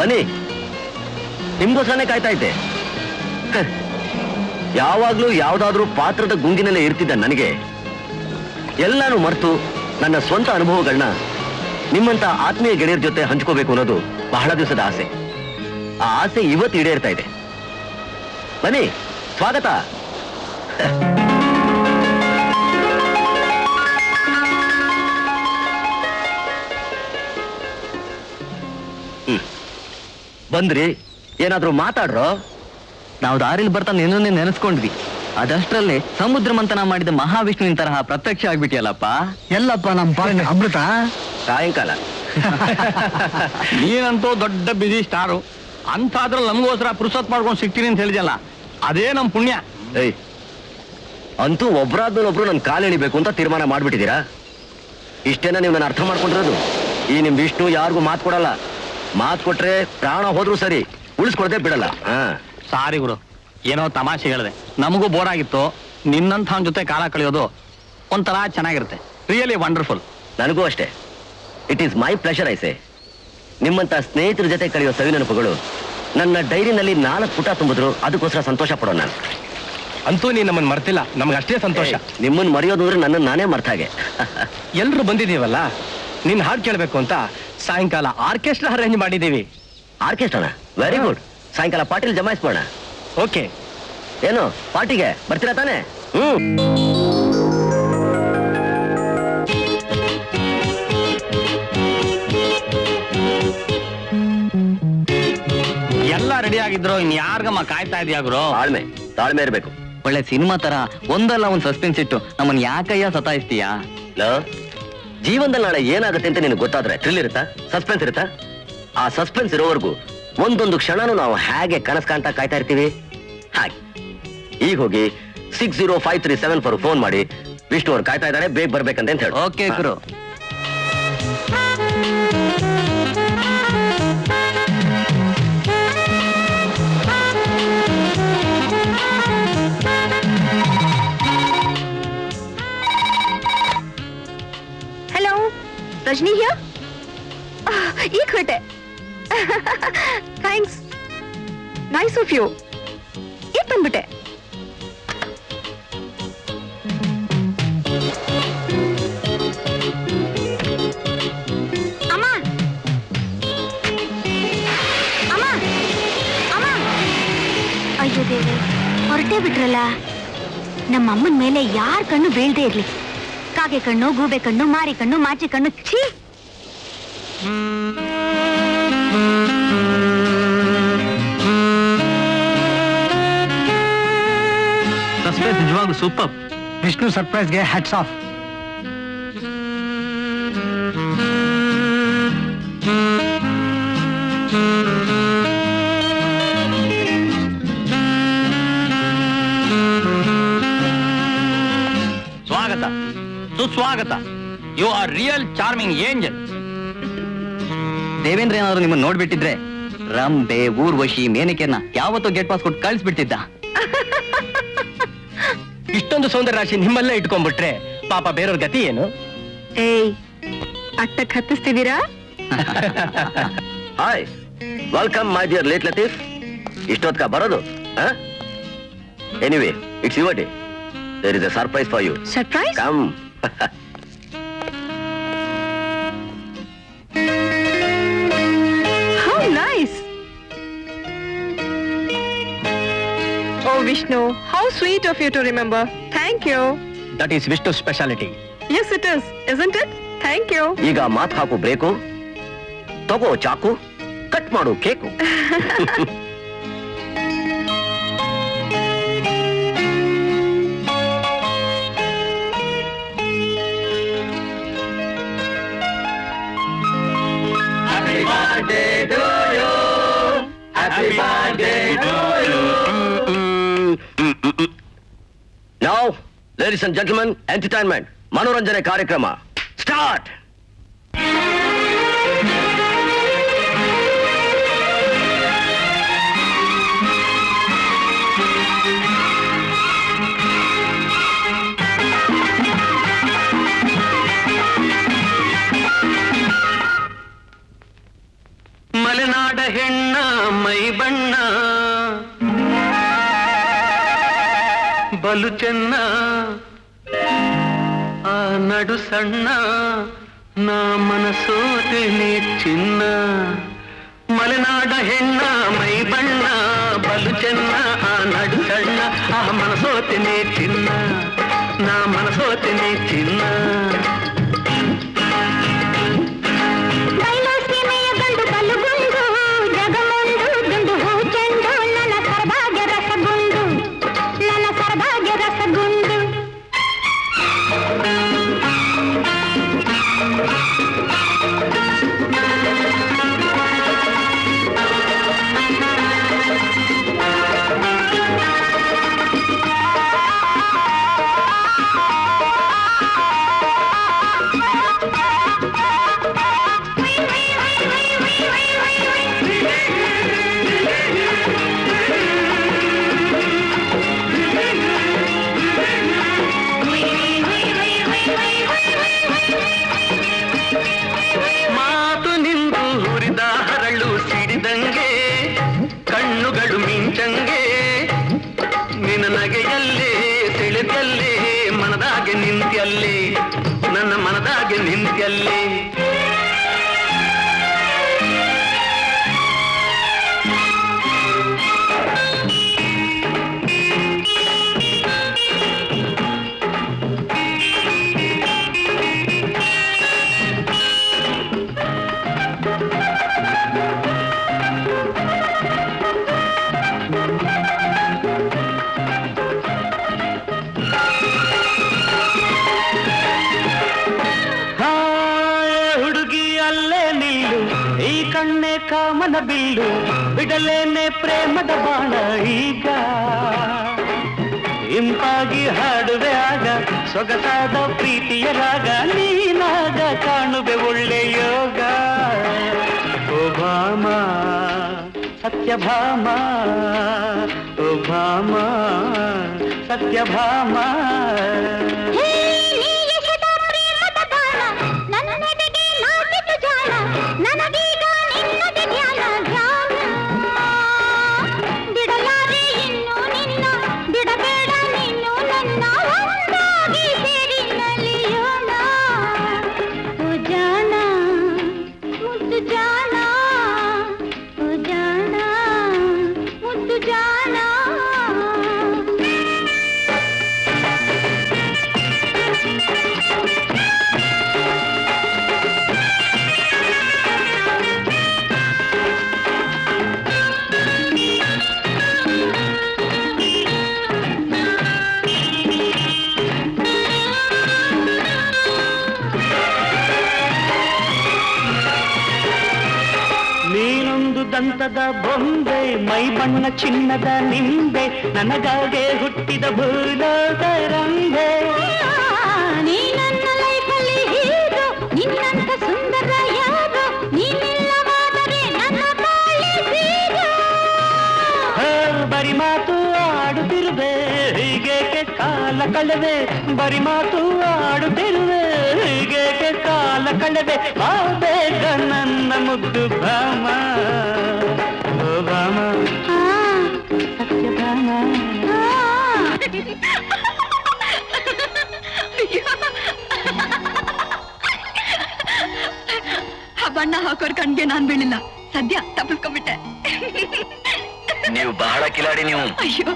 ಬನ್ನಿ, ನಿಮ್ಗೋಸ್ಕರನೇ ಕಾಯ್ತಾ ಇದ್ದೆ. ಯಾವಾಗ್ಲೂ ಯಾವ್ದಾದ್ರೂ ಪಾತ್ರದ ಗುಂಗಿನಲ್ಲೇ ಇರ್ತಿದ್ದ ನನಗೆ ಎಲ್ಲಾನು ಮರೆತು ನನ್ನ ಸ್ವಂತ ಅನುಭವಗಳನ್ನ ನಿಮ್ಮಂತ ಆತ್ಮೀಯ ಗೆಳೆಯರ ಜೊತೆ ಹಂಚ್ಕೋಬೇಕು ಅನ್ನೋದು ಬಹಳ ದಿವಸದ ಆಸೆ. ಆ ಆಸೆ ಇವತ್ತು ಈಡೇರ್ತಾ ಇದೆ. ಬನ್ನಿ, ಸ್ವಾಗತ. ಬಂದ್ರಿ, ಏನಾದ್ರೂ ಮಾತಾಡ್ರೋ? ನಾವು ದಾರಿಲಿ ಬರ್ತಾ ನಿನ್ನನ್ನೇ ನೆನೆಸ್ಕೊಂಡ್ವಿ. ಅದಷ್ಟರಲ್ಲೇ ಸಮುದ್ರ ಮಂಥನ ಮಾಡಿದ ಮಹಾವಿಷ್ಣುವಿನ ತರಹ ಪ್ರತ್ಯಕ್ಷ ಆಗ್ಬಿಟ್ಟಿಯಲ್ಲಪ್ಪ. ಎಲ್ಲಪ್ಪ ನಮ್ಮ ಪಾಲಿನ ಅಮೃತ. ಸಾಯಂಕಾಲ ನೀನಂತೂ ದೊಡ್ಡ ಬಿಸಿ ಸ್ಟಾರು, ಅಂತಾದ್ರಲ್ಲಿ ನಮಗೋಸ್ಕರ ಪುರುಸತ್ ಮಾಡ್ಕೊಂಡು ಸಿಗ್ತೀನಿ ಅಂತ ಹೇಳಿದಲ್ಲ, ಅದೇ ನಮ್ ಪುಣ್ಯ. ಏಯ್, ಅಂತೂ ಒಬ್ರಾದ್ಮೇಲೆ ಒಬ್ರು ನನ್ ಕಾಲು ಎಳಿಬೇಕು ಅಂತ ತೀರ್ಮಾನ ಮಾಡ್ಬಿಟ್ಟಿದ್ದೀರಾ. ಇಷ್ಟೇನ ನೀವು ನಾನು ಅರ್ಥ ಮಾಡ್ಕೊಂಡಿರೋದು? ಈ ನಿಮ್ ವಿಷ್ಣು ಯಾರಿಗೂ ಮಾತು ಕೊಡಲ್ಲ. ಮಾತು ಕೊಟ್ರೆ ಪ್ರಾಣ ಹೋದ್ರು ಸರಿ, ಉಳಿಸ್ಕೊಡದೆ ಬಿಡಲ್ಲ. ಸಾರಿ ಗುರು, ಏನೋ ತಮಾಷೆ ಹೇಳಿದೆ. ನಮಗೂ ಬೋರ್ ಆಗಿತ್ತು. ನಿನ್ನಂಥ ಜೊತೆ ಕಾಲ ಕಳೆಯೋದು ಒಂಥರ ಚೆನ್ನಾಗಿರುತ್ತೆ. Really wonderful. ನನಗೂ ಅಷ್ಟೇ. ಇಟ್ ಈಸ್ ಮೈ ಪ್ಲೆಷರ್ ಐಸೆ. ನಿಮ್ಮಂತ ಸ್ನೇಹಿತರ ಜೊತೆ ಕಳೆಯೋ ಸವಿ ನೆನಪುಗಳು ನನ್ನ ಡೈರಿನಲ್ಲಿ 4 ಪುಟ ತುಂಬಿದ್ರು ಅದಕ್ಕೋಸ್ಕರ ಸಂತೋಷ ಪಡೋ ನಾನು. ಅಂತೂ ನೀ ನಮ್ಮನ್ನು ಮರ್ತಿಲ್ಲ, ನಮ್ಗೆ ಅಷ್ಟೇ ಸಂತೋಷ. ನಿಮ್ಮನ್ನು ಮರೆಯೋದು ಅಂದ್ರೆ ನನ್ನನ್ನು ನಾನೇ ಮರ್ತಾಗೆ. ಎಲ್ರು ಬಂದಿದ್ದೀವಲ್ಲ, ನಿನ್ನ ಹಾಡು ಕೇಳಬೇಕು ಅಂತ ಸಾಯಂಕಾಲ ಆರ್ಕೆಸ್ಟ್ರಾ ಅರೇಂಜ್ ಮಾಡಿದ್ದೀವಿ. ಆರ್ಕೆಸ್ಟ್ರಾನ? Very good. ಸಾಯಂಕಾಲ ಪಾರ್ಟಿಲಿ ಜಮಾಯಿಸ್ಬೋಣ. ಓಕೆ. ಏನು ಪಾರ್ಟಿಗೆ ಬರ್ತೀರಾ ತಾನೆ? ಎಲ್ಲ ರೆಡಿ ಆಗಿದ್ರು, ಇನ್ ಯಾರ್ಗಮ್ಮ ಕಾಯ್ತಾ ಇದೆಯಾ ಗುರು? ತಾಳ್ಮೆ ಇರ್ಬೇಕು. ಒಳ್ಳೆ ಸಿನಿಮಾ ತರ ಒಂದಲ್ಲ ಒಂದ್ ಸಸ್ಪೆನ್ಸ್ ಇಟ್ಟು ನಮ್ಮನ್ ಯಾಕಯ್ಯ ಸತಾಯಿಸ್ತೀಯಾ? ಜೀವನದಲ್ಲಿ ನಾಳೆ ಏನಾಗುತ್ತೆ ಅಂತ ನಿನಗೆ ಗೊತ್ತಾದ್ರೆ ಥ್ರಿಲ್ ಇರುತ್ತಾ, ಸಸ್ಪೆನ್ಸ್ ಇರುತ್ತಾ? ಆ ಸಸ್ಪೆನ್ಸ್ ಇರೋವರೆಗೂ ಒಂದೊಂದು ಕ್ಷಣನೂ ನಾವು ಹೇಗೆ ಕನಸು ಕಾಣ್ತಾ ಕಾಯ್ತಾ ಇರ್ತೀವಿ ಹಾಗೆ. ಈಗ ಹೋಗಿ 605374 ಫೋನ್ ಮಾಡಿ ವಿಷ್ಣು ಅವ್ರು ಕಾಯ್ತಾ ಇದ್ದಾರೆ, ಬೇಗ ಬರ್ಬೇಕಂತ ಅಂತ ಹೇಳಿ. ಓಕೆ ಗುರು. Hello, Rajani here. ಈಗ ಹೊರಟೆ. Thanks, nice of you. ಈಗ ಬಂದ್ಬಿಟ್ಟೆ. ಅಮ್ಮ ಅಮ್ಮ ಅಮ್ಮ, ಅಯ್ಯೋ ದೇವ್ರೆ, ಹೊರಟೇ ಬಿಟ್ರಲ್ಲ. ನಮ್ಮ ಅಮ್ಮನ ಮೇಲೆ ಯಾರ ಕಣ್ಣು ಬೀಳ್ದೇ ಇರ್ಲಿ. ಕಾಗೆ ಕಣ್ಣು, ಗೂಬೆ ಕಣ್ಣು, ಮಾರಿ ಕಣ್ಣು, ಮಾಚಿ ಕಣ್ಣು, ಛೀ. ಸಸ್ಪೆನ್ಸ್ ನಿಜವಾಗ್ಲೂ ಸೂಪರ್. ವಿಷ್ಣು ಸರ್ಪ್ರೈಸ್ಗೆ ಹ್ಯಾಟ್ಸ್ ಆಫ್. ಸ್ವಾಗತ, ಸುಸ್ವಾಗತ. You are real charming angel. Devendra ಏನಾದ್ರು ನಿಮ್ಮನ್ನ ನೋಡ್ಬಿಟ್ಟಿದ್ರೆ ರಂಬೆ, ಊರ್ವಶಿ, ಮೇನಕೆಯನ್ನ ಯಾವತ್ತೋ ಗೇಟ್ ಪಾಸ್ ಕೊಟ್ಟು ಕಳಿಸ್ಬಿಡ್ತಿದ್ದ. ಇಷ್ಟೊಂದು ಸೌಂದರ್ಯ ರಾಶಿ ನಿಮ್ಮಲ್ಲೇ ಇಟ್ಕೊಂಡ್ಬಿಟ್ರೆ ಪಾಪ ಬೇರೆಯವ್ರ ಗತಿ ಏನು? ಏಯ್, ಅಟ್ಟಕ್ಕೆ ಹತ್ತಿಸ್ತಿದ್ದೀರಾ? Hi, welcome my dear late Latif. ಇಷ್ಟೊತ್ಕ ಬರೋದು? Anyway, it's your day. There is a surprise for you. Surprise? Come. How nice. Oh Vishnu, how sweet of you to remember. Thank you. That is Vishnu speciality. Yes it is, isn't it? Thank you. ಈಗ ಮಾತು ಹಾಕು break, ತಗೋ ಚಾಕು, cut ಮಾಡು cake. Happy birthday to you. Happy birthday to you. Now, ladies and gentlemen, entertainment, ಮನೋರಂಜನೆ ಕಾರ್ಯಕ್ರಮ start. ಮಲೆನಾಡ ಹೆಣ್ಣು ಬಲು ಚೆನ್ನ ಆ ನಡು ಸಣ್ಣ ನಾ ಮನಸೋತೇನೆ ಚಿನ್ನ ಮಲೆನಾಡ ಹೆಣ್ಣ ಮೈ ಬಣ್ಣ ಬಲು ಚೆನ್ನ ಆ ನಡು ಸಣ್ಣ ಆ ಮನಸೋತೇನೆ ಚಿನ್ನ ನಾ ಮನಸೋತೇನೆ ಚಿನ್ನ ನನ್ನ ಮನದಾಗೆ ನಿಂತ್ಯಲ್ಲೇ ಕಣ್ಣೆ ಕಾಮನ ಬಿಲ್ಲು ಬಿಡಲೇನೆ ಪ್ರೇಮದ ಬಾಣ ಈಗ ಇಂಪಾಗಿ ಹಾಡುವೆ ಆಗ ಸೊಗಸಾದ ಪ್ರೀತಿಯ ರಾಗ ನೀನಾಗ ಕಾಣುವೆ ಒಳ್ಳೆ ಯೋಗ ಓ ಭಾಮ ಸತ್ಯಭಾಮ ಓ ಭಾಮ ಸತ್ಯಭಾಮ ದಂತದ ಬೊಂಬೆ ಮೈ ಬಣ್ಣ ಚಿನ್ನದ ನಿಂಬೆ ನನಗಾಗೆ ಹುಟ್ಟಿದ ಭೂಲೋಕ ರಂಬೆ ನೀ ನನ್ನ ಲೈಫಲ್ಲಿ ಹೀರೋ ನಿನ್ನಂತ ಸುಂದರ ಯಾರು ನೀನಿಲ್ಲವಾದರೆ ನನ್ನ ಬಾಳಿ ಹೀರೋ ಬರಿ ಮಾತು ಆಡುತ್ತಿರುವೆ ಹೀಗೇಕೆ ಕಾಲ ಕಳೆವೆ ಬರಿ ಮಾತು ಆಡುತ್ತಿರುವೆ ಹೀಗೇಕೆ ಕಾಲ ಕಳೆವೆ ಬೇಗ ನನ್ನ ಮುದ್ದು ಭಾಮ ಓ ಭಾಮ ಸತ್ಯಭಾಮ ಆ ಬಣ್ಣ ಹಾಕೋರ್ ಕಣ್ಗೆ ನಾನ್ ಬೀಳಿಲ್ಲ ಸದ್ಯ ತಪ್ಪಿಸ್ಕೊಂಡ್ಬಿಟ್ಟೆ ನೀವು ಬಹಳ ಕಿಲಾಡಿ ನೀವು ಅಯ್ಯೋ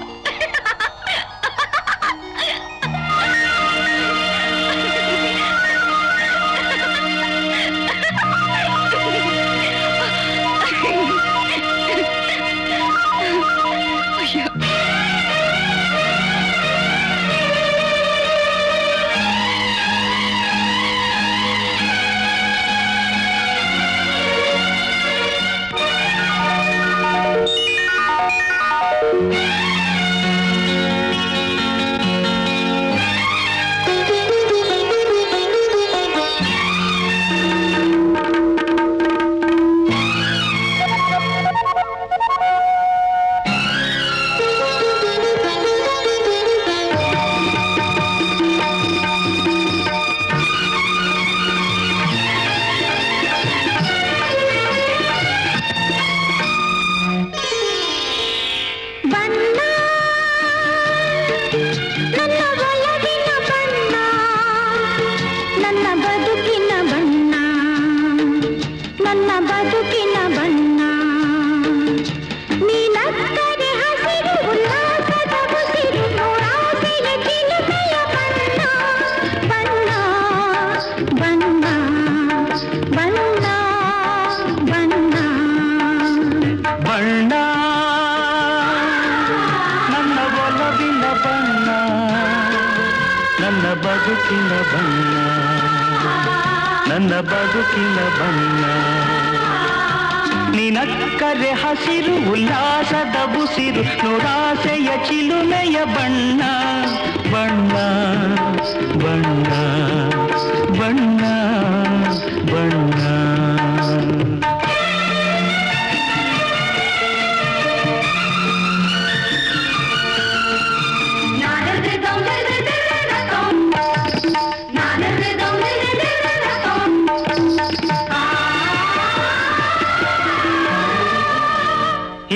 ನನ್ನ ಬದುಕಿನ ಬಣ್ಣ, ನನ್ನ ಬದುಕಿನ ಬಣ್ಣ. ನಿನಕ್ಕರೆ ಹಸಿರು ಉಲ್ಲಾಸದ ಬುಸಿರು, ನೋಡಾಸೆಯ ಚಿಲುಮೆಯ ಬಣ್ಣ, ಬಣ್ಣ ಬಣ್ಣ ಬಣ್ಣ ಬಣ್ಣ.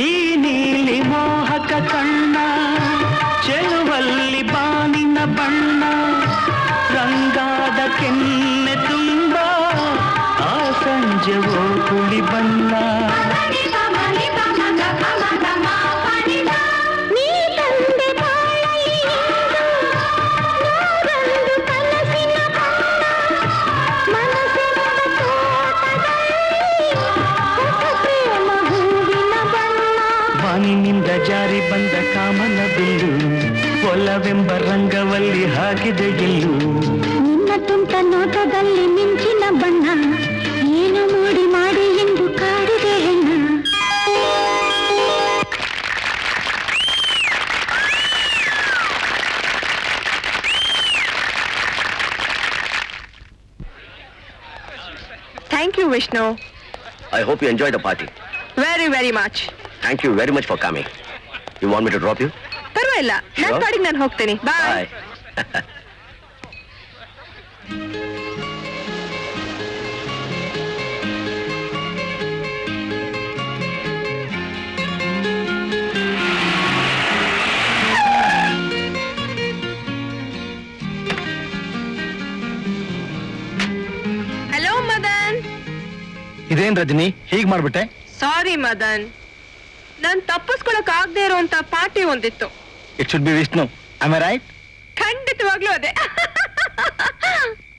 ಈ ನೀಲಿ ಮೋಹಕ ಕಣ್ಣ, ಚೆಲುವಲ್ಲಿ ಬಾನಿನ ಬಣ್ಣ, ರಂಗಾದ ಕೆನ್ನೆ ತುಂಬ ಆ ಸಂಜೆವೋ ಕುಳಿ ಬಣ್ಣ. ಬಾನಿನಿಂದ ಜಾರಿ ಬಂದ ಕಾಮನ ಬಿಲ್ಲು, ಒಲವೆಂಬ ರಂಗವಲ್ಲಿ ಹಾಕಿದೆ ಗೆಲ್ಲು. ನಿನ್ನ ತುಂಟ ನೋಟದಲ್ಲಿ ಮಿಂಚಿನ ಬಣ್ಣ, ಏನು ಮೂಡಿ ಮಾಡಿ ಎಂದು ಕಾಡಿದೆ ಹೆಣ್ಣ. Thank you, Vishnu. I hope you enjoy the party. Very, very much. Thank you very much for coming. You want me to drop you? ಪರವಾಗಿಲ್ಲ, ನನ್ನ Sure. ಪಾಡಿಗೆ ನಾನು ಹೋಗ್ತೀನಿ. ಬಾಯ್. Bye. ಹಲೋ ಮದನ್. ಇದೇನ್ ರಜನಿ ಹೀಗ್ ಮಾಡ್ಬಿಟ್ಟೆ? ಸಾರಿ ಮದನ್, ನಾನ್ ತಪ್ಪಿಸ್ಕೊಳಕ್ ಆಗದೆ ಇರುವಂತ ಪಾರ್ಟಿ ಒಂದಿತ್ತು. It should be Vishnu. Am I right? ಖಂಡಿತವಾಗ್ಲೂ ಅದೇ.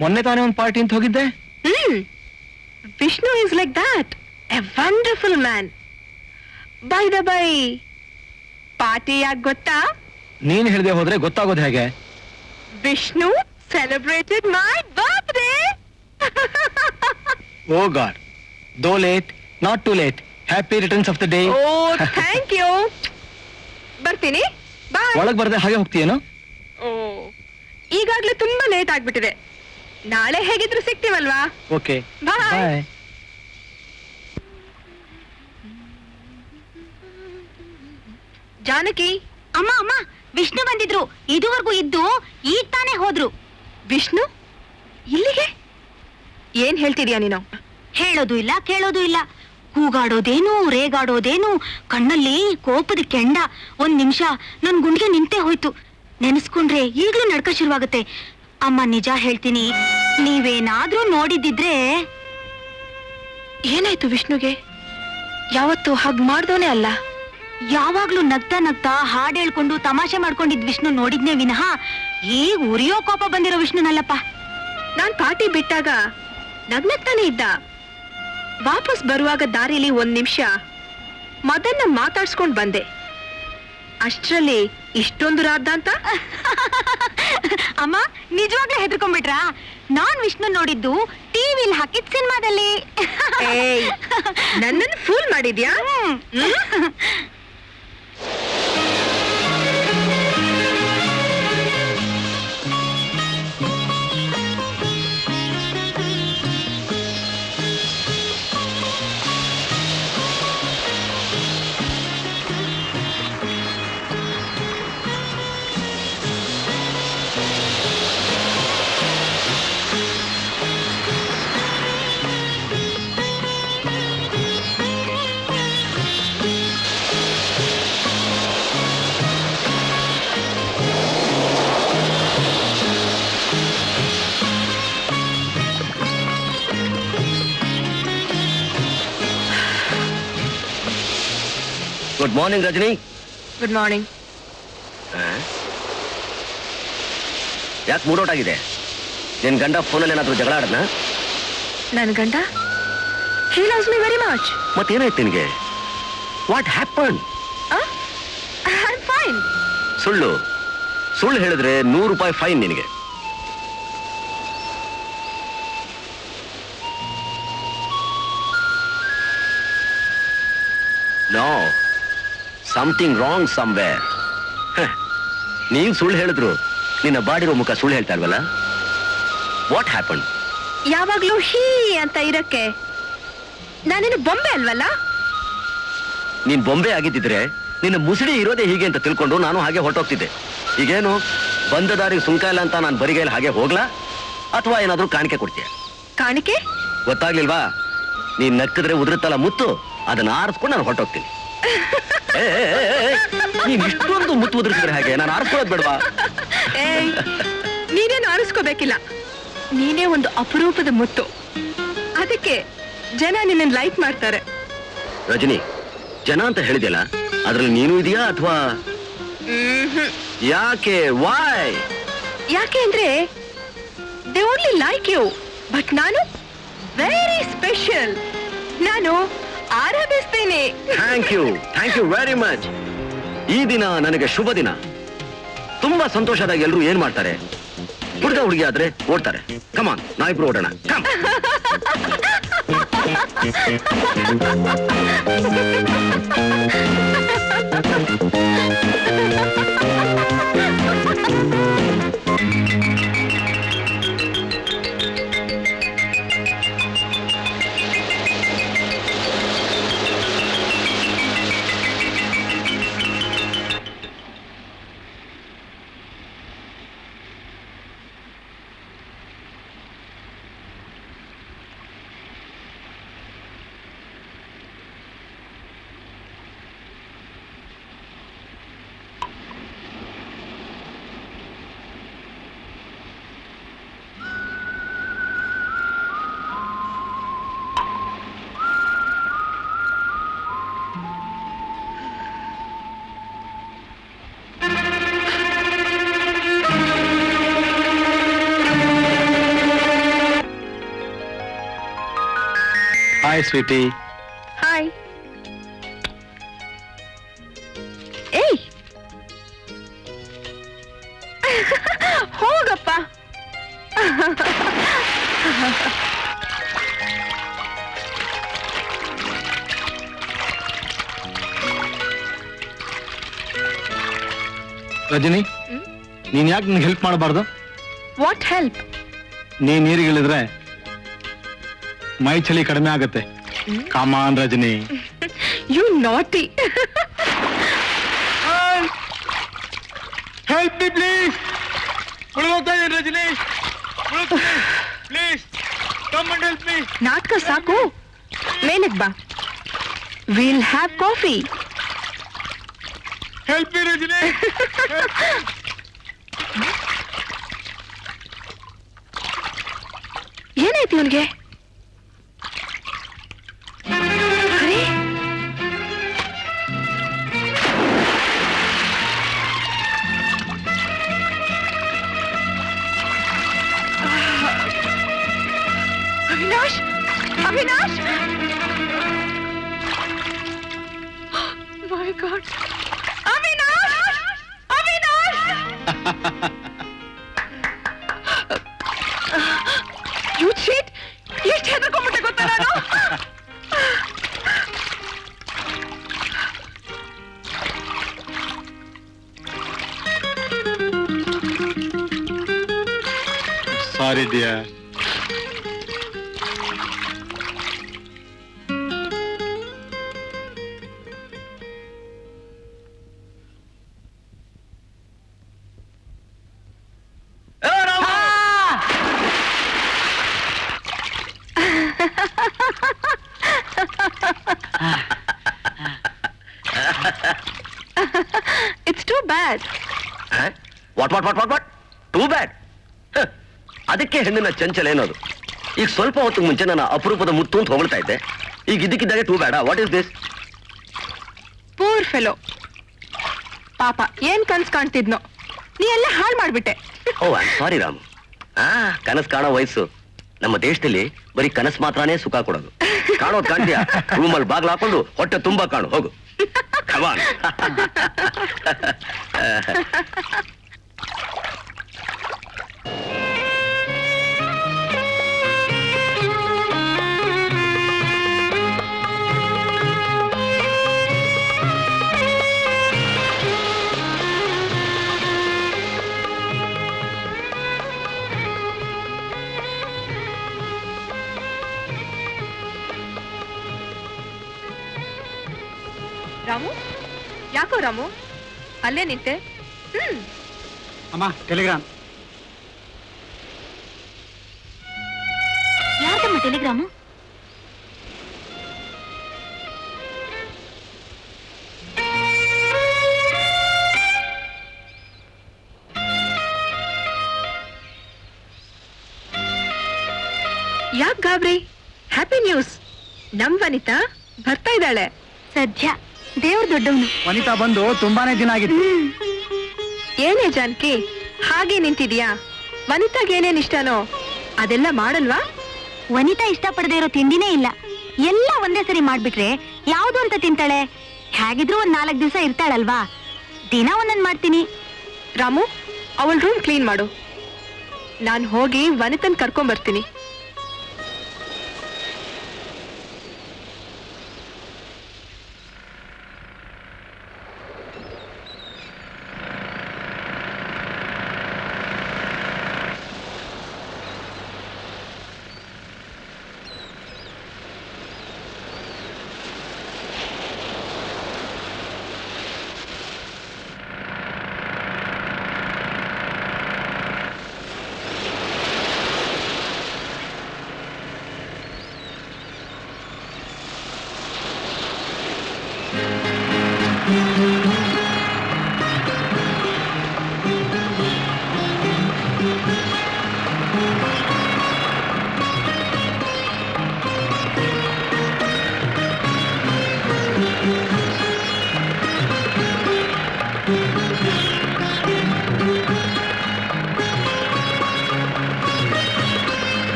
ಮೊನ್ನೆ ತಾನೇ ಒಂದು ಪಾರ್ಟಿ ಅಂತ ಹೋಗಿದ್ದೆ. Vishnu is like that, a wonderful man. By the by, party ಯಾಕೆ ಗೊತ್ತಾ? ನೀನ್ ಹೇಳ್ದೆ ಹೋದ್ರೆ ಗೊತ್ತಾಗೋದು ಹೇಗೆ? Vishnu celebrated my birthday. Oh god, though late not too late. Happy returns of the day. Oh, thank you. ಬರ್ತೀನಿ, ಬಾಯ್. ಒಳಗ್ ಬರ್ದೆ ಹಾಗೆ ಹೋಗ್ತೀಯೇನು? ಓ, ಈಗಾಗ್ಲೇ ತುಂಬಾ ಲೇಟ್ ಆಗ್ಬಿಟ್ಟಿದೆ. ನಾಳೆ ಹೇಗಿದ್ರು ಸಿಗ್ತೀವಲ್ವಾ? Okay Bye. ಬಾಯ್. ಜಾನಕಿ. ಅಮ್ಮ ಅಮ್ಮ, ವಿಷ್ಣು ಬಂದಿದ್ರು. ಇದುವರೆಗೂ ಇದ್ದು ಈಗ ತಾನೇ ಹೋದ್ರು. ವಿಷ್ಣು ಇಲ್ಲಿಗೆ? ಏನ್ ಹೇಳ್ತಿದ್ಯಾ ನೀನು? ಹೇಳೋದು ಇಲ್ಲ, ಕೇಳೋದು ಇಲ್ಲ. ಕೂಗಾಡೋದೇನು, ರೇಗಾಡೋದೇನು, ಕಣ್ಣಲ್ಲಿ ಕೋಪದ ಕೆಂಡ. ಒಂದ್ ನಿಮಿಷ ನನ್ ಗುಂಡಿಗೆ ನಿಂತೇ ಹೋಯ್ತು. ನೆನೆಸ್ಕೊಂಡ್ರೆ ಈಗ್ಲೂ ನಡ್ಕ ಶುರುವಾಗುತ್ತೆ. ಅಮ್ಮ, ನಿಜ ಹೇಳ್ತೀನಿ, ನೀವೇನಾದ್ರೂ ನೋಡಿದ್ದಿದ್ರೆ. ಏನಾಯ್ತು ವಿಷ್ಣುಗೆ? ಯಾವತ್ತು ಹಾಗ್ ಮಾಡ್ದೋನೇ ಅಲ್ಲ. ಯಾವಾಗ್ಲೂ ನಗ್ತಾ ನಗ್ತಾ ಹಾಡ್ ಹೇಳ್ಕೊಂಡು ತಮಾಷೆ ಮಾಡ್ಕೊಂಡಿದ್ ವಿಷ್ಣು ನೋಡಿದ್ನೇ ವಿನಃ ಈಗ ಉರಿಯೋ ಕೋಪ ಬಂದಿರೋ ವಿಷ್ಣುನಲ್ಲಪ್ಪ. ನಾನ್ ಪಾರ್ಟಿ ಬಿಟ್ಟಾಗ ನಗ್ನಗ್ತಾನೆ ಇದ್ದ. ವಾಪಸ್ ಬರುವಾಗ ದಾರಿಲಿ ಒಂದ್ ನಿಮಿಷ ಮದನ್ನ ಮಾತಾಡ್ಸ್ಕೊಂಡ್ ಬಂದೆ. ಅಷ್ಟ್ರಲ್ಲಿ ಇಷ್ಟೊಂದು ರಾದ್ದ ಅಂತ. ಅಮ್ಮ, ನಿಜವಾಗ್ಲೂ ಹೆದರ್ಕೊಂಡ್ಬಿಟ್ರಾ? ನಾನ್ ವಿಷ್ಣು ನೋಡಿದ್ದು ಟಿವಿಲಿ ಹಾಕಿದ್ ಸಿನಿಮಾದಲ್ಲಿ. ಏಯ್, ನನ್ನನ್ನು ಫೂಲ್ ಮಾಡಿದ್ಯಾ? Good morning Rajani. Good morning. ಯಾಕೆ ಮೂಡೌಟ್ ಆಗಿದೆ? ನಿನ್ ಗಂಡ ಫೋನಲ್ಲಿ ಏನಾದ್ರೂ ಜಗಳ ಆಡದ್ನ? ನನ್ ಗಂಡ he loves me very much. ಮತ್ತೇನಾಯ್ತು ನಿನಗೆ? What happen? I'm fine. ಸುಳ್ಳು ಹೇಳಿದ್ರೆ ₹100 ಫೈನ್ ನಿನಗೆ. No, something wrong somewhere. ನೀನ್ ಸುಳ್ಳು ಹೇಳಿದ್ರು ನಿನ್ನ ಬಾಡಿರೋ ಮುಖ ಸುಳ್ಳು ಹೇಳ್ತಾ ಇಲ್ವಲ್ಲ? What happen? ಯಾವಾಗ್ಲೂ ಹೀ ಅಂತ ಇರಕ್ಕೆ ನಾನೇನು ಬೊಂಬೆ ಅಲ್ವಲ್ಲ? ನೀನ್ ಬೊಂಬೆ ಆಗಿದ್ದಿದ್ರೆ ನಿನ್ನ ಮುಸುಡಿ ಇರೋದೇ ಹೀಗೆ ಅಂತ ತಿಳ್ಕೊಂಡು ನಾನು ಹಾಗೆ ಹೊರಟೋಗ್ತಿದ್ದೆ. ಈಗೇನು ಬಂದ ದಾರಿಗೆ ಸುಂಕ ಇಲ್ಲ ಅಂತ ನಾನು ಬರಿಗೈಲಿ ಹಾಗೆ ಹೋಗ್ಲಾ, ಅಥವಾ ಏನಾದ್ರೂ ಕಾಣಿಕೆ ಕೊಡ್ತೀಯ? ಕಾಣಿಕೆ? ಗೊತ್ತಾಗ್ಲಿಲ್ವಾ? ನೀನ್ ನಕ್ಕಿದ್ರೆ ಉದುರುತ್ತಲ್ಲ ಮುತ್ತು, ಅದನ್ನ ಆರಿಸ್ಕೊಂಡು ನಾನು ಹೊರಟೋಗ್ತೀನಿ. ನೀನ್ ಇಷ್ಟೊಂದು ಮುತ್ತು ಉದುರಿಸಿದ್ರೆ ಹಾಗೆ ನಾನು ಆರಿಸ್ಕೊಳ್ಳೋದು ಬೇಡವಾ? ಏಯ್, ನೀನೇನು ಆರಿಸ್ಕೋಬೇಕಿಲ್ಲ. ನೀನೇ ಒಂದು ಅಪರೂಪದ ಮುತ್ತು. ಅದಕ್ಕೆ ಜನ ನಿನ್ನ ಲೈಕ್ ಮಾಡ್ತಾರೆ. ರಜನಿ, ಜನ ಅಂತ ಹೇಳಿದ್ಯಲ್ಲ, ಅದ್ರಲ್ಲಿ ನೀನು ಇದೆಯಾ ಅಥವಾ ಯಾಕೆ? ವಾಯ್? ಯಾಕೆ ಅಂದ್ರೆ they only like you, but ನಾನು ವೆರಿ ಸ್ಪೆಷಲ್. ನಾನು ಆರಾಧಿಸ್ತೇನೆ. Thank you very much. ಈ ದಿನ ನನಗೆ ಶುಭ ದಿನ. ತುಂಬಾ ಸಂತೋಷದಾಗ ಎಲ್ಲರೂ ಏನ್ ಮಾಡ್ತಾರೆ? ಹುಡುಗ ಹುಡುಗಿ ಆದ್ರೆ ಓಡ್ತಾರೆ. ಕಮಾನ್, ನಾವಿಬ್ರು ಓಡೋಣ. ಕಮ್. Hi sweetie. ಹಾಯ್. ಏಯ್, ಹೋಗಪ್ಪ. ರಜನಿ, ನೀನ್ ಯಾಕೆ ನಿನ್ಗೆ ಹೆಲ್ಪ್ ಮಾಡಬಾರ್ದು? What help? ನೀನ್ ನೀರಿಗೆ ಇಳಿದ್ರೆ ಮೈ ಚಳಿ ಕಡಿಮೆ ಆಗತ್ತೆ. Come on Rajani. You naughty. Help me please. ಮುಳುಗೋಗ್ತಾ ಇದ್ದೀನಿ Rajani, please come and help me. ನಾಟಕ ಸಾಕು, ಮೇಲಕ್ ಬಾ. Will have coffee. Help me Rajani. ಏನಾಯ್ತು ಇವನ್ಗೆ? ಅರೆ, Avinash, Avinash! My God. Avinash! Avinash! You cheat! ಎಷ್ಟು ಹೆದರ್ಕೊಂಡ್ಬಿಟ್ಟೆ ಗೊತ್ತಾ ನಾನು? Sorry dear. It's too bad. What too bad? ಅದಕ್ಕೆ ಹೆಣ್ಣಿನ ಚಂಚಲ ಏನೋದು. ಈಗ ಸ್ವಲ್ಪ ಹೊತ್ತಿಗೆ ಮುಂಚೆ ನಾನು ಅಪರೂಪದ ಮುತ್ತು ಅಂತ ಹೊಗಳ್ತಾ ಇದ್ದೆ, ಈಗ ಇದಕ್ಕಿದ್ದಾಗೆ too bad? What is this? Poor fellow. ಪಾಪ ಏನ್ ಕನ್ಸ್ ಕಾಣ್ತಿದ್ನೋ, ನೀ ಎಲ್ಲ ಹಾಳು ಮಾಡ್ಬಿಟ್ಟೆ. ಓ, ಐ ಆಮ್ ಸಾರಿ ರಾಮ್. ಕನಸು ಕಾಣೋ ವಯಸ್ಸು. ನಮ್ಮ ದೇಶದಲ್ಲಿ ಬರೀ ಕನಸು ಮಾತ್ರನೇ ಸುಖ ಕೊಡೋದು. ಕಾಣೋದು ಕಾಣ್ತೀಯಾ? ರೂಮಲ್ಲಿ ಬಾಗ್ಲು ಹಾಕೊಂಡು ಹೊಟ್ಟೆ ತುಂಬಾ ಕಾಣು. ಹೋಗು. Come on. ರಾಮು, ಯಾಕೋ ರಾಮು ಅಲ್ಲೇ ನಿಂತೆ? ಅಮ್ಮ ಟೆಲಿಗ್ರಾಮ್. ಯಾರ್ದಮ್ಮ ಟೆಲಿಗ್ರಾಮು? ಯಾಕ್ ಗಾಬ್ರಿ? ಹ್ಯಾಪಿ ನ್ಯೂಸ್, ನಮ್ ವನಿತಾ ಬರ್ತಾ ಇದ್ದಾಳೆ. ಸದ್ಯ ದೇವ್ರ ದೊಡ್ಡವನು. ವನಿತಾ ಬಂದು ತುಂಬಾನೇ ದಿನ ಆಗಿತ್ತು. ಏನೇ ಜಾನಕಿ ಹಾಗೆ ನಿಂತಿದ್ಯಾ? ವನಿತಾಗ್ ಏನೇನ್ ಇಷ್ಟನೋ ಅದೆಲ್ಲ ಮಾಡಲ್ವಾ? ವನಿತಾ ಇಷ್ಟಪಡದೆ ಇರೋ ತಿಂಡಿನೇ ಇಲ್ಲ. ಎಲ್ಲ ಒಂದೇ ಸರಿ ಮಾಡ್ಬಿಟ್ರೆ ಯಾವ್ದು ಅಂತ ತಿಂತಾಳೆ. ಹೇಗಿದ್ರು ಒಂದ್ 4 ದಿವಸ ಇರ್ತಾಳಲ್ವಾ, ದಿನ ಒಂದೊಂದ್ ಮಾಡ್ತೀನಿ. ರಾಮು, ಅವಳ ರೂಮ್ ಕ್ಲೀನ್ ಮಾಡು. ನಾನ್ ಹೋಗಿ ವನಿತನ್ ಕರ್ಕೊಂಡ್ ಬರ್ತೀನಿ.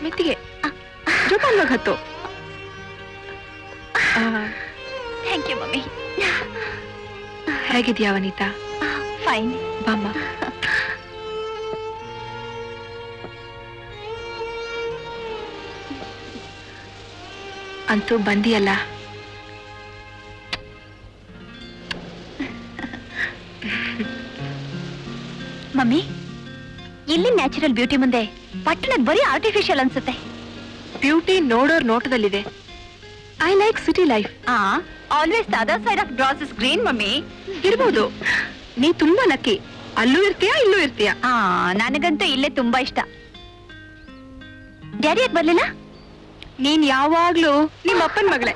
ಮೆತ್ತಿಗೆ ಜೋಪಾನ್ವಾಗಿ ಹತ್ತು. Thank you mummy. ಹೇಗಿದ್ಯಾ ವನಿತಾ? ಫೈನ್. ಬಾಮ್ಮ. ಅಂತೂ ಬಂದಿಯಲ್ಲ. ಮಮ್ಮಿ, ಇಲ್ಲಿ ನ್ಯಾಚುರಲ್ ಬ್ಯೂಟಿ ಮುಂದೆ ಪಟ್ಟಣದ ಬರೀ ಆರ್ಟಿಫಿಷಿಯಲ್ ಅನ್ಸುತ್ತೆ. ಬ್ಯೂಟಿ ನೋಡೋರ್ ನೋಟದಲ್ಲಿದೆ. I like city life. Always the other side of grass is green mummy. ಇರ್ಬೋದು, ನೀ ತುಂಬಾ ಲಕ್ಕಿ. ಅಲ್ಲೂ ಇರ್ತೀಯಾ ಇಲ್ಲೂ ಇರ್ತೀಯಾ. ನನಗಂತೂ ಇಲ್ಲೇ ತುಂಬಾ ಇಷ್ಟ. ಡ್ಯಾಡಿ ಯಾಕೆ ಬರ್ಲಿಲ್ಲ? ನೀನ್ ಯಾವಾಗ್ಲೂ ನಿಮ್ಮ ಅಪ್ಪನ ಮಗಳೇ.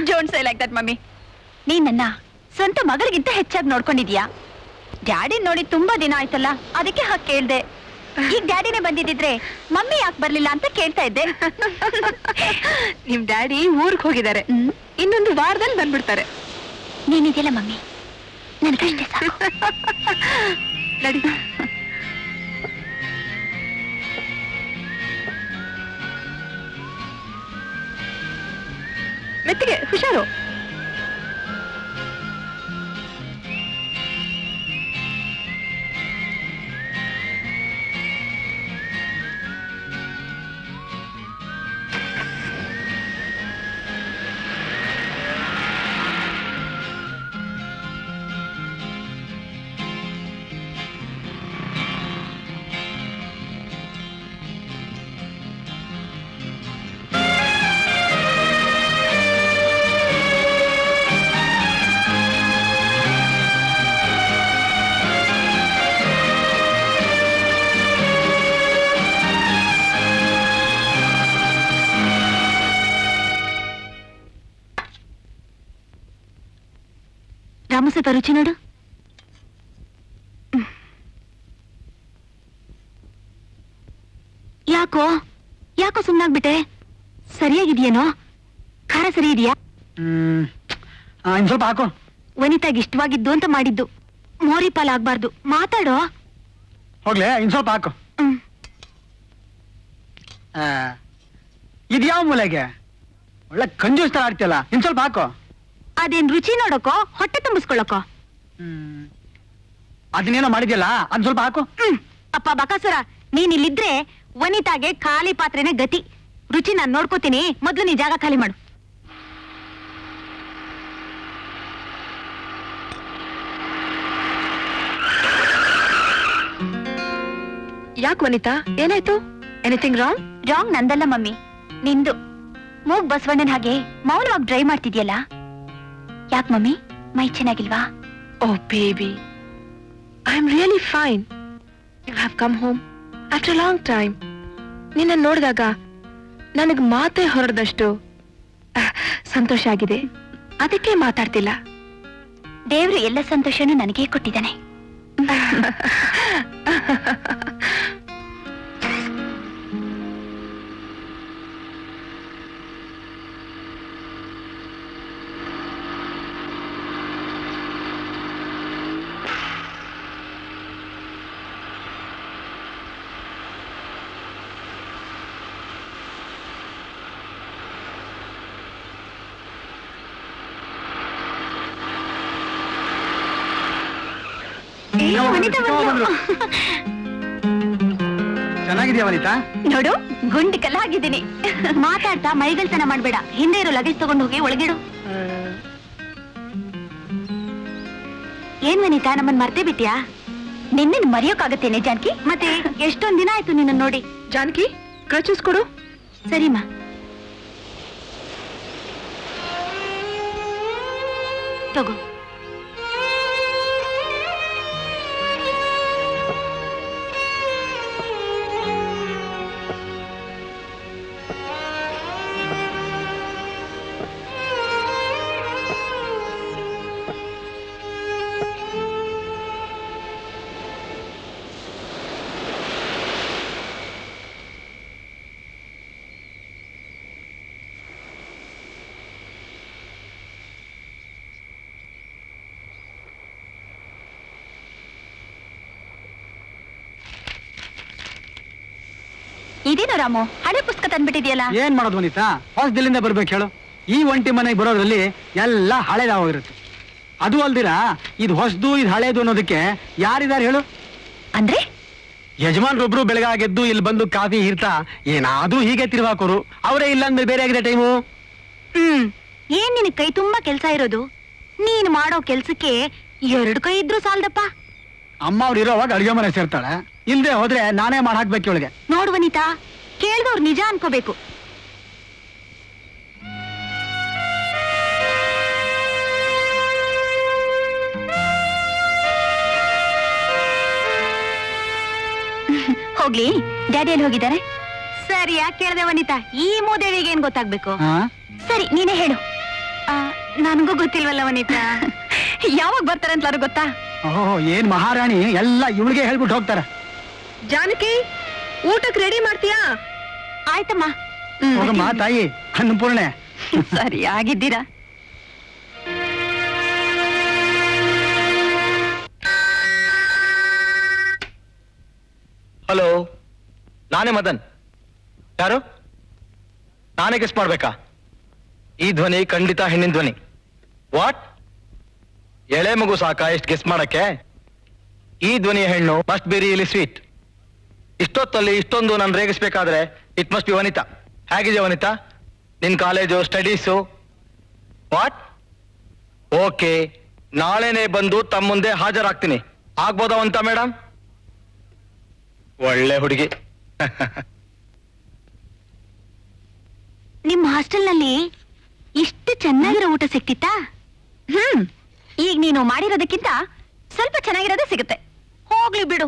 Don't say like that mummy. ನೀನ್ ನನ್ನ ಸ್ವಂತ ಮಗಳಿಗಿಂತ ಹೆಚ್ಚಾಗಿ ನೋಡ್ಕೊಂಡಿದ್ಯಾ. ಡ್ಯಾಡಿ ನೋಡಿ ತುಂಬಾ ದಿನ ಆಯ್ತಲ್ಲ, ಅದಕ್ಕೆ ಹಾಗೆ ಕೇಳ್ದೆ. ಈಗ ಡ್ಯಾಡಿನೇ ಬಂದಿದ್ರೆ ಮಮ್ಮಿ ಯಾಕೆ ಬರ್ಲಿಲ್ಲ ಅಂತ ಕೇಳ್ತಾ ಇದ್ದೆ. ನಿಮ್ ಡ್ಯಾಡಿ ಊರ್ಗ್ ಹೋಗಿದ್ದಾರೆ. ಇನ್ನೊಂದು ವಾರದಲ್ಲಿ ಬಂದ್ಬಿಡ್ತಾರೆ. ನೀನಿದೆಯಲ್ಲ ಮಮ್ಮಿ, ನನಗಷ್ಟೇ ಸಾಕು. ನಡಿ. ಮೆತ್ತಿಗೆ ಹುಷಾರು. ರಾಮು ಸ್ವಲ್ಪ ರುಚಿ ನೋಡು. ಯಾಕೋ ಯಾಕೋ ಸುಮ್ನಾಗ್ಬಿಟ್ಟೆ? ಸರಿಯಾಗಿದ್ಯೇನೋ? ಖಾರ ಸರಿ ಇದೆಯಾ? ಇನ್ ಸ್ವಲ್ಪ ಹಾಕು. ವನಿತಾಗಿ ಇಷ್ಟವಾಗಿದ್ದು ಅಂತ ಮಾಡಿದ್ದು. ಮೋರಿ ಪಾಲಾಗ್ಬಾರ್ದು. ಮಾತಾಡೋ. ಹೋಗ್ಲೆ, ಇನ್ ಸ್ವಲ್ಪ ಹಾಕು. ಇದ್ಯಾವ ಮೂಲೆಗೆ? ಒಳ್ಳೆ ಕಂಜೂಸ್ ತರ ಆಡ್ತಿಯಲ್ಲ, ಇನ್ ಸ್ವಲ್ಪ ಹಾಕು. ಅದೇನ್ ರುಚಿ ನೋಡಕೋ ಹೊಟ್ಟೆ ತುಂಬಿಸ್ಕೊಳಕೋ? ಅದನ್ನೇನೋ ಮಾಡಿದ್ಯಲ್ಲ, ಅದ್ ಸ್ವಲ್ಪ ಹಾಕು. ಅಪ್ಪ ಬಕಾಸುರ, ನೀನ್ ಇಲ್ಲಿದ್ರೆ ವನಿತಾಗೆ ಖಾಲಿ ಪಾತ್ರೆನೇ ಗತಿ. ರುಚಿ ನಾನ್ ನೋಡ್ಕೋತೀನಿ, ಮೊದ್ಲು ನೀ ಜಾಗ ಖಾಲಿ ಮಾಡು. ಯಾಕೆ ವನಿತಾ, ಏನಾಯ್ತು? Anything wrong? ರಾಂಗ್ ನಂದಲ್ಲ ಮಮ್ಮಿ, ನಿಂದು. ಮೂಗ್ ಬಸವಣ್ಣನ ಹಾಗೆ ಮೌನವಾಗಿ ಡ್ರೈ ಮಾಡ್ತಿದ್ಯಲ್ಲ, ಯಾಕೆ ಮಮ್ಮಿ? ಮೈ ಚೆನ್ನಾಗಿಲ್ವಾ? Oh baby, I am really fine. You have come home after long time. ನಿನ್ನ ನೋಡಿದಾಗ ನನಗ್ ಮಾತೇ ಹೊರಡದಷ್ಟು ಸಂತೋಷ ಆಗಿದೆ. ಅದಕ್ಕೆ ಮಾತಾಡ್ತಿಲ್ಲ. ದೇವ್ರು ಎಲ್ಲ ಸಂತೋಷನೂ ನನಗೇ ಕೊಟ್ಟಿದ್ದಾನೆ. ಚೆನ್ನಾಗಿದ್ಯಾ ವನಿತಾ? ನೋಡು, ಗುಂಡಿ ಕಲ್ಲಾಗಿದ್ದೀನಿ. ಮಾತಾಡ್ತಾ ಮೈಗಳ್ತನ ಮಾಡ್ಬೇಡ. ಹಿಂದೆ ಇರೋ ಲಗೇಜ್ ತಗೊಂಡು ಹೋಗಿ ಒಳಗಿಡು. ಏನ್ ವನಿತಾ, ನಮ್ಮನ್ ಮರ್ತೇ ಬಿಟ್ಯಾ? ನಿನ್ನೆ ಮರೆಯೋಕ್ಕಾಗತ್ತೇನೆ ಜಾನಕಿ? ಮತ್ತೆ ಎಷ್ಟೊಂದ್ ದಿನ ಆಯ್ತು ನಿನ್ನ ನೋಡಿ. ಜಾನಕಿ, ಕ್ರಚಸ್ ಕೊಡು. ಸರಿಮಾ. ತಗೋ. ಇದೇನು ರಾಮು, ಹಳೆ ಪುಸ್ತಕ ತಂದ್ಬಿಟ್ಟಿದ್ಯಲ್ಲ? ಏನ್ ಮಾಡೋದು ವನಿತಾ, ಹೊಸದಿಲ್ಲಿಂದ ಬರ್ಬೇಕು ಹೇಳು. ಈ ಒಂಟಿ ಮನೆಗೆ ಬರೋದ್ರಲ್ಲಿ ಎಲ್ಲ ಹಳೇದಾಗೋಗಿರುತ್ತೆ. ಅದು ಅಲ್ದಿರ ಇದು ಹೊಸದು ಇದು ಹಳೇದು ಅನ್ನೋದಕ್ಕೆ ಯಾರಿದಾರೆ ಹೇಳು? ಅಂದ್ರೆ ಯಜಮಾನ್ರೊಬ್ರು ಬೆಳಗಾಗೆದ್ದು ಇಲ್ಲಿ ಬಂದು ಕಾಫಿ ಹೀರ್ತಾ ಏನಾದ್ರೂ ಹೀಗೆ ತಿರ್ವಾಕೋರು. ಅವರೇ ಇಲ್ಲ ಅಂದ್ರೆ ಬೇರೆ ಆಗಿದೆ ಟೈಮು. ಏನ್ ನಿನ್ ಕೈ ತುಂಬಾ ಕೆಲ್ಸ ಇರೋದು? ನೀನ್ ಮಾಡೋ ಕೆಲ್ಸಕ್ಕೆ 2 ಕೈ ಇದ್ರು ಸಾಲ್ದಪ್ಪ. ಅಮ್ಮ ಅವ್ರು ಇರೋವಾಗ ಅಡುಗೆ ಮನೆ ಸೇರ್ತಾಳೆ, ಇಲ್ದೆ ಹೋದ್ರೆ ನಾನೇ ಮಾಡಿ ಹಾಕ್ಬೇಕು ಇವಳಿಗೆ. ನೋಡು ವನಿತಾ, ಕೇಳ್ದವ್ರು ನಿಜ ಅನ್ಕೋಬೇಕು. ಹೋಗ್ಲಿ, ಡ್ಯಾಡಿ ಎಲ್ಲಿ ಹೋಗಿದ್ದಾರೆ? ಸರಿ, ಯಾಕೆ ಕೇಳ್ದೆ ವನಿತಾ? ಈ ಮೂದೇವಿಗೆ ಏನ್ ಗೊತ್ತಾಗ್ಬೇಕು? ಸರಿ, ನೀನೇ ಹೇಳು. ನನಗೂ ಗೊತ್ತಿಲ್ವಲ್ಲ ವನಿತಾ. ಯಾವಾಗ ಬರ್ತಾರಂತಲಾರು ಗೊತ್ತಾ? ಓಹೋ, ಏನ್ ಮಹಾರಾಣಿ, ಎಲ್ಲ ಇವಳಿಗೆ ಹೇಳ್ಬಿಟ್ಟು ಹೋಗ್ತಾರೆ. ಜಾನಕಿ, ಊಟಕ್ಕೆ ರೆಡಿ ಮಾಡ್ತೀಯಾ? ಆಯ್ತಮ್ಮ. ಹೋಗಮ್ಮ ತಾಯಿ ಅನ್ನಪೂರ್ಣೆ. ಸರಿ, ಆಗಿದ್ದೀರಾ? ಹಲೋ, ನಾನೇ ಮದನ್. ಯಾರು? ನಾನೇ ಗೆಸ್ ಮಾಡ್ಬೇಕಾ? ಈ ಧ್ವನಿ ಖಂಡಿತ ಹೆಣ್ಣಿನ ಧ್ವನಿ. ವಾಟ್? ಎಳೆ ಮಗು ಸಾಕ ಎಷ್ಟು ಗೆಸ್ ಮಾಡಕ್ಕೆ? ಈ ಧ್ವನಿಯ ಹೆಣ್ಣು ಮಸ್ಟ್ ಬಿ ರಿಯಲಿ ಸ್ವೀಟ್. ಇಷ್ಟೊತ್ತಲ್ಲಿ ಇಷ್ಟೊಂದು ನಾನು ರೇಗಿಸ್ಬೇಕಾದ್ರೆ ಇಟ್ ಮಸ್ಟ್ ಬಿ ವನಿತಾ. ಹೇಗಿದೆ ವನಿತಾ ನಿನ್ ಕಾಲೇಜು ಸ್ಟಡೀಸು? ವಾಟ್? ಓಕೆ, ನಾಳೆನೆ ಬಂದು ತಮ್ಮ ಮುಂದೆ ಹಾಜರಾಗ್ತೀನಿ. ಆಗ್ಬೋದಾ ವನಿತಾ ಮೇಡಮ್? ಒಳ್ಳೆ ಹುಡುಗಿ. ನಿಮ್ ಹಾಸ್ಟೆಲ್ನಲ್ಲಿ ಇಷ್ಟು ಚೆನ್ನಾಗಿರೋ ಊಟ ಸಿಕ್ತಿತ್ತಾ? ಈಗ ನೀನು ಮಾಡಿರೋದಕ್ಕಿಂತ ಸ್ವಲ್ಪ ಚೆನ್ನಾಗಿರೋದೇ ಸಿಗುತ್ತೆ. ಹೋಗ್ಲಿ ಬಿಡು,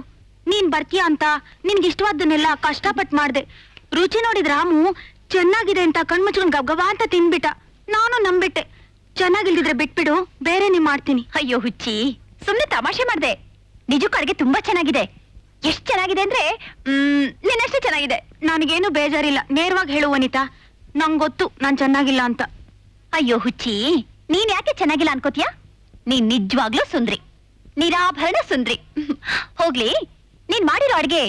ನೀನ್ ಬರ್ತೀಯ ಅಂತ ನಿನ್ಗೆ ಇಷ್ಟವಾದ್ದನ್ನೆಲ್ಲ ಕಷ್ಟಪಟ್ಟು ಮಾಡ್ದೆ. ರುಚಿ ನೋಡಿದ ರಾಮು ಚೆನ್ನಾಗಿದೆ ಅಂತ ಕಣ್ಮುಚ್ಕೊಂಡ್ ಗಬ್ಗಬಾ ಅಂತ ತಿನ್ಬಿಟ್ಟ. ನಾನು ನಂಬಿಟ್ಟೆ. ಚೆನ್ನಾಗಿಲ್ದಿದ್ರೆ ಬಿಟ್ಬಿಡು, ಬೇರೆ ನೀ ಮಾಡ್ತೀನಿ. ಅಯ್ಯೋ ಹುಚ್ಚಿ, ಸುಮ್ನೆ ತಮಾಷೆ ಮಾಡ್ದೆ. ನಿಜಕ್ಕೂ ಅಡ್ಗೆ ತುಂಬಾ ಚೆನ್ನಾಗಿದೆ. ಎಷ್ಟ್ ಚೆನ್ನಾಗಿದೆ ಅಂದ್ರೆ ನೀನಷ್ಟೇ ಚೆನ್ನಾಗಿದೆ. ನನಗೇನು ಬೇಜಾರಿಲ್ಲ, ನೇರವಾಗಿ ಹೇಳು ವನಿತಾ. ನಂಗೊತ್ತು ನಾನ್ ಚೆನ್ನಾಗಿಲ್ಲ ಅಂತ. ಅಯ್ಯೋ ಹುಚ್ಚಿ, ನೀನ್ ಯಾಕೆ ಚೆನ್ನಾಗಿಲ್ಲ ಅನ್ಕೋತೀಯ? ನೀನ್ ನಿಜವಾಗ್ಲೂ ಸುಂದ್ರಿ, ನಿರಾಭರಣ ಸುಂದ್ರಿ. ಹೋಗ್ಲಿ, ನೀನ್ ಮಾಡಿರೋ ಅಡ್ಗೆ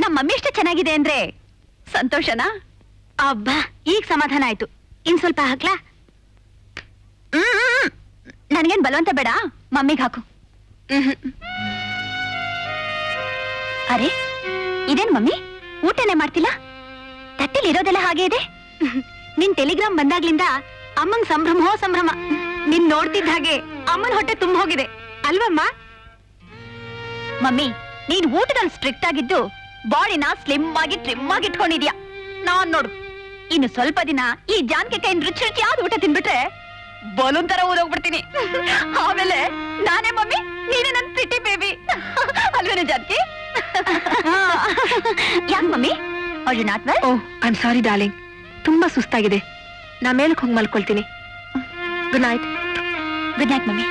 ನಮ್ಮ ಮಮ್ಮಿ ಎಷ್ಟು ಚೆನ್ನಾಗಿದೆ ಅಂದ್ರೆ ಸಂತೋಷನಾ? ಅಬ್ಬಾ, ಈಗ ಸಮಾಧಾನ ಆಯ್ತು. ಇನ್ ಸ್ವಲ್ಪ ಹಾಕ್ಲಾ? ನನ್ಗೇನ್ ಬಲವಂತ ಬೇಡ, ಮಮ್ಮಿಗೆ ಹಾಕು. ಅರೆ, ಇದೇನ್ ಮಮ್ಮಿ ಊಟನೇ ಮಾಡ್ತಿಲ್ಲ? ತಟ್ಟೆಲಿ ಇರೋದೆಲ್ಲ ಹಾಗೆ ಇದೆ. ನಿನ್ ಟೆಲಿಗ್ರಾಮ್ ಬಂದಾಗ್ಲಿಂದ ಅಮ್ಮಂಗ್ ಸಂಭ್ರಮೋ ಸಂಭ್ರಮ. ನಿನ್ ನೋಡ್ತಿದ್ದ ಹಾಗೆ ಅಮ್ಮನ್ ಹೊಟ್ಟೆ ತುಂಬ ಹೋಗಿದೆ ಅಲ್ವಮ್ಮ? ಮಮ್ಮಿ, ನೀನ್ ಊಟದಲ್ಲಿ ಸ್ಟ್ರಿಕ್ಟ್ ಆಗಿದ್ದು ಬಾಡಿನ ಸ್ಲಿಮ್ ಆಗಿ ಟ್ರಿಮ್ ಆಗಿ ಇಟ್ಕೊಂಡಿದ್ಯಾ. ನಾನ್ ನೋಡು, ಇನ್ನು ಸ್ವಲ್ಪ ದಿನ ಈ ಜಾನ್ಕೆ ಕೈನ್ ರುಚಿ ರುಚಿಯಾದ ಊಟ ತಿನ್ಬಿಟ್ರೆ ಬಲೂನ್ ತರ ಊದೋಗ್ಬಿಡ್ತೀನಿ. ಆಮೇಲೆ ನಾನೇ ಮಮ್ಮಿ, ನೀನೇ ನನ್ ಪ್ರಿಟಿ ಬೇಬಿ ಅಲ್ವೇನೆ ಜಾನ್ಕಿ? ಯಾಕ್ mummy, are you not well? Oh I am sorry darling, ತುಂಬಾ ಸುಸ್ತಾಗಿದೆ. ನಾ ಮೇಲಕ್ಕೆ ಹೋಗಿ ಮಲ್ಕೊಳ್ತೀನಿ. Good night. Good night mummy.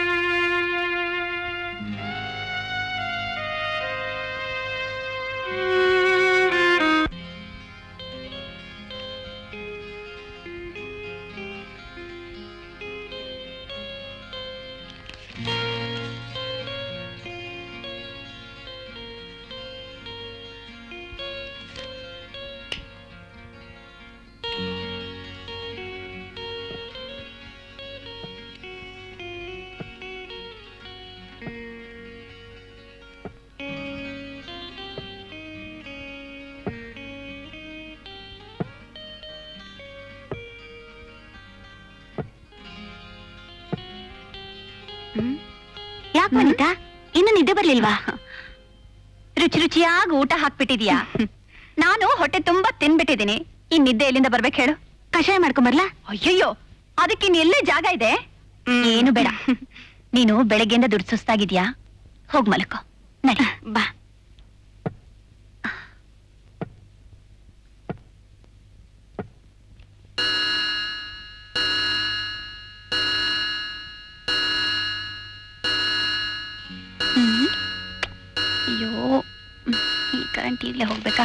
ಯಾಕೆ ವನಿತಾ, ಇನ್ನು ನಿದ್ದೆ ಬರ್ಲಿಲ್ವಾ? ರುಚಿ ರುಚಿಯಾಗಿ ಊಟ ಹಾಕ್ಬಿಟ್ಟಿದ್ಯಾ. ನಾನು ಹೊಟ್ಟೆ ತುಂಬಾ ತಿನ್ಬಿಟ್ಟಿದೀನಿ. ಇನ್ ನಿದ್ದೆ ಎಲ್ಲಿಂದ ಬರ್ಬೇಕು ಹೇಳು? ಕಷಾಯ ಮಾಡ್ಕೊಂಬರ್ಲಾ? ಅಯ್ಯಯ್ಯೋ, ಅದಕ್ಕೆ ಇನ್ ಎಲ್ಲೇ ಜಾಗ ಇದೆ? ಏನು ಬೇಡ. ನೀನು ಬೆಳಗ್ಗೆಯಿಂದ ದುಡ್ಡು ಸುಸ್ತಾಗಿದ್ಯಾ, ಹೋಗ್ ಮಲಕೋ. ನಡಿ ಬಾ. ಅಯ್ಯೋ, ಈ ಕರೆಂಟ್ ಈಗಲೇ ಹೋಗ್ಬೇಕಾ?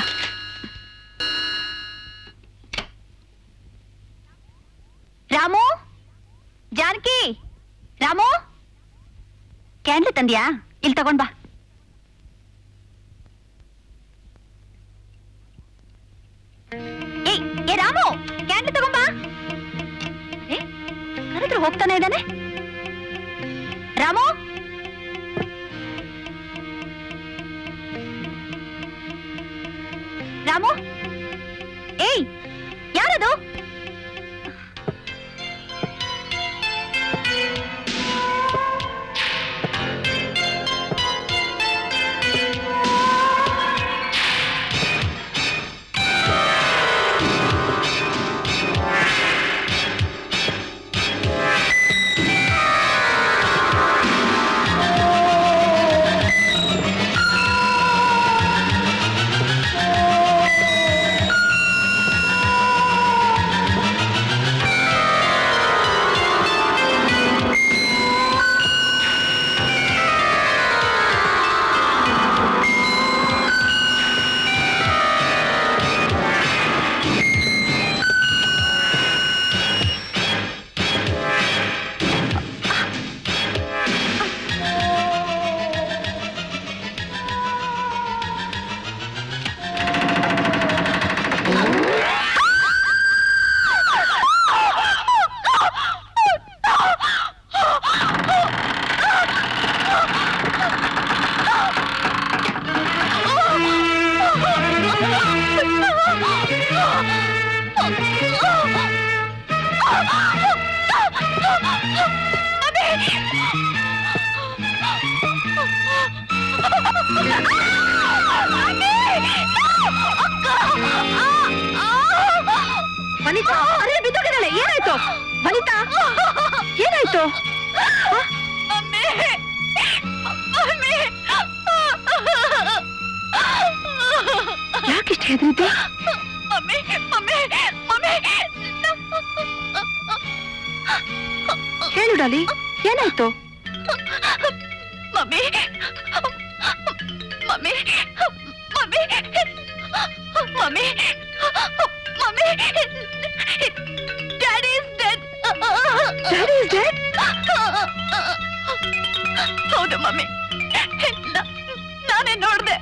ರಾಮು, ಜಾನಕಿ, ರಾಮು, ಕ್ಯಾಂಡ್ಲ್ ತಂದ್ಯಾ? ಇಲ್ಲಿ ತಗೊಂಡ್ ಬಾ. ಏ ರಾಮು, ಕ್ಯಾಂಡ್ಲ್ ತಗೊಂಡ್ ಬಾ. ಕರೆದ್ರು ಹೋಗ್ತಾನೆ ಇದ್ದಾನೆ. ರಾಮು, ರಾಮು, ಏಯ್ ಯಾರದು? ವನಿತಾ, ಅಲ್ಲೇ ಬಿದ್ದೋಗಿದ್ದಾಳೆ. ಏನಾಯ್ತು ವನಿತಾ? ಏನಾಯ್ತು? ಯಾಕಿಷ್ಟು ಹೆದರಿದ್ದೆ? ಹೇಳು ಡಾಲಿ, ಏನಾಯ್ತು? Mummy, mummy, mummy, mummy, mummy, daddy is dead. Daddy is dead? ಹೌದು ಮಮ್ಮಿ, ನಾನೇ ನೋಡ್ದೆ.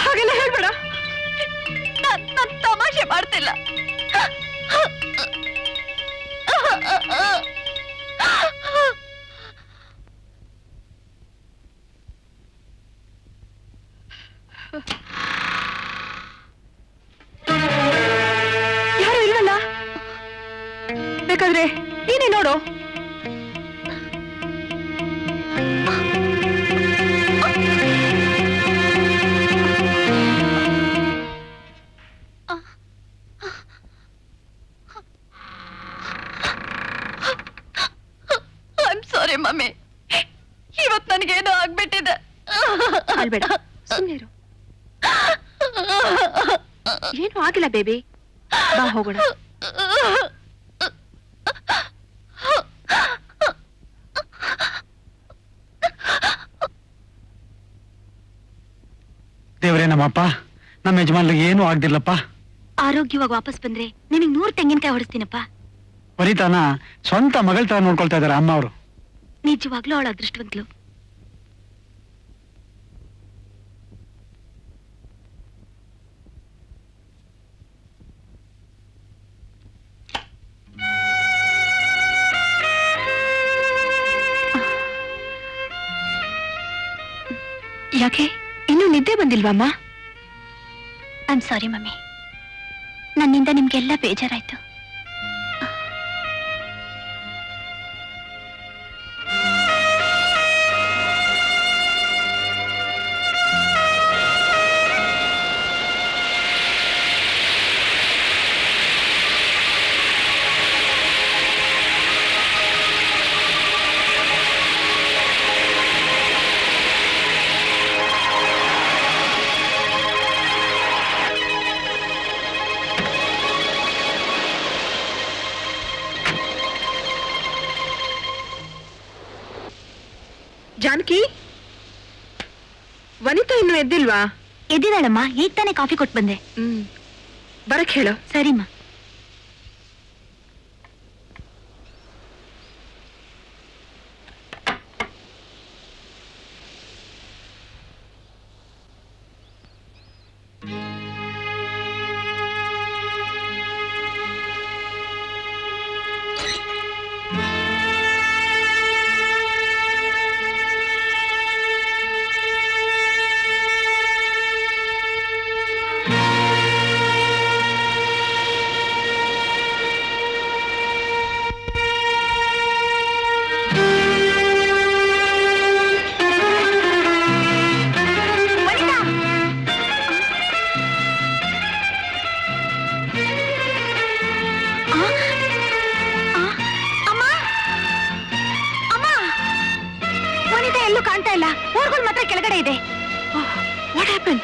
ಹಾಗೆಲ್ಲ ಹೇಳ್ಬೇಡ. ನಾನ್ ತಮಾಷೆ ಮಾಡ್ತಿಲ್ಲ. ಬೇಕಾದ್ರೆ ನೀನೇ ನೋಡು. ಸಾರಿ ಮಮ್ಮಿ, ಇವತ್ ನನಗೇನೋ ಆಗ್ಬಿಟ್ಟಿದೆ. ಅಲ್ಬೇಡ, ಸುಮ್ಮನಿರು. ಏನು ಆಗಿಲ್ಲ ಬೇಬಿ, ಬಾ ಹೋಗೋಣ. ದೇವ್ರೇ, ನಮ್ಮಪ್ಪ ನಮ್ಮ ಯಜಮಾನ್ರಿಗೆ ಏನೂ ಆಗ್ದಿಲ್ಲಪ್ಪ. ಆರೋಗ್ಯವಾಗಿ ವಾಪಸ್ ಬಂದ್ರೆ ನಿನಗ್ 100 ತೆಂಗಿನಕಾಯಿ ಹೊಡಿಸ್ತೀನಪ್ಪ. ವನಿತಾನ ಸ್ವಂತ ಮಗಳ ತರ ನೋಡ್ಕೊಳ್ತಾ ಇದಾರೆ ಅಮ್ಮ ಅವರು. ನಿಜವಾಗ್ಲೂ ಅವಳ ಅದೃಷ್ಟವಂತಲು. ಯಾಕೆ ಇನ್ನೂ ನಿದ್ದೆ ಬಂದಿಲ್ವಮ್ಮ? ಐ ಆಮ್ ಸಾರಿ ಮಮ್ಮಿ, ನನ್ನಿಂದ ನಿಮ್ಗೆಲ್ಲ ಬೇಜಾರಾಯ್ತು. ಜಾನಕಿ, ವನಿತಾ ಇನ್ನೂ ಎದ್ದಿಲ್ವಾ? ಎದ್ದಿದ್ದಾಳಮ್ಮ, ಈಗ ತಾನೇ ಕಾಫಿ ಕೊಟ್ಟು ಬಂದೆ. ಬರಕ್ ಹೇಳು. ಸರಿಮ್ಮ. ಎಲ್ಲೂ ಕಾಣ್ತಾ ಇಲ್ಲ, ಊರುಗಳು ಮಾತ್ರ ಕೆಳಗಡೆ ಇದೆ. What happen?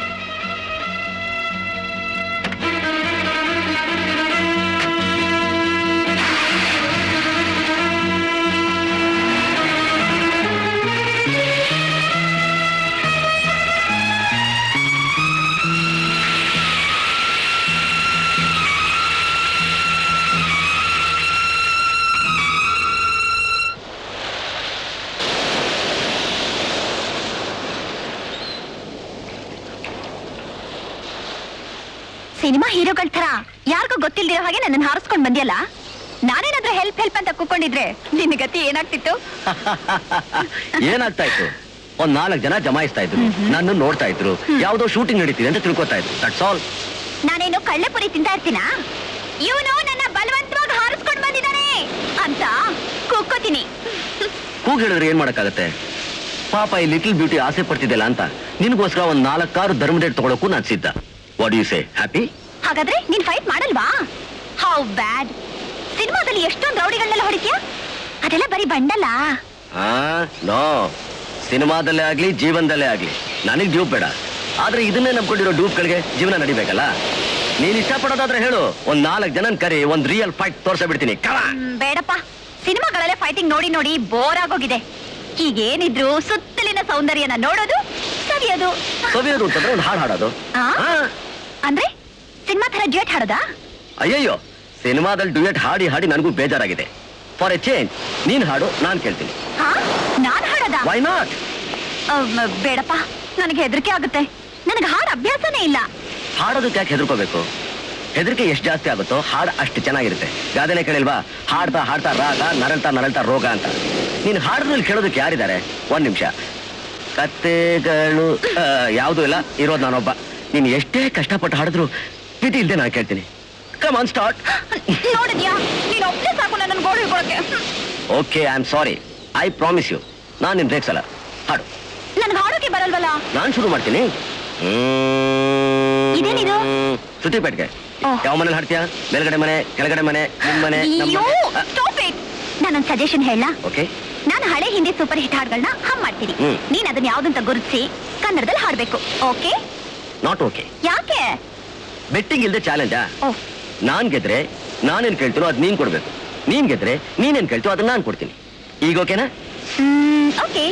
ಸಿನಿಮಾ ಹೀರೋಗಳ ತರ ಯಾರಿಗೂ ಗೊತ್ತಿಲ್ದಿರೋ ಹಾಗೆ ನನ್ನನ್ನು ಹಾರಿಸ್ಕೊಂಡ್ ಬಂದಿಯಲ್ಲ. ನಾನೇನಾದ್ರೂ ಹೆಲ್ಪ್ ಅಂತ ಕೂಕೊಂಡಿದ್ರೆ ನಿನ್ನ ಗತಿ ಏನಾಗ್ತಿತ್ತು? ಏನಾಗ್ತಾ ಇತ್ತು? ಒಂದ್ 4 ಜನ ಜಮಾಯಿಸ್ತಾ ಇದ್ರು, ನನ್ನ ನೋಡ್ತಾ ಇದ್ರು, ಯಾವ್ದೋ ಶೂಟಿಂಗ್ ನಡೀತಿದೆ ಅಂತ ತಿಳ್ಕೊತಾ ಇದ್ರು. That's all. ನಾನೇನು ಕಳ್ಳೆಪುರಿ ತಿಂತಾ ಇರ್ತೀನಾ? ಇವನು ನನ್ನ ಬಲವಂತವಾಗಿ ಹಾರಿಸ್ಕೊಂಡ್ ಬಂದಿದ್ದಾನೆ ಅಂತ ಕೂಗ್ಕೋತೀನಿ. ಕೂಗ್ ಹೇಳಿದ್ರೆ ಏನ್ ಮಾಡಕ್ಕಾಗತ್ತೆ? ಪಾಪ ಈ ಲಿಟಲ್ ಬ್ಯೂಟಿ ಆಸೆ ಪಡ್ತಿದ್ದಲ್ಲ ಅಂತ ನಿನ್ಗೋಸ್ಕರ ಒಂದ್ 4 ಕಾರು ಧರ್ಮಡೇಟ್ ತಗೊಳಕ್ಕೂ ನಾನ್ ಸಿದ್ಧ. What you say? ಹ್ಯಾಪಿ? ಹಾಗಾದ್ರೆ ನೀನ್ ಫೈಟ್ ಮಾಡಲ್ವಾ? How bad. ಸಿನಿಮಾದಲ್ಲಿ ಎಷ್ಟೊಂದು ರೌಡಿಗಳನ್ನೆಲ್ಲ ಹೊಡಿತೀಯ, ಅದೆಲ್ಲ ಬರೀ ಬಂಡಲ್ಲ. ನೋ, ಸಿನಿಮಾದಲ್ಲೇ ಆಗ್ಲಿ ಜೀವನದಲ್ಲೇ ಆಗ್ಲಿ ನನಗ್ ಡ್ಯೂಪ್ ಬೇಡ. ಆದ್ರೆ ಇದನ್ನೇ ನಂಬ್ಕೊಂಡಿರೋ ಡ್ಯೂಪ್ಗಳಿಗೆ ಜೀವನ ನಡಿಬೇಕಲ್ಲ. ನೀನ್ ಇಷ್ಟಪಡೋದಾದ್ರೆ ಹೇಳು, ಒಂದ್ 4 ಜನನ್ ಕರಿ, ಒಂದ್ ರಿಯಲ್ ಫೈಟ್ ತೋರ್ಸ ಬಿಡ್ತೀನಿ. ಬೇಡಪ್ಪ, ಸಿನಿಮಾಗಳಲ್ಲೇ ಫೈಟಿಂಗ್ ನೋಡಿ ನೋಡಿ ಬೋರ್ ಆಗೋಗಿದೆ. ಈಗೇನಿದ್ರು ಸುತ್ತಲಿನ ಸೌಂದರ್ಯನ ನೋಡೋದು, ಸವಿಯೋದು. ಸವಿಯೋದು ಅಂತಂದ್ರೆ ಒಂದು ಹಾಡು ಹಾಡೋದು. ಅಂದ್ರೆ ಸಿನಿಮಾ ತರ ಡ್ಯೂಯೆಟ್ ಹಾಡೋದಾ? ಅಯ್ಯಯ್ಯೋ, ಸಿನಿಮಾದಲ್ಲಿ ಡ್ಯೂಯೆಟ್ ಹಾಡಿ ಹಾಡಿ ನನಗೂ ಬೇಜಾರಾಗಿದೆ. ಫಾರ್ ಎ ಚೇಂಜ್ ನೀನ್ ಹಾಡು, ನಾನ್ ಕೇಳ್ತೀನಿ. ನಾನ್ ಹಾಡೋದಾ? Why not? ಬೇಡಪ್ಪ, ನನಗೆ ಹೆದರಿಕೆ ಆಗುತ್ತೆ. ನನಗೆ ಹಾಡು ಅಭ್ಯಾಸನೇ ಇಲ್ಲ. ಹಾಡೋದಕ್ಕೆ ಯಾಕೆ ಹೆದರ್ಕೋಬೇಕು? ಹೆದರಿಕೆ ಎಷ್ಟು ಜಾಸ್ತಿ ಆಗುತ್ತೋ ಹಾಡು ಅಷ್ಟು ಚೆನ್ನಾಗಿರುತ್ತೆ. ಗಾದೆನೇ ಕೇಳಿಲ್ವಾ? ಹಾಡ್ತಾ ಹಾಡ್ತಾ ರಾಗ, ನರಳ್ತಾ ನರಳ್ತಾ ರೋಗ ಅಂತ. ನೀನ್ ಹಾಡೋದ್ರಲ್ಲಿ ಕೇಳೋದಕ್ಕೆ ಯಾರಿದ್ದಾರೆ? 1 ನಿಮಿಷ. ಕತ್ತೆಗಳು ಯಾವುದೂ ಇಲ್ಲ, ಇರೋದು ನಾನೊಬ್ಬ. ನೀನ್ ಎಷ್ಟೇ ಕಷ್ಟಪಟ್ಟು ಹಾಡಿದ್ರು ವಿಧಿ ಇಲ್ದೆ ನಾನು ಕೇಳ್ತೀನಿ. Come on start. ನೋಡಿದ್ಯಾ, ನೀನ್ ಒಬ್ಬನೇ ಸಾಕು ನನ್ನ ಗೋಡೆ ಕೊಡಕ್ಕೆ. Okay I am sorry, I promise you, ನಾನು ನಿನ್ ರೇಗ್ಸಲ್ಲ. ಹಾಡು. ನನ್ಗೆ ಹಾಡೋಕೆ ಬರಲ್ವಲ್ಲ. ನಾನು ಶುರು ಮಾಡ್ತೀನಿ. ಇದೇನಿದು? ಶ್ರುತಿ ಪೇಟ್ಗೆ. ಓಹ್. ಯಾವ ಮನೇಲಿ ಹಾಡ್ತೀಯಾ? ಮೇಲ್ಗಡೆ ಮನೆ, ಕೆಳಗಡೆ ಮನೆ, ನಿಮ್ ಮನೆ, ನಮ್ಮ ಅಯ್ಯೋ, ಮನೆ? stop it. ನಾನೊಂದ್ ಸಜೆಷನ್ ಹೇಳ. ಓಕೆ. ನಾನು ಹಳೆ ಹಿಂದಿ ಸೂಪರ್ ಹಿಟ್ ಹಾಡ್ಗಳನ್ನ ಹಮ್ ಮಾಡ್ತೀನಿ. ನೀನ್ ಅದನ್ನ ಯಾವ್ದಂತ ಗುರುತಿಸಿ ಕನ್ನಡದಲ್ಲಿ ಹಾಡ್ಬೇಕು. ಓಕೆ? Not okay. ಯಾಕೆ? ಬೆಟ್ಟಿಂಗ್ ಇಲ್ದೆ ಚಾಲೆಂಜಾ? ಓಹ್, ನಾನ್ ಗೆದ್ರೆ ನಾನೇನ್ ಕೇಳ್ತೀನೋ ಅದ್ ನೀನ್ ಕೊಡ್ಬೇಕು. ನೀನ್ ಗೆದ್ರೆ ನೀನೇನ್ ಕೇಳ್ತೀವೋ ಅದನ್ನ ನಾನ್ ಕೊಡ್ತೀನಿ. ಈಗ ಓಕೆನಾ? ಓಕೆ.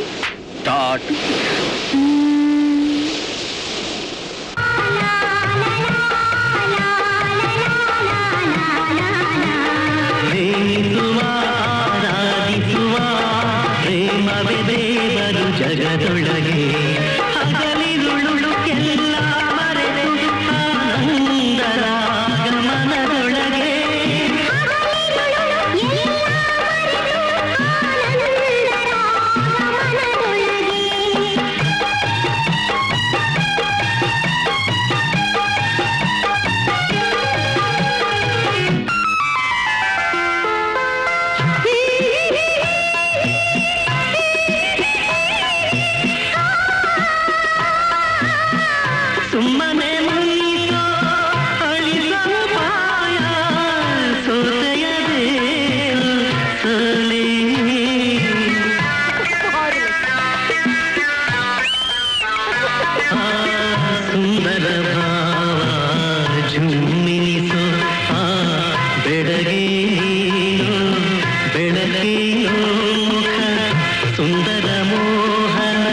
ಸ್ಟಾರ್ಟ್. ಪ್ರೇಮಿಸುವ ಆರಾಧಿಸುವ ಪ್ರೇಮವೇ ದೇವರು ಜಗದೊಳಗೆ ಹಗಲಿರುಳು ಎಲ್ಲ ಮರೆತು ಆನಂದರ ಗಮನದೊಳಗೆ ಸುಮ್ಮನೆ ಮುನಿಸೋ ಅಳಿಸೋ ಪಾಯ ಸೋತೆಯದೇ ಸೋಲೆ ಸುಂದರ ಭಾವ ಜುಮ್ಮಿನಿಸೋ ಆ ಬೆಳಗ್ಗೆ ಬೆಳಕೇನೋ ಮುಖ ಸುಂದರ ಮೋಹನ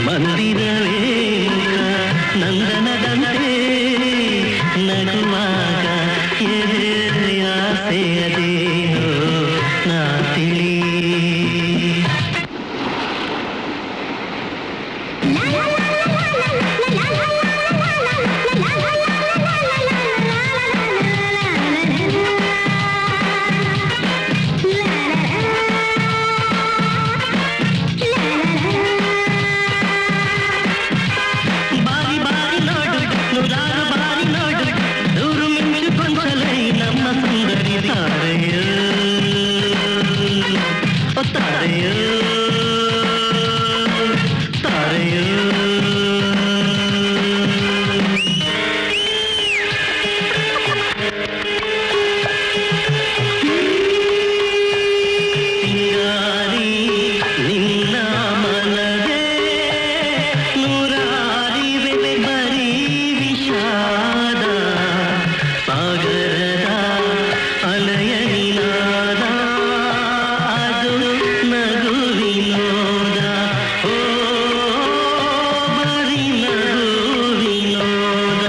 ಮಂದಿರವೇ ನಂದನದಂತೆ ನಗುವಾಗ ಆಸೆಯದೇನೋ ನಾ ತಿಳಿ ಬಾರಿ ಬಾರಿ ನೋಡು ನೂರಾರು ಬಾರಿ ನೋಡು ನೂರು ಮಿಂಚು ಕೊಂಚಲೈ ನಮ್ಮ ಸುಂದರಿ ತಾರೆಯೋ ಓ ತಾರೆಯೋ ತಾರೆಯೋ ಸಿಂಗಾರಿ ನಿನ್ನ ಮನದೇ ನೂರಾರಿವೆ ಬರೀ ವಿಷಾದ ಸಾಗರದ ಅಲಯ ನಿನಾದ ಅದು ನಗು ವಿನೋದ ಓ ಬರೀ ನಗು ವಿನೋದ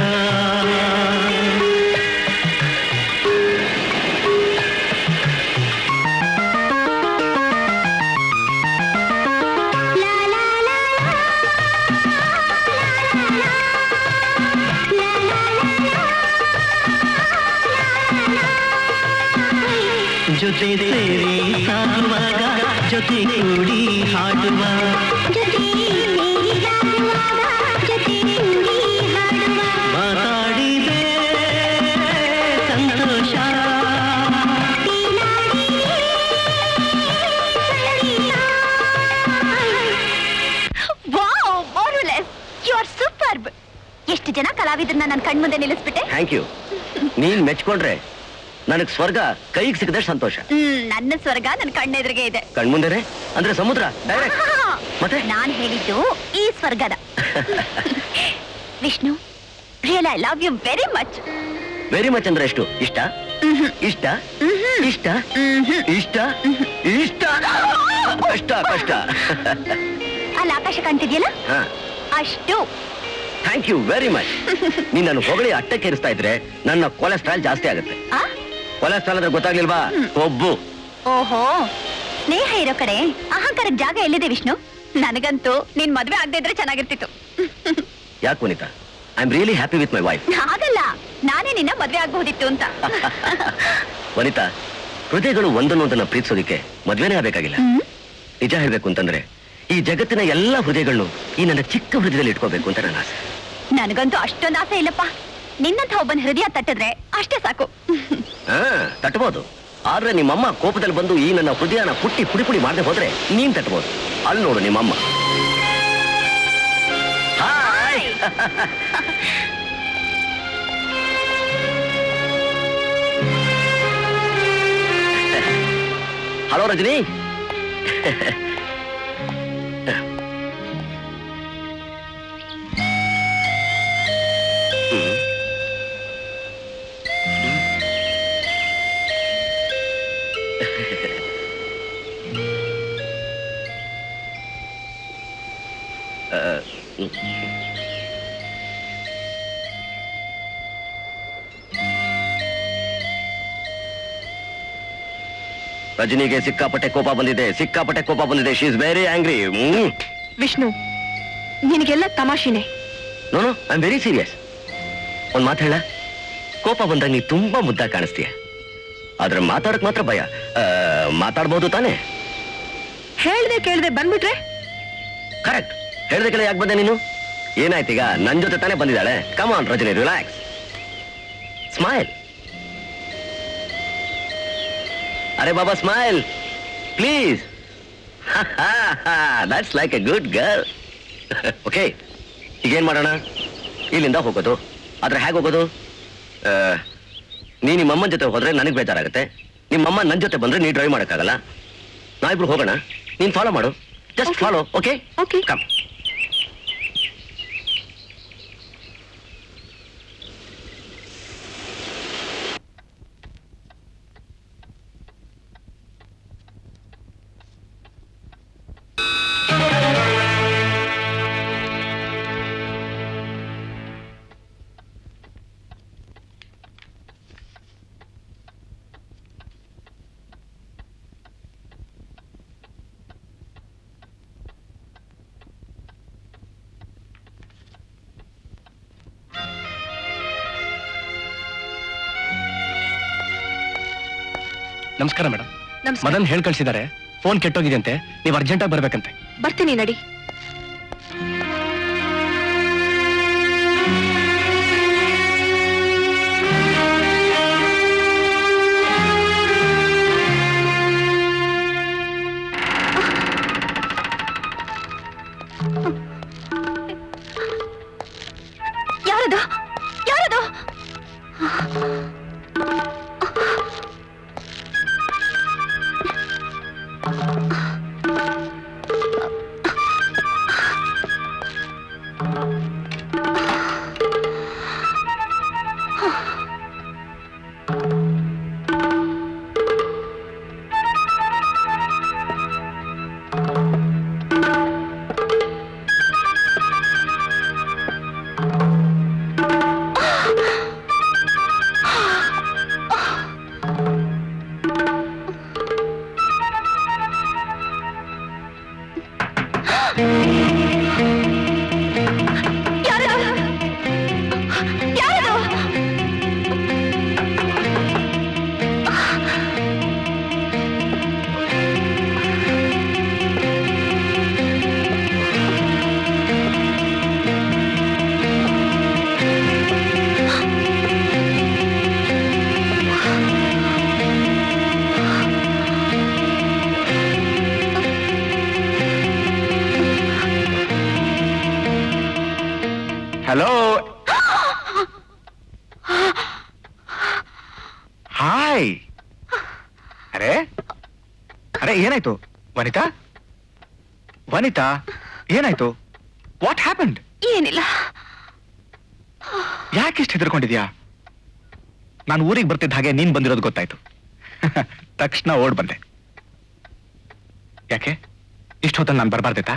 ಜೊತೆ ಸೇರಿ ಸಾಗುವಾಗ ಜೊತೆ ಕೂಡಿ ಹಾಡುವ ಮಾತಾಡಿದೆ ಸಂತೋಷ wow, marvelous. You are superb. ಎಷ್ಟು ಜನ ಕಲಾವಿದರನ್ನ ನನ್ನ ಕಣ್ಮುಂದೆ ನಿಲ್ಲಿಸ್ಬಿಟ್ಟೆ. Thank you. ನೀನ್ ಮೆಚ್ಕೊಂಡ್ರೆ ನನಗ್ ಸ್ವರ್ಗ ಕೈಗೆ ಸಿಕ್ಕದಷ್ಟು ಸಂತೋಷ. ನನ್ನ ಸ್ವರ್ಗ ನನ್ನ ಕಣ್ಣೆದುರಿಗೆ ಇದೆ. ಕಣ್ಮುಂದೆನೆ ಅಂದ್ರೆ ಸಮುದ್ರ ಡೈರೆಕ್ಟ್. ಮತ್ತೆ ನಾನ್ ಹೇಳಿದ್ದು ಈ ಸ್ವರ್ಗದ. Vishnu, real I love you very much. Very much ಅಂದ್ರೆ ಎಷ್ಟು? ಇಷ್ಟ ಇಷ್ಟ ಇಷ್ಟ ಇಷ್ಟ ಇಷ್ಟ ಕಷ್ಟ ಕಷ್ಟ. ಅಲ್ಲಿ ಆಕಾಶ ಕಾಣ್ತಿದ್ಯಲ್ಲ, ಹಾ, ಅಷ್ಟು. Thank you very much. ನೀನ್ ನನ್ನ ಹೊಗಳಿ ಅಟ್ಟಕ್ಕೇರಿಸ್ತಾ ಇದ್ರೆ ನನ್ನ ಕೊಲೆಸ್ಟ್ರಾಲ್ ಜಾಸ್ತಿ ಆಗುತ್ತೆ. ಆ? ಕೊಲೆಸ್ಟ್ರಾಲ್ ಅಂದ್ರೆ ಗೊತ್ತಾಗ್ಲಿಲ್ವಾ? ಕೊಬ್ಬು. ಓಹೋ, ಸ್ನೇಹ ಇರೋ ಕಡೆ ಅಹಂಕಾರಕ್ಕೆ ಜಾಗ ಎಲ್ಲಿದೆ ವಿಷ್ಣು? ನನಗಂತೂ ನಿನ್ ಮದ್ವೆ ಆಗದೆ ಇದ್ರೆ ಚೆನ್ನಾಗಿರ್ತಿತ್ತು. ಯಾಕೆ Vanitha? I am really happy with my wife. ಹಾಗಲ್ಲ, ನಾನೇ ನಿನ್ನ ಮದ್ವೆ ಆಗಬಹುದಿತ್ತು ಅಂತ. ವನಿತಾ, ಹೃದಯಗಳು ಒಂದನ್ನೊಂದನ್ನ ಪ್ರೀತಿಸೋದಿಕ್ಕೆ ಮದ್ವೆನೇ ಆಗ್ಬೇಕಾಗಿಲ್ಲ. ನಿಜ ಹೇಳ್ಬೇಕು ಅಂತಂದ್ರೆ ಈ ಜಗತ್ತಿನ ಎಲ್ಲಾ ಹೃದಯಗಳನ್ನು ಈ ನನ್ನ ಚಿಕ್ಕ ಹೃದಯದಲ್ಲಿ ಇಟ್ಕೋಬೇಕು ಅಂತ ನನ್ನ ಆಸೆ. ನನಗಂತೂ ಅಷ್ಟೊಂದು ಆಸೆ ಇಲ್ಲಪ್ಪ. ನಿನ್ನಂತ ಒಬ್ಬನ ಹೃದಯ ತಟ್ಟಿದ್ರೆ ಅಷ್ಟೇ ಸಾಕು. ತಟ್ಟಬಹುದು, ಆದ್ರೆ ನಿಮ್ಮಮ್ಮ ಕೋಪದಲ್ಲಿ ಬಂದು ಈ ನನ್ನ ಹೃದಯನ ಪುಟ್ಟಿ ಪುಡಿ ಪುಡಿ ಮಾಡದೆ ಹೋದ್ರೆ ನೀನ್ ತಟ್ಬೋದು. ಅಲ್ಲಿ ನೋಡು ನಿಮ್ಮಮ್ಮ. ಹಾಯ್. ಹಲೋ ರಜನಿ. ರಜನಿಗೆ ಸಿಕ್ಕಾಪಟ್ಟೆ ಕೋಪ ಬಂದಿದೆ, ಸಿಕ್ಕಾಪಟ್ಟೆ ಕೋಪ ಬಂದಿದೆ. She is very angry. Vishnu, ನಿನಗೆಲ್ಲ ತಮಾಷೆನೆ. No no, I am very serious. ಒಂದ್ ಮಾತು ಹೇಳ, ಕೋಪ ಬಂದಾಗ ನೀ ತುಂಬಾ ಮುದ್ದಾಗಿ ಕಾಣಿಸ್ತೀಯ, ಆದ್ರೆ ಮಾತಾಡಕ್ ಮಾತ್ರ ಭಯ. ಮಾತಾಡ್ಬೋದು ತಾನೇ? ಹೇಳ್ದೆ ಕೇಳ್ದೆ ಬಂದ್ಬಿಟ್ರೆ? ಕರೆಕ್ಟ್. ಹೇಳ್ದೆ ಕೇಳಿ ಯಾಕೆ ಬಂದೆ ನೀನು? ಏನಾಯ್ತೀಗ? ನನ್ ಜೊತೆ ತಾನೇ ಬಂದಿದ್ದಾಳೆ. Come on Rajani, relax, smile. ಅರೆ ಬಾಬಾ, smile please. That's like a good girl. Okay, ಈಗೇನ್ ಮಾಡೋಣ? ಇಲ್ಲಿಂದ ಹೋಗೋದು. ಆದ್ರೆ ಹೇಗೆ ಹೋಗೋದು? ನೀ ನಿಮ್ಮಮ್ಮನ ಜೊತೆ ಹೋದ್ರೆ ನನಗೆ ಬೇಜಾರಾಗುತ್ತೆ, ನಿಮ್ಮಮ್ಮ ನನ್ನ ಜೊತೆ ಬಂದ್ರೆ ನೀ ಡ್ರೈವ್ ಮಾಡೋಕ್ಕಾಗಲ್ಲ. ನಾವಿಬ್ರು ಹೋಗೋಣ, ನೀನ್ ಫಾಲೋ ಮಾಡು. Just follow. Okay okay. Come. ನಮಸ್ಕಾರ ಮೇಡಮ್. ನಮಸ್ಕಾರ. ಮದನ್ ಹೇಳ್ ಕಳ್ಸಿದ್ದಾರೆ, ಫೋನ್ ಕೆಟ್ಟೋಗಿದೆ ಅಂತೆ, ನೀವು ಅರ್ಜೆಂಟಾಗಿ ಬರ್ಬೇಕಂತೆ. ಬರ್ತೀನಿ ನಡಿ. ಯಾರದು? ಯಾರದು? ಹಲೋ. ಹಾಯ್. ಅರೆ ಅರೆ, ಏನಾಯ್ತು ವನಿತಾ? ವನಿತಾ, ಏನಾಯ್ತು? What happened? ಏನಿಲ್ಲ. ಯಾಕಿಷ್ಟು ಹೆದರ್ಕೊಂಡಿದ್ಯಾ? ನಾನು ಊರಿಗೆ ಬರ್ತಿದ್ದ ಹಾಗೆ ನೀನ್ ಬಂದಿರೋದು ಗೊತ್ತಾಯ್ತು. ತಕ್ಷಣ ಓಡ್ ಬಂದೆ. ಯಾಕೆ ಇಷ್ಟೊತ್ತಲ್ಲಿ ನಾನು ಬರಬಾರ್ದಿತ್ತಾ?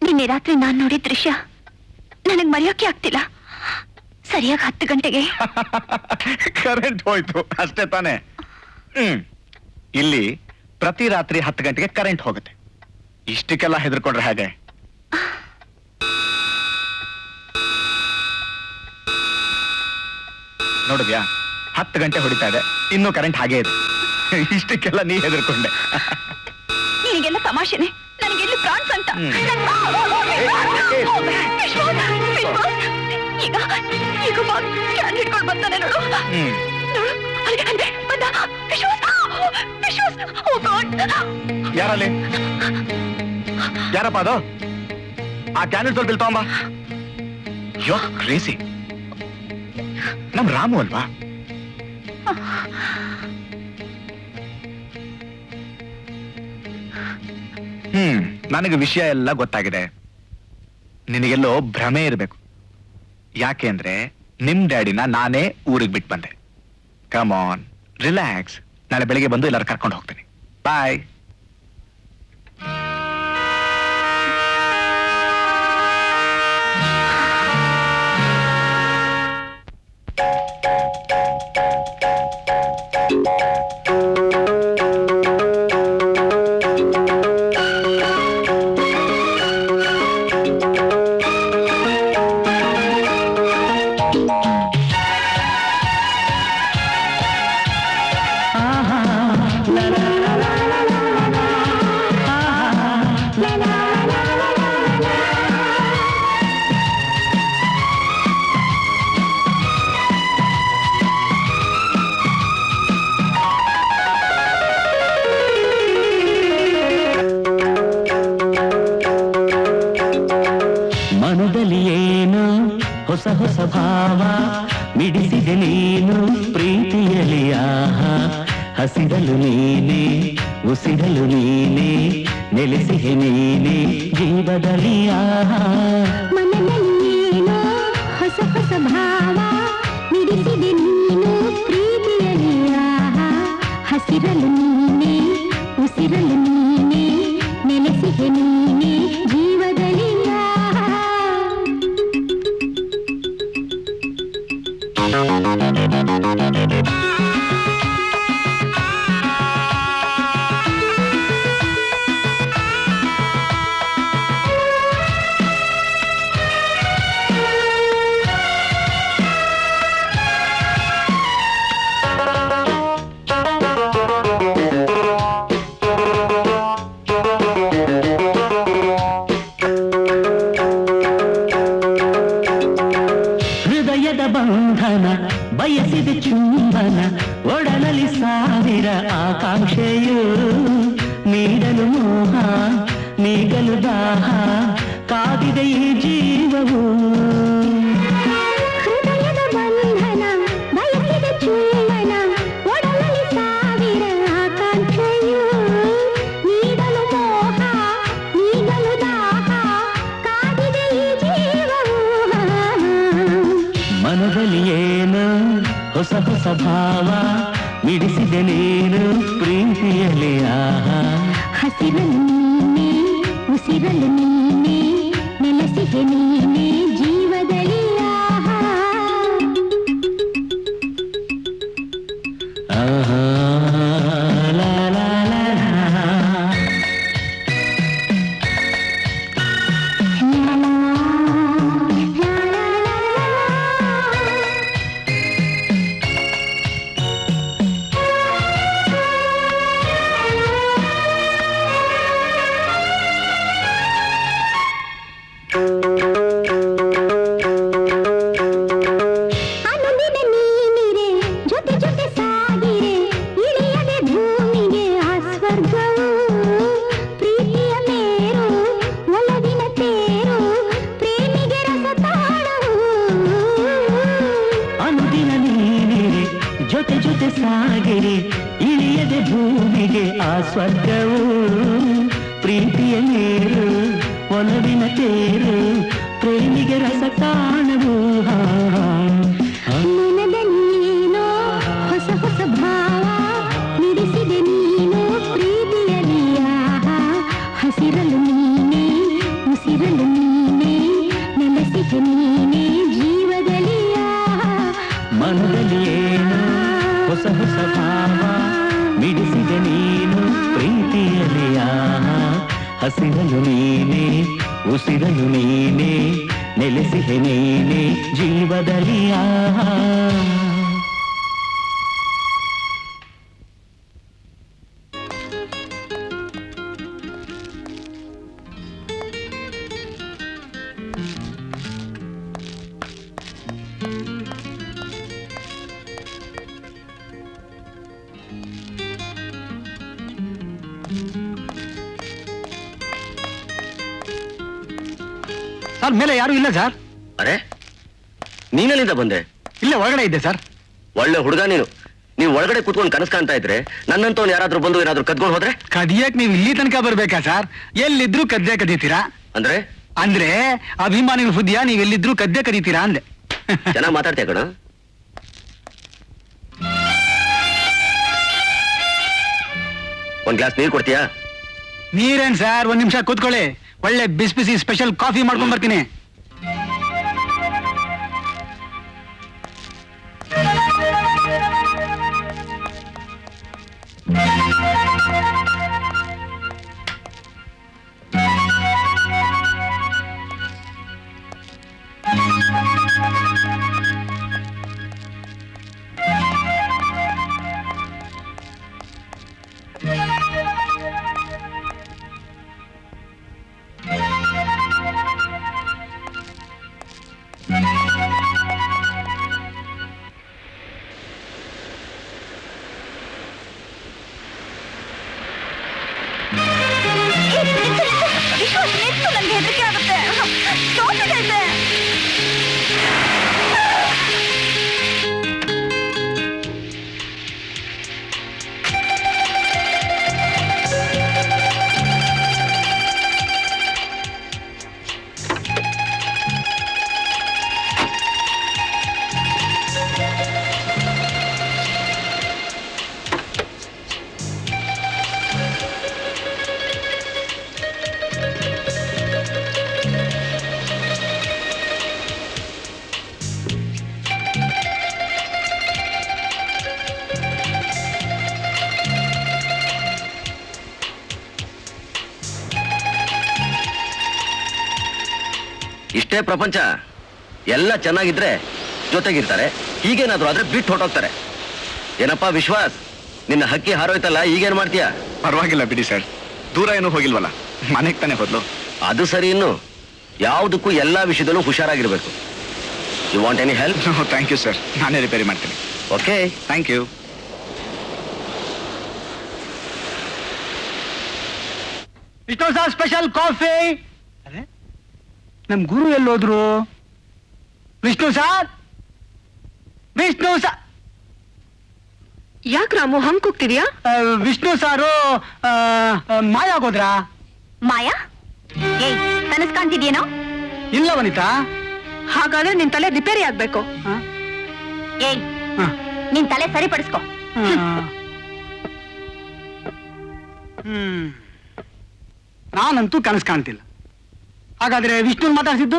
ನಿನ್ನೆ ರಾತ್ರಿ ನಾನ್ ನೋಡಿದ ದೃಶ್ಯ ನನಗ್ ಮರೆಯೋಕೆ ಆಗ್ತಿಲ್ಲ. ಸರಿಯಾಗಿ 10 ಗಂಟೆಗೆ ಕರೆಂಟ್ ಹೋಯ್ತು ಅಷ್ಟೇ ತಾನೆ? ಇಲ್ಲಿ ಪ್ರತಿ ರಾತ್ರಿ 10 ಗಂಟೆಗೆ ಕರೆಂಟ್ ಹೋಗುತ್ತೆ. ಇಷ್ಟಕ್ಕೆಲ್ಲ ಹೆದರ್ಕೊಂಡ್ರೆ ಹೇಗೆ? ನೋಡಿದ್ಯಾ, 10 ಗಂಟೆ ಹೊಡಿತಾ ಇದೆ, ಇನ್ನೂ ಕರೆಂಟ್ ಹಾಗೆ ಇದೆ. ಇಷ್ಟಕ್ಕೆಲ್ಲ ನೀ ಹೆದರ್ಕೊಂಡೆ. ನಿನಗೆಲ್ಲ ತಮಾಷೆನೆ, ನನಗೆಲ್ಲಿ ಪ್ರಾನ್ಸ್ ಅಂತ. ಈಗ ಈಗ ಕ್ಯಾನ್ ಹಿಡ್ಕೊಂಡು ಬರ್ತಾನೆ ನೋಡು. ಯಾರಲ್ಲಿ ಯಾರಪ್ಪ ಅದು? ಆ ಕ್ಯಾನೆಟ್ ಸ್ವಲ್ಪ ತಗೊಂಬ. ಯೋ ಕ್ರೇಸಿ, ನಮ್ ರಾಮು ಅಲ್ವಾ? ನನಗೆ ವಿಷಯ ಎಲ್ಲ ಗೊತ್ತಾಗಿದೆ. ನಿನಗೆಲ್ಲೋ ಭ್ರಮೆ ಇರಬೇಕು. ಯಾಕೆ ಅಂದ್ರೆ ನಿಮ್ ಡ್ಯಾಡಿನ ನಾನೇ ಊರಿಗೆ ಬಿಟ್ಟು ಬಂದೆ. Come on, relax. ನಾಳೆ ಬೆಳಿಗ್ಗೆ ಬಂದು ಎಲ್ಲರೂ ಕರ್ಕೊಂಡು ಹೋಗ್ತೀನಿ. ಬಾಯ್. ಮನದಲ್ಲಿ ಏನು ಹೊಸ ಹೊಸ ಭಾವ ಮಿಡಿಸಿದೆ ನೀನು ಪ್ರೀತಿಯಲ್ಲಿ. ಆಹಾ, ಹಸಿರಲು ನೀನೆ, ಉಸಿರಲು ನೀನೆ, ನೆಲೆಸಿದೆ ನೀನೆ ಜೀವದಲ್ಲಿ. ಆಹಾ, ಮನದಲ್ಲಿ ಏನೋ ಹೊಸ ಹೊಸ ಭಾವ ಮಿಡಿಸಿದೆ ನೀನು ಪ್ರೀತಿಯಲ್ಲಿ. ಆಹಾ, ಹಸಿರಲು ನೀನೆ, ಉಸಿರಲು ನೀನೆ, ನೆಲೆಸಿದೆ ನೀನೆ ಜೀವದಲ್ಲಿ. ಹೃದಯದ ಬಂಧನ ಬಯಸಿದ ಚುಂಬನ, ಒಡಲಲ್ಲಿ ಸಾವಿರ ಆಕಾಂಕ್ಷೆಯು, ನೀಡಲು ಮೋಹ ನೀಗಲು ದಾಹ, ಕಾದಿದೆ ಈ ಜೀವವು. ಹೃದಯದ ಬಂಧನ ಬಯಸಿದ ಚುಂಬನ, ಒಡಲಲ್ಲಿ ಸಾವಿರ ಆಕಾಂಕ್ಷೆಯು, ನೀಡಲು ಮೋಹ ನೀಗಲು ದಾಹ, ಕಾದಿದೆ ಈ ಜೀವವು. ಮನದಲ್ಲಿ ಏನು ಹೊಸ ಹೊಸ ಭಾವ ಮಿಡಿಸಿದೆ ನೀನು ಪ್ರೀತಿಯಲ್ಲಿ. ಆಹಾ, ಹಸಿರಲು ನೀನೆ, ಉಸಿರಲು ನೀನೆ, ನೆಲೆಸಿದೆ ನೀನೆ ಜೀವದಲ್ಲಿ. ಆಹಾ, ಆಹಾ, ಲಾ ಲಾ ಲಾ ಲಾ. ಅನುದಿನ ನೀನಿರೆ, ಜೊತೆ ಜೊತೆ ಸಾಗಿರೆ, ಇಳಿಯದೆ ಭೂಮಿಗೆ ಆ ಸ್ವರ್ಗವು. ಪ್ರೀತಿಯ ಮೇರು, ಒಲವಿನ ತೇರು, ಪ್ರೇಮಿಗೆ ರಸ ತಾಳವು. ಅನುದಿನ ನೀನಿರೆ, ಜೊತೆ ಜೊತೆ ಸಾಗಿರೆ, ಇಳಿಯದೆ ಭೂಮಿಗೆ ಆ ಸ್ವರ್ಗವು. ಪ್ರೀತಿಯ ನೀರು, ಒಲವಿನ ತೇರು, ಪ್ರೇಮಿಗೆ ರಸ ಕಾಣವು. ಮನದಲ್ಲೇನೋ ಹೊಸ ಹೊಸ ಭಾವ ಮಿಡಿಸಿದೆ ನೀನು ಪ್ರೀತಿಯಲ್ಲಿ. ಆಹಾ, ಹಸಿರಲು ನೀನೆ, ಉಸಿರಲು ನೀನೆ, ನೆಲೆಸಿದೆ ನೀನೆ ಜೀವದಲ್ಲಿ. ಆಹಾ, ಮನದಲ್ಲಿ ಏನು ಹೊಸ ಹೊಸ ಭಾವ ಮಿಡಿಸಿದೆ ನೀನು ಪ್ರೀತಿಯಲ್ಲಿ. ಆಹಾ, ಹಸಿರಲು ನೀನೆ, ಉಸಿರಲು ನೀನೆ, ನೆಲೆಸಿದೆ ನೀನೆ ಜೀವದಲ್ಲಿ. ಆಹಾ, ಸರ್ ಮೇಲೆ ಯಾರು ಇಲ್ಲ ಸರ್. ಅರೆ ನೀನೆಲ್ಲಿಂದ ಬಂದೆ? ಇಲ್ಲೇ ಒಳಗಡೆ ಇದ್ದೆ ಸರ್. ಒಳ್ಳೆ ಹುಡುಗ ನೀನು. ನೀವು ಒಳಗಡೆ ಕೂತ್ಕೊಂಡು ಕನಸು ಕಾಣ್ತಾ ಇದ್ರೆ ನನ್ನಂತವ್ನು ಯಾರಾದ್ರೂ ಬಂದು ಏನಾದ್ರೂ ಕದ್ಕೊಂಡು ಹೋದ್ರೆ? ಕದಿಯಕ್ ನೀವು ಇಲ್ಲಿ ತನಕ ಬರ್ಬೇಕಾ ಸರ್? ಎಲ್ಲಿದ್ರು ಕದ್ದೆ ಕದೀತೀರಾ? ಅಂದ್ರೆ ಅಂದ್ರೆ ಅಭಿಮಾನಿಗಳ ಬುದ್ಧಿಯ ನೀವ್ ಎಲ್ಲಿದ್ರು ಕದ್ದೆ ಕದೀತೀರಾ ಅಂದೆ. ಚೆನ್ನಾಗಿ ಮಾತಾಡ್ತೀಯ ಕಣ. ಒಂದ್ ಗ್ಲಾಸ್ ನೀರು ಕೊಡ್ತೀಯಾ? ನೀರೇನ್ ಸರ್, ಒಂದ್ ನಿಮಿಷ ಕೂತ್ಕೊಳ್ಳಿ. ಒಳ್ಳೆ ಬಿಸಿ ಬಿಸಿ ಸ್ಪೆಷಲ್ ಕಾಫಿ ಮಾಡ್ಕೊಂಡ್ ಬರ್ತೀನಿ. ನನಗೆ ಹೆದರಿಕೆ ಆಗುತ್ತೆ. ಸೋತಿದೆ. ಇಷ್ಟೇ ಪ್ರಪಂಚ. ಎಲ್ಲ ಚೆನ್ನಾಗಿದ್ರೆ ಜೊತೆಗಿರ್ತಾರೆ, ಹೀಗೇನಾದ್ರು ಆದ್ರೆ ಬಿಟ್ಟು ಹೊಟ್ಟೋಗ್ತಾರೆ. ಏನಪ್ಪಾ ವಿಶ್ವಾಸ್, ನಿನ್ನ ಹಕ್ಕಿ ಹಾರೋಯ್ತಲ್ಲ, ಈಗೇನ್ ಮಾಡ್ತೀಯ? ಪರವಾಗಿಲ್ಲ ಬಿಡಿ ಸರ್, ದೂರ ಏನೂ ಹೋಗಿಲ್ವಲ್ಲ, ಮನೆಗೆ ತಾನೇ ಹೋದ್ಲು. ಅದು ಸರಿ. ಇನ್ನು ಯಾವುದಕ್ಕೂ ಎಲ್ಲಾ ವಿಷಯದಲ್ಲೂ ಹುಷಾರಾಗಿರ್ಬೇಕು. You want any help? Thank you sir, ನಾನೇ ರಿಪೇರಿ ಮಾಡ್ತೀನಿ. Okay, thank you. Vishnu sir special coffee. ಅರೆ ನಮ್ ಗುರು ಎಲ್ಲೋದ್ರು? Vishnu sir, Vishnu sir. ಯಾಕೆ ರಾಮು ಹಂಗ್ ಕೂಗ್ತಿದ್ಯಾ? ವಿಷ್ಣು ಸಾರು ಮಾಯಾಗೋದ್ರಾ? ಮಾಯಾ, ಏಯ್ ಕನಸ್ ಕಾಣ್ತಿದ್ಯೇನೋ? ಇಲ್ಲ ವನಿತಾ. ಹಾಗಾದ್ರೆ ನಿನ್ ತಲೆ ರಿಪೇರಿ ಆಗ್ಬೇಕು. ಹ? ಏಯ್ ಹ. ನಿನ್ ತಲೆ ಸರಿಪಡಿಸ್ಕೊ. ನಾನಂತೂ ಕನಸು ಕಾಣ್ತಿಲ್ಲ. ಹಾಗಾದ್ರೆ ವಿಷ್ಣು ಮಾತಾಡ್ಸಿದ್ದು,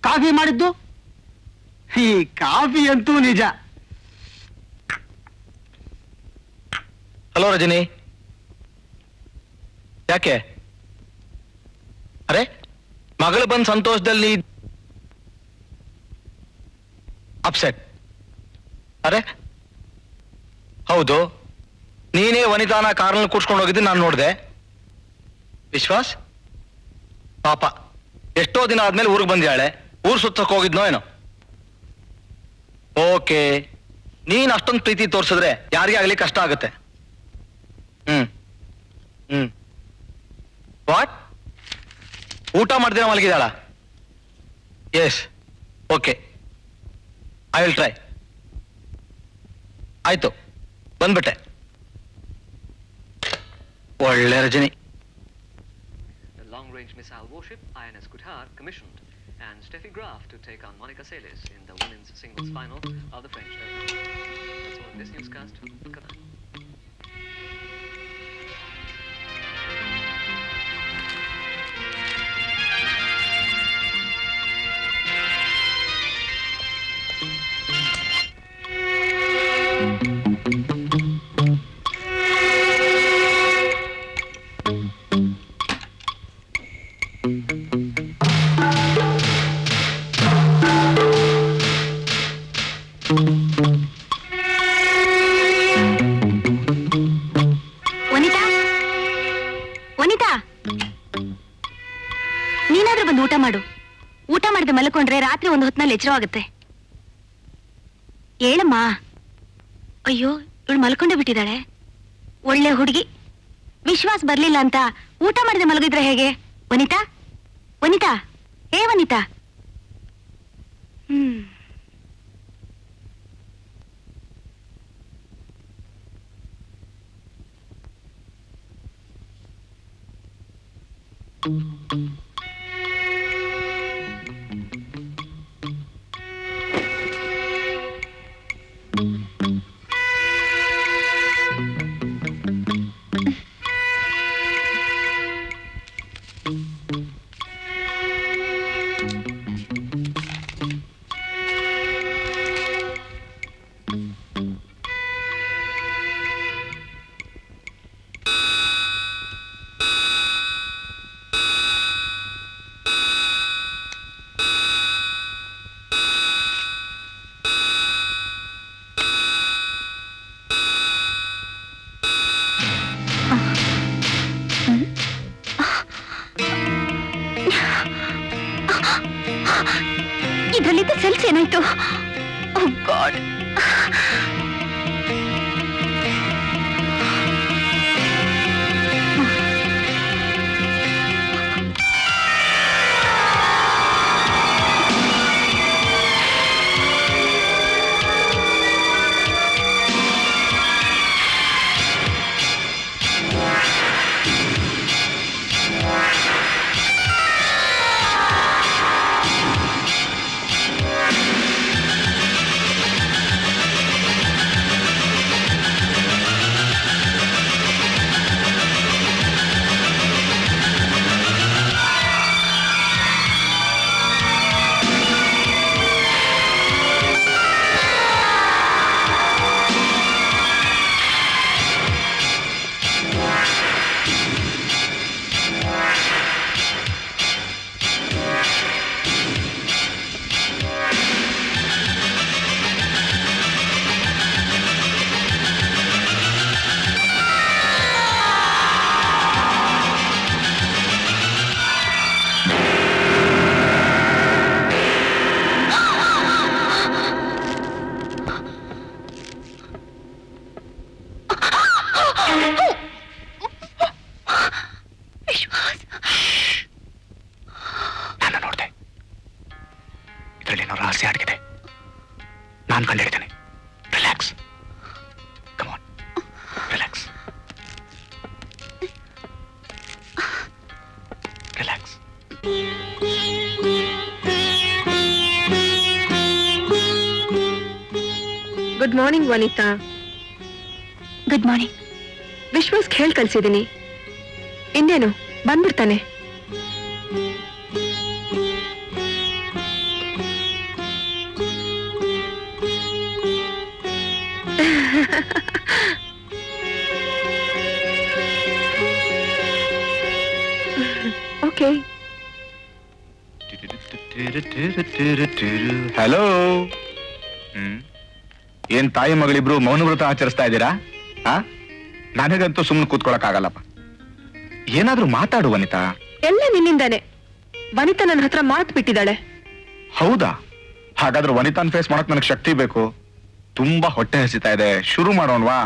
ಕಾಫಿ ಮಾಡಿದ್ದು? ಈ ಕಾಫಿ ಅಂತೂ ನಿಜ. ಹಲೋ ರಜನಿ, ಯಾಕೆ? ಅರೆ ಮಗಳು ಬಂದ್ ಸಂತೋಷದಲ್ಲಿ ಅಪ್ಸೆಟ್. ಅರೆ ಹೌದು, ನೀನೇ ವನಿತಾನ ಕಾರ್ನಲ್ಲಿ ಕೂರ್ಸ್ಕೊಂಡು ಹೋಗಿದ್ದು ನಾನು ನೋಡಿದೆ. ವಿಶ್ವಾಸ್ ಪಾಪ ಎಷ್ಟೋ ದಿನ ಆದ್ಮೇಲೆ ಊರಿಗೆ ಬಂದ್ಯಾಳೆ. ಊರ್ ಸುತ್ತಕ್ಕೆ ಹೋಗಿದ್ನೋ ಏನೋ. ಓಕೆ, ನೀನ್ ಅಷ್ಟೊಂದು ಪ್ರೀತಿ ತೋರಿಸಿದ್ರೆ ಯಾರಿಗೆ ಆಗ್ಲಿ ಕಷ್ಟ ಆಗುತ್ತೆ. ವಾಟ್? ಊಟ ಮಾಡ್ದಿರ ಮಲಗಿದಾಳ? Yes, okay, I will try. ಆಯ್ತು, ಬಂದ್ಬಿಟ್ಟೆ. ಒಳ್ಳೆ Rajani. The long-range missile warship INS Kuthar commissioned, and Steffi Graf to take on Monica Seles in the women's singles final of the French Open. That's all in this newscast. Good night. ವನಿತಾ, ವನಿತಾ, ನೀನಾದ್ರೂ ಬಂದು ಊಟ ಮಾಡು. ಊಟ ಮಾಡದೆ ಮಲ್ಕೊಂಡ್ರೆ ರಾತ್ರಿ ಒಂದು ಹೊತ್ತಿನಲ್ಲಿ ಎಚ್ಚರವಾಗುತ್ತೆ. ಹೇಳಮ್ಮ. ಅಯ್ಯೋ, ಇವಳು ಮಲ್ಕೊಂಡೇ ಬಿಟ್ಟಿದ್ದಾಳೆ. ಒಳ್ಳೆ ಹುಡುಗಿ. ವಿಶ್ವಾಸ್ ಬರ್ಲಿಲ್ಲ ಅಂತ ಊಟ ಮಾಡದೆ ಮಲಗಿದ್ರೆ ಹೇಗೆ? ವನಿತಾ ವನಿತಾ ಏ ವನಿತಾ. ಇದ್ರಲ್ಲಿದ್ದ ಸೆಲ್ಸ್ ಏನಾಯ್ತು? Oh god. ನಾನು ನೋಡಿದೆ, ಇದರಲ್ಲಿ ಏನೋ ರಹಸ್ಯ ಅಡಗಿದೆ. ನಾನು ಕಂಡಿಡಿದ್ದೇನೆ. Relax, come on, relax, relax. Good morning Vanitha. Good morning. Vishwas ಹೇಳ್ ಕಳ್ಸಿದೀನಿ. ಇನ್ನೇನು ಬಂದ್ಬಿಡ್ತಾನೆ. ಓಕೆ. ಹಲೋ. ಏನ್ ತಾಯಿ ಮಗಳಿಬ್ರು ಮೌನ ವ್ರತ ಆಚರಿಸ್ತಾ ಇದ್ದೀರಾ? ನನಗಂತೂ ಸುಮ್ಮನೆ ಕೂತ್ಕೊಳಕ್ ಆಗಲ್ಲಪ್ಪ. ಏನಾದ್ರೂ ಮಾತಾಡು ವನಿತಾ. ಎಲ್ಲ ನಿನ್ನಿಂದಾನೆ. ವನಿತಾ ನನ್ನ ಹತ್ರ ಮಾತು ಬಿಟ್ಟಿದ್ದಾಳೆ. ಹೌದಾ? ಹಾಗಾದ್ರೆ ವನಿತಾನ್ ಫೇಸ್ ಮಾಡಕ್ ನನಗೆ ಶಕ್ತಿ ಬೇಕು. ತುಂಬಾ ಹೊಟ್ಟೆ ಹಸಿತಾ ಇದೆ. ಶುರು ಮಾಡೋಣವಾ?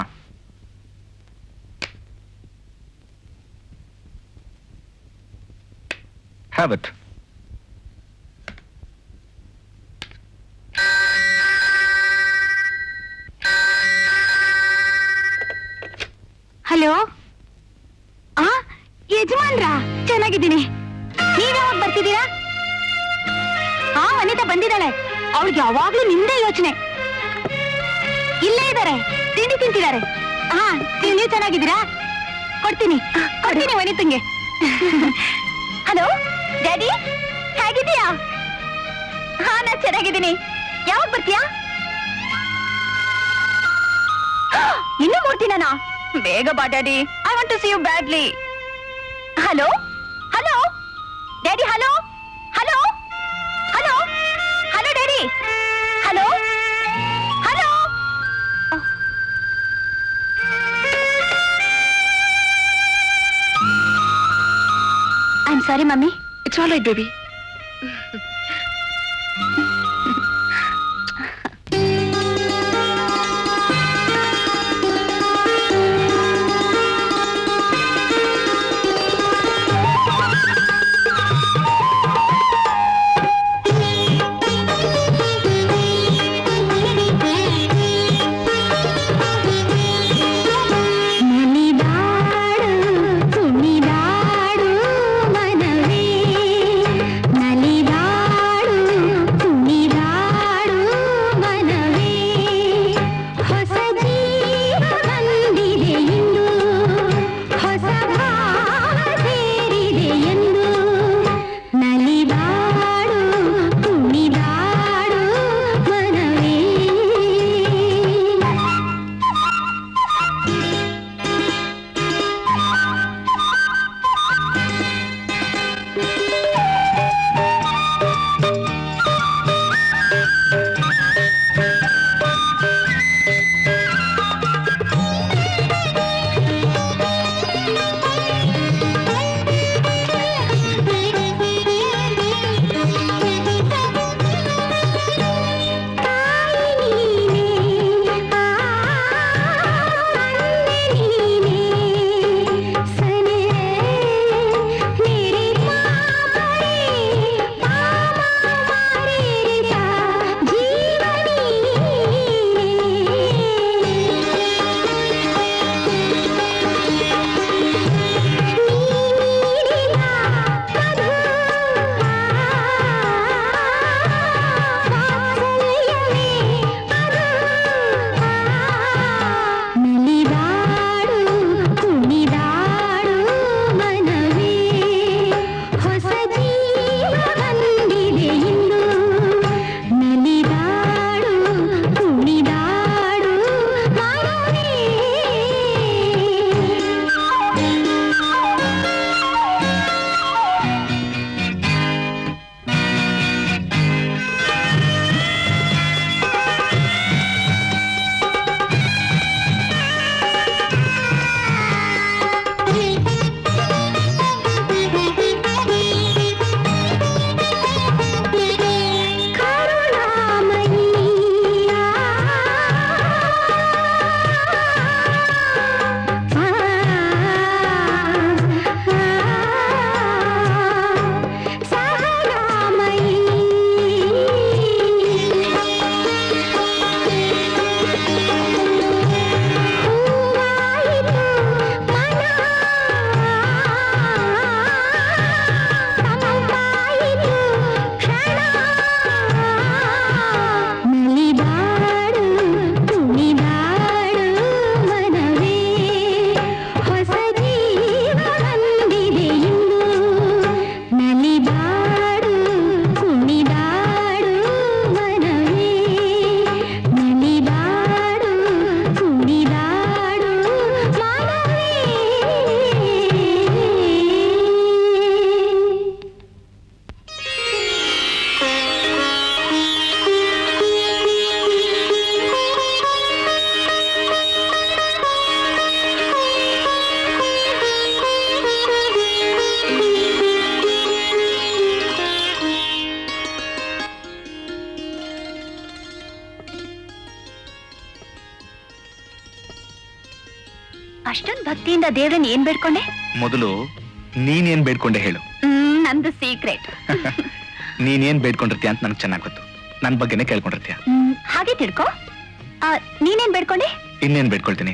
Have it. ಹಲೋ. ಯಜಮಾನ್ರ, ಚೆನ್ನಾಗಿದ್ದೀನಿ. ನೀವ್ಯಾವಾಗ ಬರ್ತಿದ್ದೀರಾ? ವನಿತಾ ಬಂದಿದ್ದಾಳೆ. ಅವಳಿಗೆ ಯಾವಾಗ್ಲೂ ನಿಂದೇ ಯೋಚನೆ. ಇಲ್ಲೇ ಇದ್ದಾರೆ, ತಿಂಡಿ ತಿಂತಿದ್ದಾರೆ. ನೀವು ಚೆನ್ನಾಗಿದ್ದೀರಾ? ಕೊಡ್ತೀನಿ ವನಿತಂಗೆ. ಹಲೋ ಡ್ಯಾಡಿ, ಹೇಗಿದ್ದೀಯಾ? ನಾನ್ ಚೆನ್ನಾಗಿದ್ದೀನಿ. ಯಾವಾಗ ಬರ್ತೀಯಾ? ಇನ್ನು 3 ದಿನನಾ? ಬೇಗ ಬಾ daddy. I want to see you badly. Hello hello daddy. Hello hello hello hello daddy. Hello hello. I am sorry mummy. It's all right baby. ಭಕ್ತಿಯಿಂದ ದೇವ್ರನ್ನ ಏನ್ ಬೇಡ್ಕೊಂಡೆ? ಮೊದಲು ನೀನೇನ್ ಬೇಡ್ಕೊಂಡೆ ಹೇಳು. ನಂದು ಸೀಕ್ರೆಟ್. ನೀನೇನ್ ಬೇಡ್ಕೊಂಡಿರ್ತೀಯ ಅಂತ ನನಗೆ ಚೆನ್ನಾಗ್ ಗೊತ್ತು. ನನ್ ಬಗ್ಗೆನೇ ಕೇಳ್ಕೊಂಡಿರ್ತೀಯ. ಹಾಗೆ ತಿಳ್ಕೊ. ನೀನೇನ್ ಬೇಡ್ಕೊಂಡೆ? ಇನ್ನೇನ್ ಬೇಡ್ಕೊಳ್ತೀನಿ,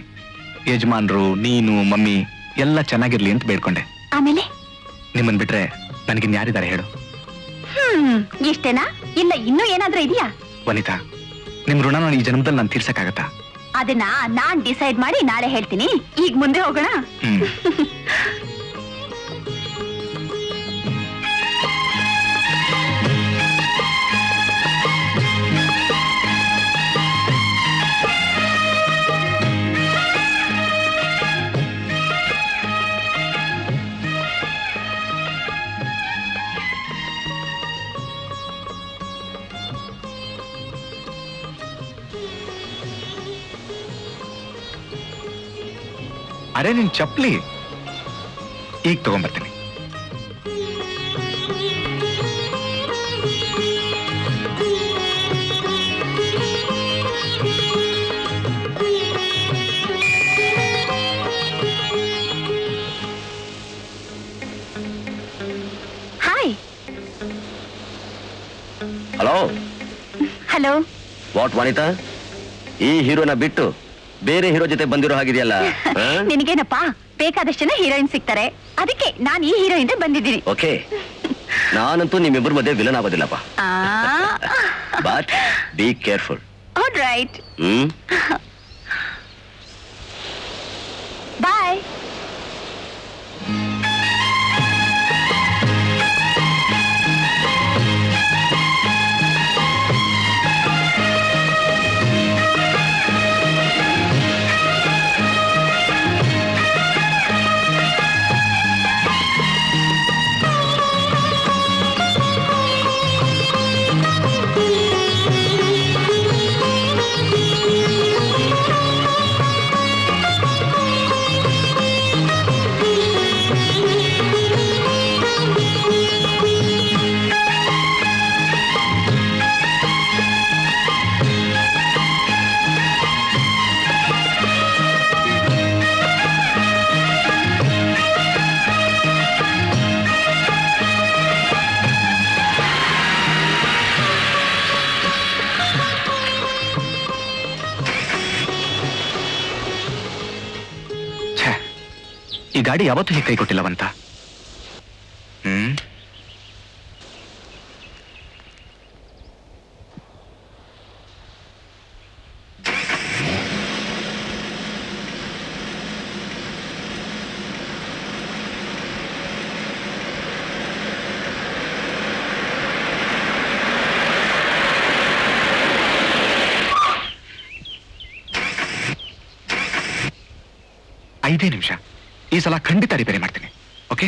ಯಜಮಾನ್ರು, ನೀನು, ಮಮ್ಮಿ ಎಲ್ಲ ಚೆನ್ನಾಗಿರ್ಲಿ ಅಂತ ಬೇಡ್ಕೊಂಡೆ. ಆಮೇಲೆ ನಿಮ್ಮನ್ ಬಿಟ್ರೆ ನನಗಿನ್ಯಾರಿದ್ದಾರೆ ಹೇಳು? ಇಷ್ಟೇನಾ? ಇಲ್ಲ ಇನ್ನೂ ಏನಾದ್ರೂ ಇದೆಯಾ? ವನಿತಾ, ನಿಮ್ ಋಣ ನಾನು ಈ ಜನ್ಮದಲ್ಲಿ ನಾನು ತೀರ್ಸಕ್ಕಾಗತ್ತಾ? ಅದನ್ನ ನಾನ್ ಡಿಸೈಡ್ ಮಾಡಿ ನಾಳೆ ಹೇಳ್ತೀನಿ. ಈಗ ಮುಂದೆ ಹೋಗೋಣ. ಅರೆ ನಿನ್ ಚಪ್ಲಿ ಈಗ ತಗೊಂಡ್ಬರ್ತೀನಿ. ಹಾಯ್. ಹಲೋ. ಹಲೋ. ವಾಟ್ ವನಿತಾ, ಈ ಹೀರೋನ ಬಿಟ್ಟು ಬೇರೆ ಹೀರೋ ಜೊತೆ ಬಂದಿರೋ ಹಾಗಿದೆಯಲ್ಲ? ನಿನಗೇನಪ್ಪ, ಬೇಕಾದಷ್ಟು ಜನ ಹೀರೋಯಿನ್ ಸಿಗ್ತಾರೆ, ಅದಕ್ಕೆ ನಾನು ಈ ಹೀರೋಯಿನ್ ಬಂದಿದ್ದೀನಿ. ಓಕೆ, ನಾನಂತೂ ನಿಮ್ಮಿಬ್ಬರ ಮಧ್ಯೆ ವಿಲನ್ ಆಗೋದಿಲ್ಲಪ್ಪ. But be careful. All right. Bye. ಈ ಗಾಡಿ ಯಾವತ್ತೂ ಹೀಗೆ ಕೈ ಕೊಟ್ಟಿಲ್ಲವಂತ. ಐದೇ ನಿಮಿಷ, ಈ ಸಲ ಖಂಡಿತ ರಿಪೇರಿ ಮಾಡ್ತೀನಿ. Okay?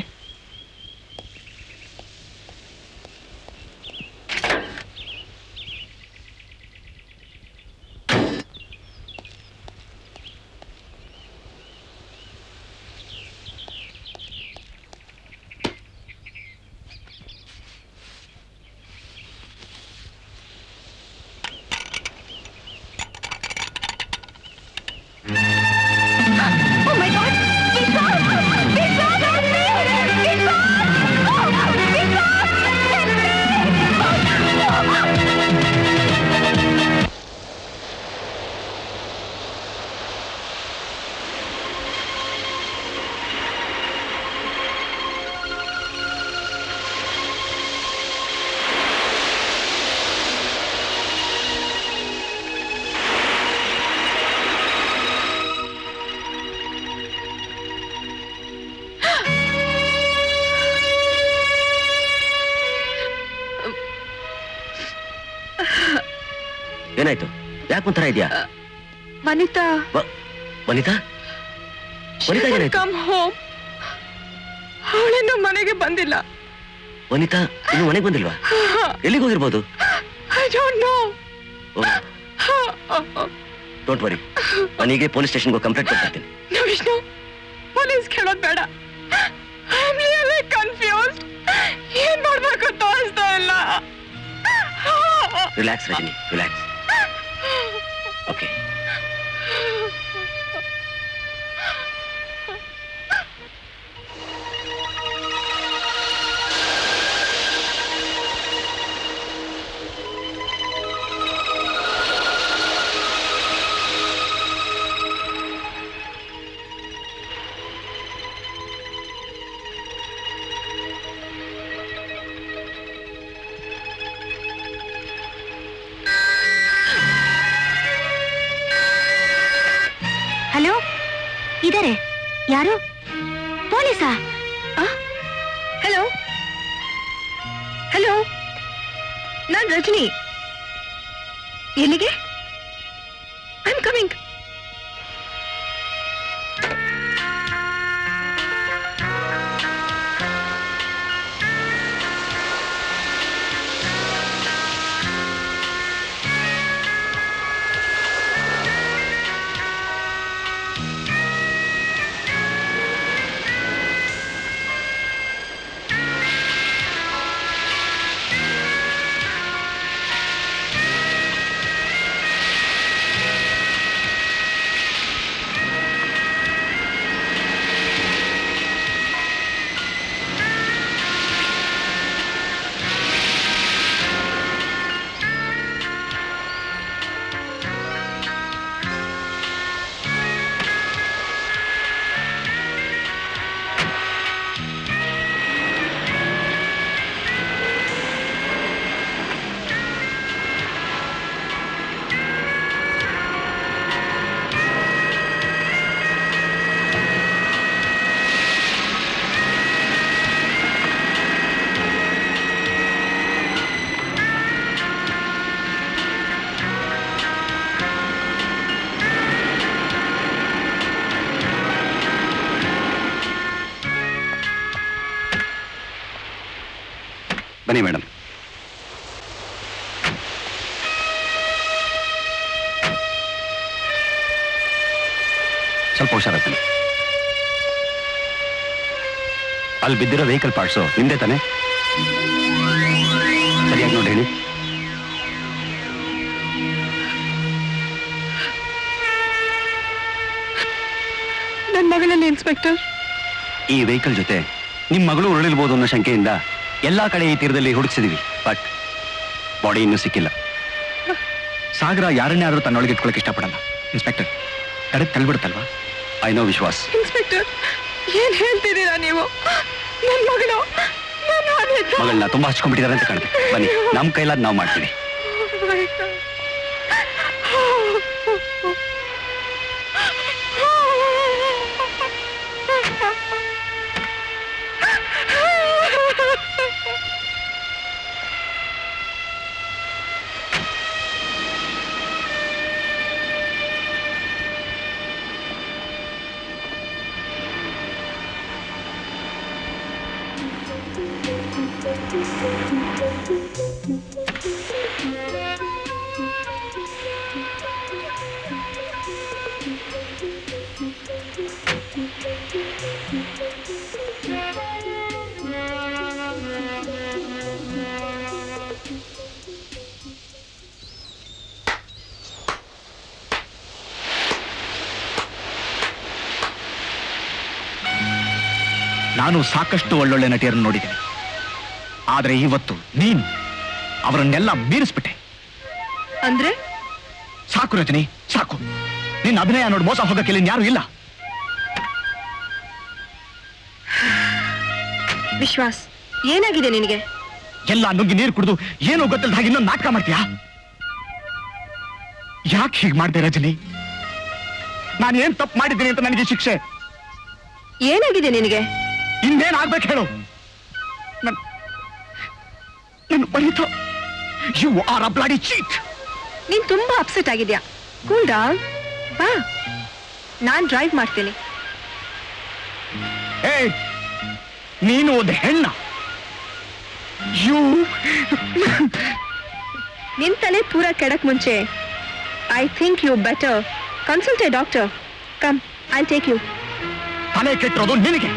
Oh my God! Vishal! Vishal! Help me! Vishal! ಏನಾಯ್ತು? ಯಾಕೆ ಒಂಥರ ಇದೆಯಾ? ವನಿತಾ, ವನಿತಾ, ವನಿತಾ ಏನಾಯ್ತು? Come home. ಅವಳಿನ್ನು ಮನೆಗೆ ಬಂದಿಲ್ಲ. ವನಿತಾ ಇನ್ನು ಮನೆಗೆ ಬಂದಿಲ್ವಾ? ಎಲ್ಲಿಗೆ ಹೋಗಿರ್ಬೋದು? I don't know. Don't worry, ನನಗೆ ಪೊಲೀಸ್ ಸ್ಟೇಷನ್ಗೆ ಕಂಪ್ಲೇಂಟ್ ಕೊಡ್ತೀನಿ. ವಿಷ್ಣು, ಪೊಲೀಸ್ ಕೇಳೋದು ಬೇಡ. I am really confused. ಏನ್ ಮಾಡ್ಬೇಕು ತೋರಿಸ್ತಾ ಇಲ್ಲ. Relax Rajani, relax. ಓಕೆ. ಯಾರು ಪೊಲೀಸಾ? ಹಲೋ ಹಲೋ, ನಾನ್ ರಜನಿ. ಎಲ್ಲಿಗೆ? I am coming. ಬನ್ನಿ ಮೇಡಮ್. ಸ್ವಲ್ಪ ಹುಷಾರಾಗ್ತಾನೆ. ಅಲ್ಲಿ ಬಿದ್ದಿರೋ ವೆಹಿಕಲ್ ಪಾರ್ಟ್ಸು ನಿಮ್ದೇ ತಾನೆ? ಸರಿಯಾಗಿ ನೋಡಿ ಹೇಳಿ. ನನ್ನ ಮಗಳಲ್ಲಿ ಇನ್ಸ್ಪೆಕ್ಟರ್. ಈ ವೆಹಿಕಲ್ ಜೊತೆ ನಿಮ್ ಮಗಳು ಉರುಳಿರ್ಬೋದು ಅನ್ನೋ ಶಂಕೆಯಿಂದ ಎಲ್ಲಾ ಕಡೆ ಈ ತೀರದಲ್ಲಿ ಹುಡುಕ್ಸಿದೀವಿ. ಬಟ್ ಬಾಡಿ ಇನ್ನೂ ಸಿಕ್ಕಿಲ್ಲ. ಸಾಗರ ಯಾರನ್ನೇ ತನ್ನೊಳಗೆ ಇಟ್ಕೊಳಕ್ಕೆ ಇಷ್ಟಪಡಲ್ಲ. ಇನ್ಸ್ಪೆಕ್ಟರ್, ಕಡೆ ತಳ್ಬಿಡುತ್ತಲ್ವಾ? I know Vishwas. ಇನ್ಸ್ಪೆಕ್ಟರ್, ಏನ್ ಹೇಳ್ತಿದ್ದೀರಾ ನೀವು? ನನ್ನ ಮಗಳು ಮಗಳನ್ನ ತುಂಬಾ ಹಚ್ಕೊಂಡ್ಬಿಟ್ಟಿದ್ದಾರೆ ಅಂತ ಕಾಣುತ್ತೆ. ಬನ್ನಿ, ನಮ್ ಕೈಲಾದ್ ನಾವು ಮಾಡ್ತೀವಿ. ನಾನು ಸಾಕಷ್ಟು ಒಳ್ಳೊಳ್ಳೆ ನಟಿಯರನ್ನು ನೋಡಿದ್ದೇನೆ. ಆದ್ರೆ ಇವತ್ತು ನೀನು ಅವರನ್ನೆಲ್ಲ ಮೀರಿಸ್ಬಿಟ್ಟೆ. ಅಂದ್ರೆ ಸಾಕು ರಜನಿ, ಸಾಕು. ನಿನ್ನ ಅಭಿನಯ ನೋಡಿ ಮೋಸ ಹೋಗಕ್ಕೆ ಇಲ್ಲಿ ಯಾರು ಇಲ್ಲ. ವಿಶ್ವಾಸ್, ಏನಾಗಿದೆ ನಿನಗೆ? ಎಲ್ಲ ನುಗ್ಗಿ ನೀರು ಕುಡಿದು ಏನೋ ಗೊತ್ತಿಲ್ಲದ ಹಾಗೆ ಇನ್ನೊಂದು ನಾಟಕ ಮಾಡ್ತೀಯಾ? ಯಾಕೆ ಹೀಗೆ ಮಾಡ್ದೆ ರಜನಿ? ನಾನು ಏನ್ ತಪ್ಪು ಮಾಡಿದ್ದೀನಿ ಅಂತ ನನಗೆ ಶಿಕ್ಷೆ. ಏನಾಗಿದೆ ನಿನಗೆ? ಇನ್ನೇನ್ ಆಗ್ಬೇಕು ಹೇಳು? ನನ್ನ ಬಲಿತ. You are a bloody cheat. ನೀನ್ ತುಂಬಾ ಅಪ್ಸೆಟ್ ಆಗಿದ್ಯಾ. Cool down. ಬಾ, ನಾನ್ ಡ್ರೈವ್ ಮಾಡ್ತೀನಿ. ಏ, ನೀನು ಒಂದು ಹೆಣ್ಣ. ಯು ನಿನ್ ತಲೆ ಪೂರ ಕೆಡಕ್ ಮುಂಚೆ I think you better consult a doctor. Come, I take you. ತಲೆ ಕೆಟ್ಟಿರೋದು ನಿನಗೆ.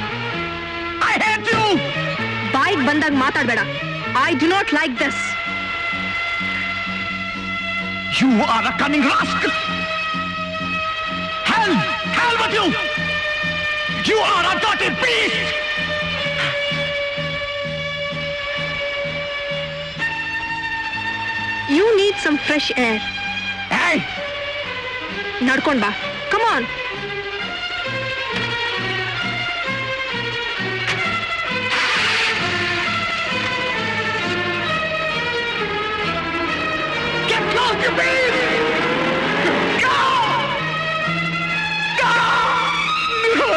I hate you. ಬಾಯಿಗೆ ಬಂದಾಗ ಮಾತಾಡ್ಬೇಡ. I do not like this. You are a cunning rascal. Hell! Hell with you! You are a dirty beast! You need some fresh air. Hey! ನಡ್ಕೊಂಡ್ ಬಾ. Come on. Get close to me! Go! Go! No!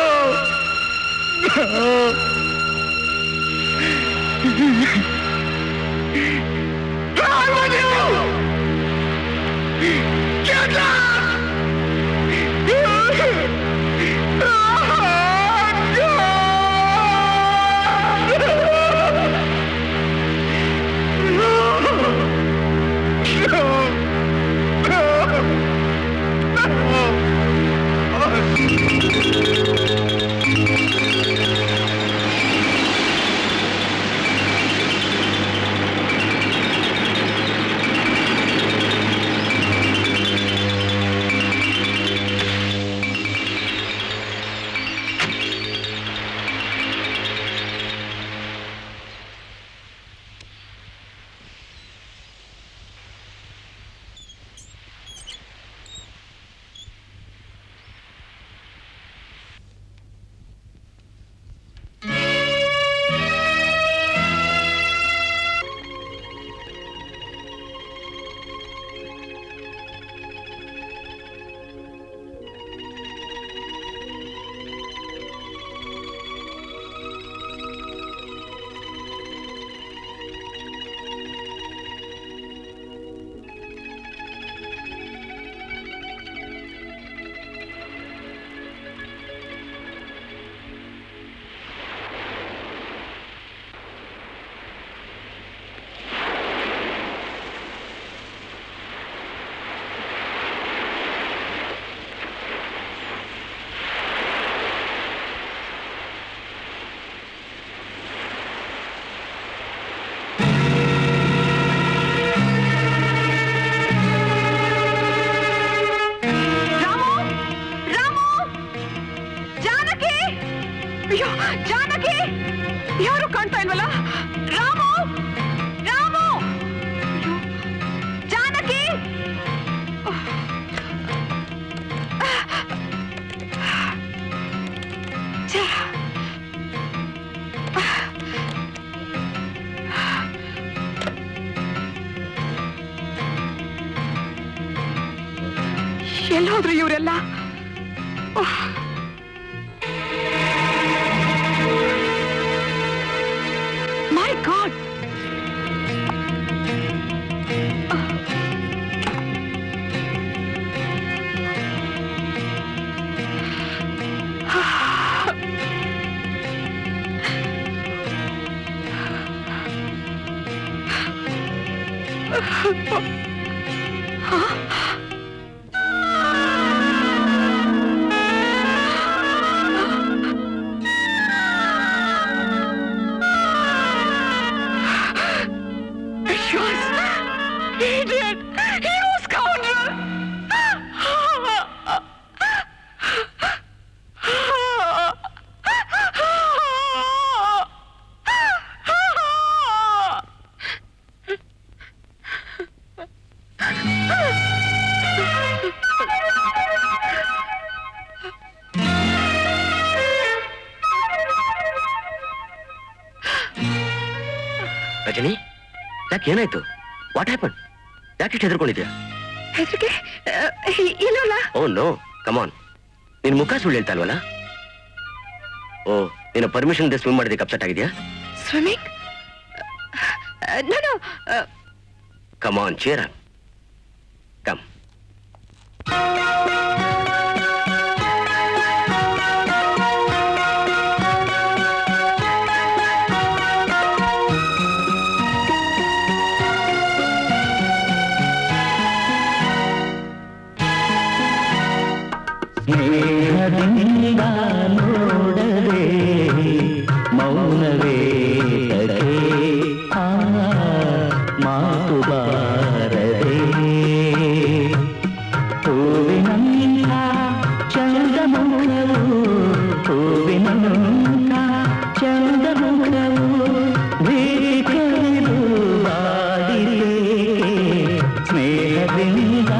ಅಯ್ಯೋ ಜಾನಕಿ, ಯಾರು ಕಾಣ್ತಾ ಇಲ್ವಲ್ಲ? ರಾಮು, ರಾಮು, ಅಯ್ಯೋ ಜಾನಕಿ. ಎಲ್ಲೋದ್ರು ಇವರೆಲ್ಲ? My God! Idiot! You scoundrel! Rajani, ಯಾಕೆ ಏನಾಯ್ತು? What happen? ಯಾಕೆ ಹೆದರ್ಕೊಂಡಿದ್ಯಾ? ಹೆಸರಿಗೆ ಇಲ್ಲ. ಓ ನೋ, ಕಮಾನ್. ನಿನ್ ಮುಖ ಸುಳ್ಳು ಹೇಳ್ತಾ ಇಲ್ವಲ್ಲ? ಓ, ನಿನ್ನ ಪರ್ಮಿಷನ್ ಇದೆ ಸ್ವಿಮ್ ಮಾಡೋದಕ್ಕೆ ಅಪ್ಸೆಟ್ ಆಗಿದ್ಯಾ? ಸ್ವಿಮ್ಮಿಂಗ್? ನಾನು ಕಮಾನ್, ಚೇರ್ ಅಪ್. ಕಮ್. ಸ್ನೇಹದಿಂದ ನೋಡದೆ ಮೌನವೇ ತಡೆ, ಆ ಮಾತು ಬಾರದೆ. ಹೂವಿನಂಥ ಚಂದಮುಖವು, ಹೂವಿನಂಥ ಚಂದಮುಖವು ಬೇಕಲು ಬಾಡಿದೆ. ಸ್ನೇಹದಿಂದ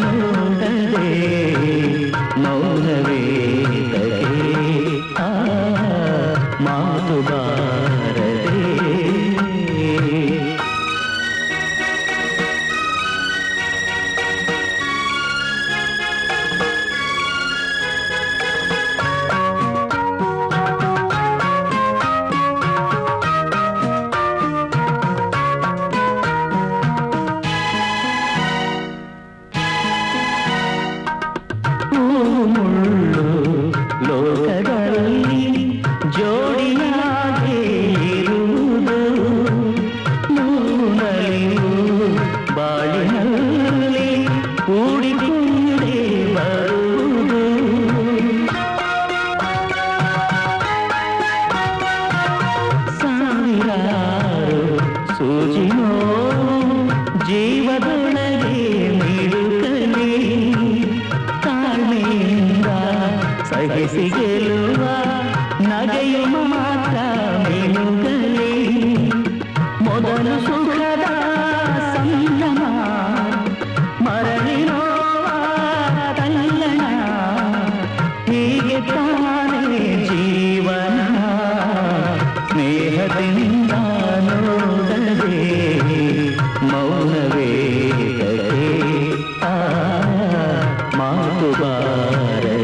ನೋಡದೆ ಮೌನವೇ ತಡೆ, ಆ ಮಾತು ಬಾರದೆ. ಸೂಜಿ ಜೀವದೊಳಗೆ ಮಿಡುಕಲಿ ತಾಳ್ಮೆಯಿಂದ ಸಹಿಸಿ ಗೆಲ್ಲುವ ನಗೆಯು ಮಾತ್ರ ಮಿನುಗಲಿ ಮೊದಲು ಸುಖದ ಸಂಭ್ರಮ ಮರಳಿ ನೋವ ತಲ್ಲಣ ಹೀಗೆ ತಾನೇ ಜೀವನ ಸ್ನೇಹದಿಂದ ನೋಡದೆ ಮೌನವೇ ಕಡೆ ಆ ಮಾತು ಬಾರದೆ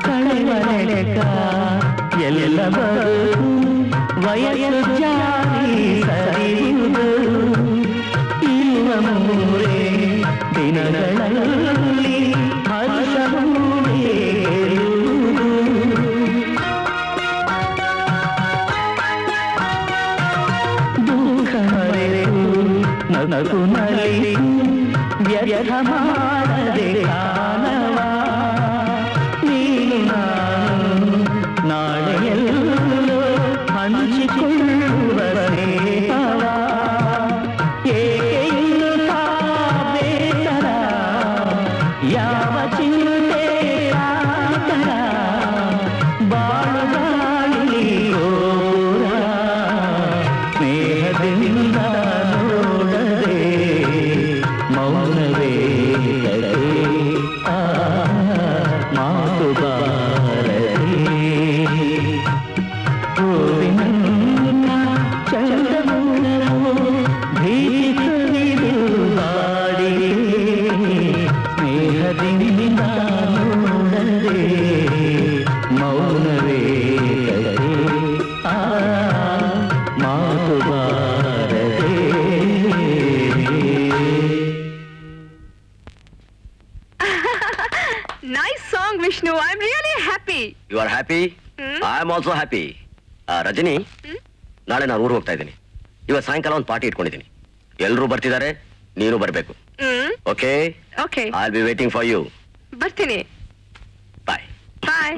ಕಳೆವಳೆಕ ಎಲ್ಲ ಬರುವುದು ವಯಸ್ಸು ಜಾರಿ ಸರಿಯುವುದು ಇರುವ ಮೂರೇ ದಿನಗಳಲ್ಲಿ ಹರ್ಷವೂರೇ ಇರುವುದು ದುಃಖ ಮರೆತು ನಗು ನಲಿದು ವ್ಯರ್ಥ ಮಾಡದೆ ಕಾಲವ ನೀನು ನಾನು ನಾಳೆಯಲ್ಲೋ ಹಂಚಿಕೊಳ್ಳುವ ಸ್ನೇಹವ ಏಕೆ ಇನ್ನು ಬೇಸರ ಯಾವ ಚಿಂತೆ ಕಾತರ ಬಾಳು ಗಾಳಿ ಗೋರ ಸ್ನೇಹದಿಂದ ನೋಡದೆ ಮೌನವೇ ಕಡೆ ಆ ಮಾತು ಬಾರದೆ ಹೂವಿನ ಚಂದಮೂಲವು ಭೀತಿದು ಬಾಡಿಗೆ ಸ್ನೇಹದಿಂದ ನೋಡದೆ ಮೌನವೇ ಕಡೆ ಆ ಮಾತು ಬಾರದೆ Nice song, Vishnu. I'm really happy. You are happy I am also happy. Rajani, ನಾಳೆ ನಾನು ಊರಿಗೆ ಹೋಗ್ತಾ ಇದ್ದೀನಿ. ಇವತ್ತು ಸಾಯಂಕಾಲ ಒಂದು ಪಾರ್ಟಿ ಇಟ್ಕೊಂಡಿದ್ದೀನಿ. ಎಲ್ಲರೂ ಬರ್ತಿದ್ದಾರೆ, ನೀನು ಬರಬೇಕು. Okay? Okay. I will be waiting for you. ಬರ್ತೀನಿ. ಬಾಯ್. Bye.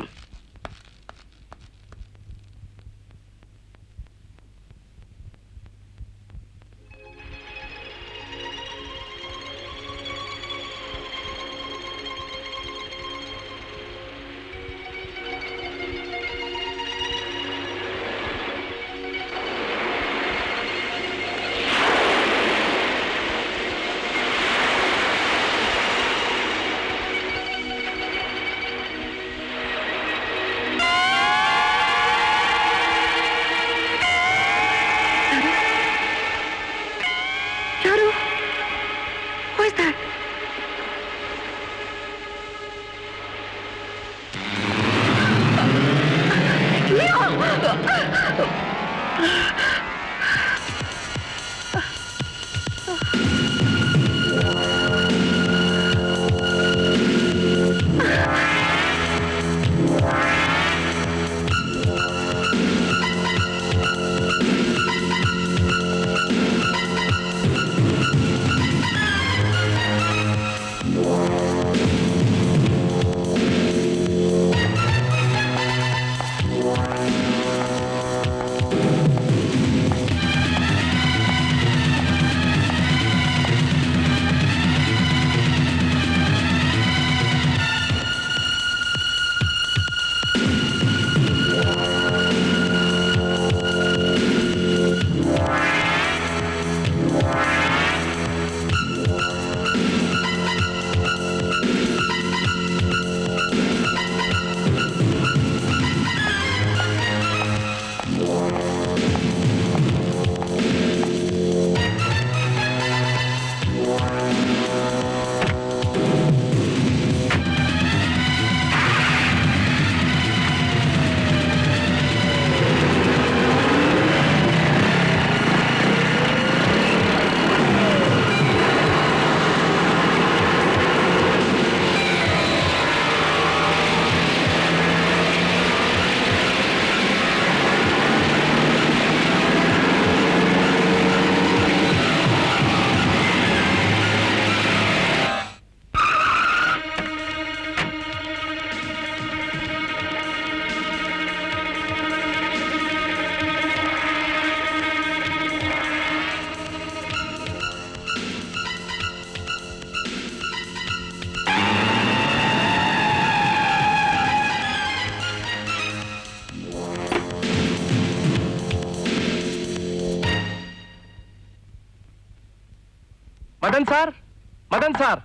ಮದನ್ ಸಾರ್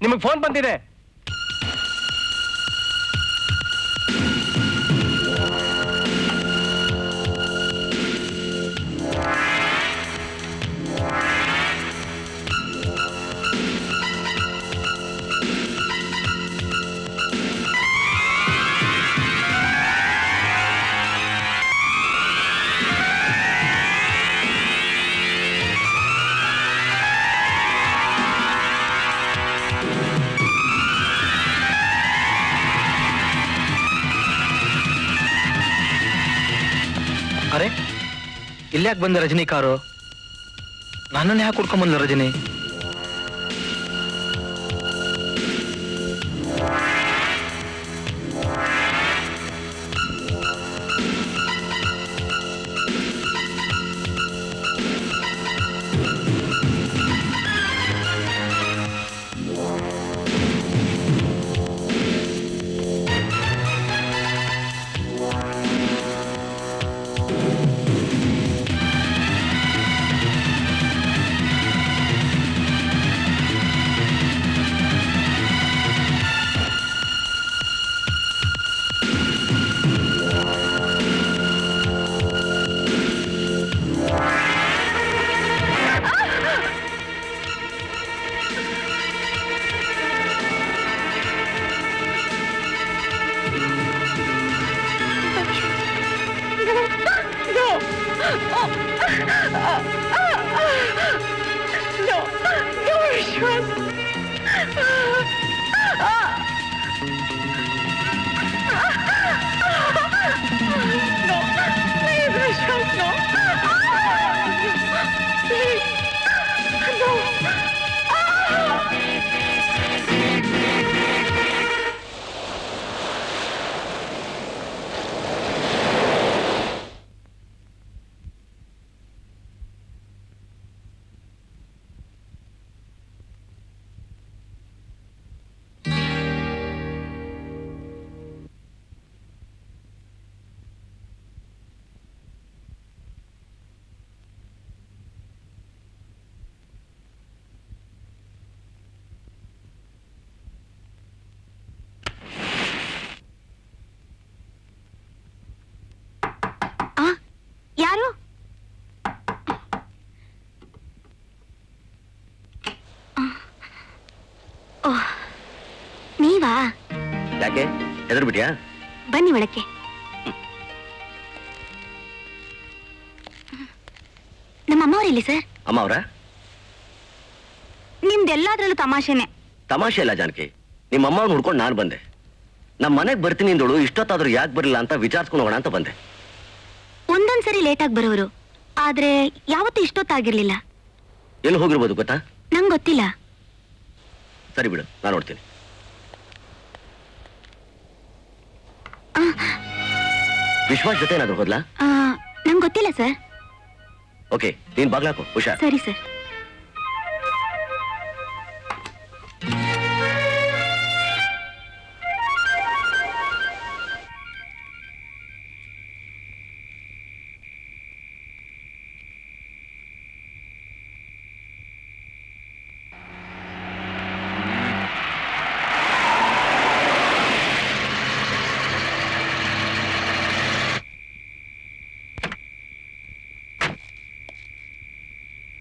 ನಿಮಗೆ ಫೋನ್ ಬಂದಿದೆ. ಅರೆ ಇಲ್ಯಾಕೆ ಬಂದ ರಜನಿ ಕಾರು? ನನ್ನನ್ನು ಯಾಕೆ ಕುಡ್ಕೊಂಬಂದ್ಲು ರಜನಿ? ಯಾರು? ನೀವಾ? ಯಾಕೆ ಹೆದರ್ ಬಿಟ್ಯಾ? ಬನ್ನಿ ಒಳಕ್ಕೆ. ನಮ್ಮ ಅಮ್ಮವ್ರಿಲ್ಲಿ ಸರ್. ಅಮ್ಮ ಅವ್ರ? ನಿಮ್ದೆಲ್ಲಾದ್ರಲ್ಲೂ ತಮಾಷೆನೆ. ತಮಾಷೆ ಅಲ್ಲ ಜಾನಕಿ, ನಿಮ್ಮ ಅಮ್ಮ ಹುಡ್ಕೊಂಡು ನಾನು ಬಂದೆ. ನಮ್ಮ ಮನೆಗೆ ಬರ್ತೀನಿ ಅಂದೋಳು, ಇಷ್ಟೊತ್ತಾದ್ರೂ ಯಾಕೆ ಬರಲಿಲ್ಲ ಅಂತ ವಿಚಾರಿಸ್ಕೊಂಡು ಹೋಗೋಣ ಅಂತ ಬಂದೆ. ಒಂದೊಂದ್ಸರಿ ಲೇಟಾಗಿ ಬರೋರು, ಆದ್ರೆ ಯಾವತ್ತೂ ಇಷ್ಟೊತ್ತಾಗಿರ್ಲಿಲ್ಲ. ಎಲ್ಲಿ ಹೋಗಿರ್ಬೋದು ಗೊತ್ತಾ? ನಂಗೆ ಗೊತ್ತಿಲ್ಲ. ಸರಿ ಬಿಡು, ನಾನು ನೋಡ್ತೀನಿ. ವಿಶ್ವಾಸ್ ಜೊತೆ ಏನಾದ್ರು ಹೋದ್ಲಾ? ನಂಗೆ ಗೊತ್ತಿಲ್ಲ ಸರ್. ಓಕೆ, ನೀನ್ ಬಾಗ್ಲಾಕು, ಹುಷಾರ್. ಸರಿ ಸರ್.